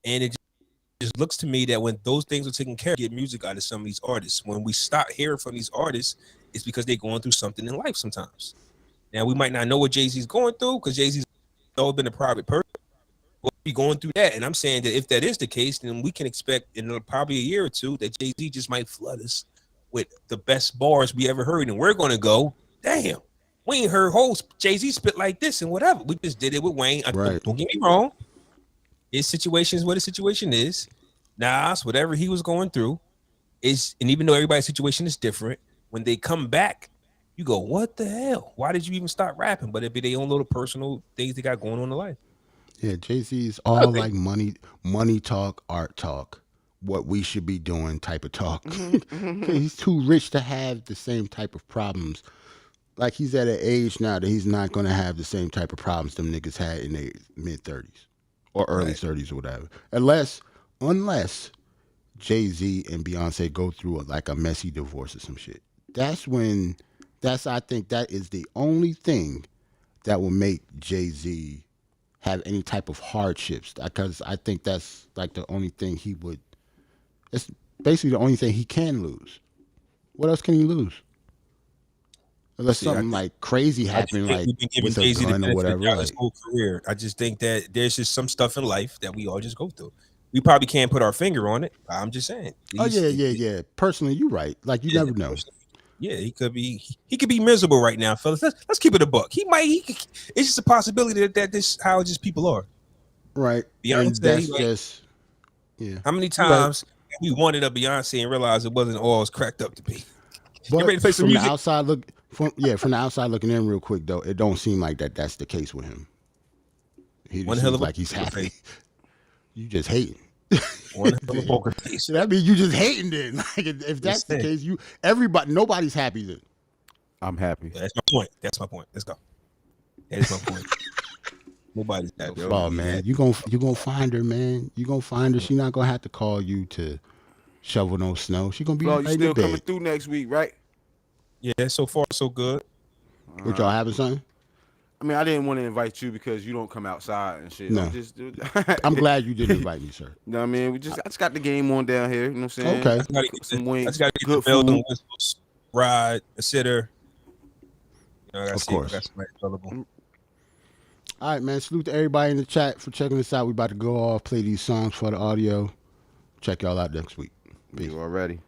and it just looks to me that when those things are taken care of, get music out of some of these artists. When we stop hearing from these artists, it's because they're going through something in life sometimes. Now we might not know what Jay-Z's going through because Jay-Z's always been a private person. But we going through that, and I'm saying that if that is the case, then we can expect in probably a year or two that Jay-Z just might flood us with the best bars we ever heard, and we're going to go, damn, we ain't heard whole Jay-Z spit like this and whatever. We just did it with Wayne. Right. Don't get me wrong. His situation is what his situation is. Nas, whatever he was going through, is, and even though everybody's situation is different, when they come back, you go, what the hell? Why did you even start rapping? But it'd be their own little personal things they got going on in life. Yeah, Jay-Z's all like money talk, art talk, what we should be doing type of talk. He's too rich to have the same type of problems. Like he's at an age now that he's not going to have the same type of problems them niggas had in their mid-30s or early 30s or whatever. Unless Jay-Z and Beyonce go through like a messy divorce or some shit. I think that is the only thing that will make Jay-Z have any type of hardships, because I think that's like the only thing it's basically the only thing he can lose. What else can he lose? Unless something like crazy happened, like we've been giving with a Jay-Z the gun or benefit whatever. throughout his Like, whole career. I just think that there's just some stuff in life that we all just go through. We probably can't put our finger on it. I'm just saying. oh yeah. Personally, you're right. Like you never know. Yeah, he could be miserable right now, fellas. Let's keep it a buck. It's just a possibility that this how just people are. Right. Beyonce, And that's like, just how many times we wanted a Beyonce and realized it wasn't all it's cracked up to be. But you ready to play some from music? the outside from the outside looking in real quick though, it don't seem like that's the case with him. He One seems hell of like he's happy. You just hating. One hell of a poker face. That means you just hating then. Like if that's the case, nobody's happy then. I'm happy. That's my point. Let's go. That's my point. Nobody's happy. Oh man, you gonna find her, man. You gonna find her. She not gonna have to call you to shovel no snow. She gonna be Flo, right you still in bed. coming through next week, right? Yeah, so far so good. What y'all having, son? I mean, I didn't want to invite you because you don't come outside and shit. No. I'm glad you didn't invite me, sir. You know what I mean? I just got the game on down here. You know what I'm saying? Okay. I just gotta get good the bells food. and whistles, ride, a sitter. You know, I gotta Of see if I course. got somebody available. All right, man. Salute to everybody in the chat for checking us out. We about to go off, play these songs for the audio. Check y'all out next week. Peace. You already.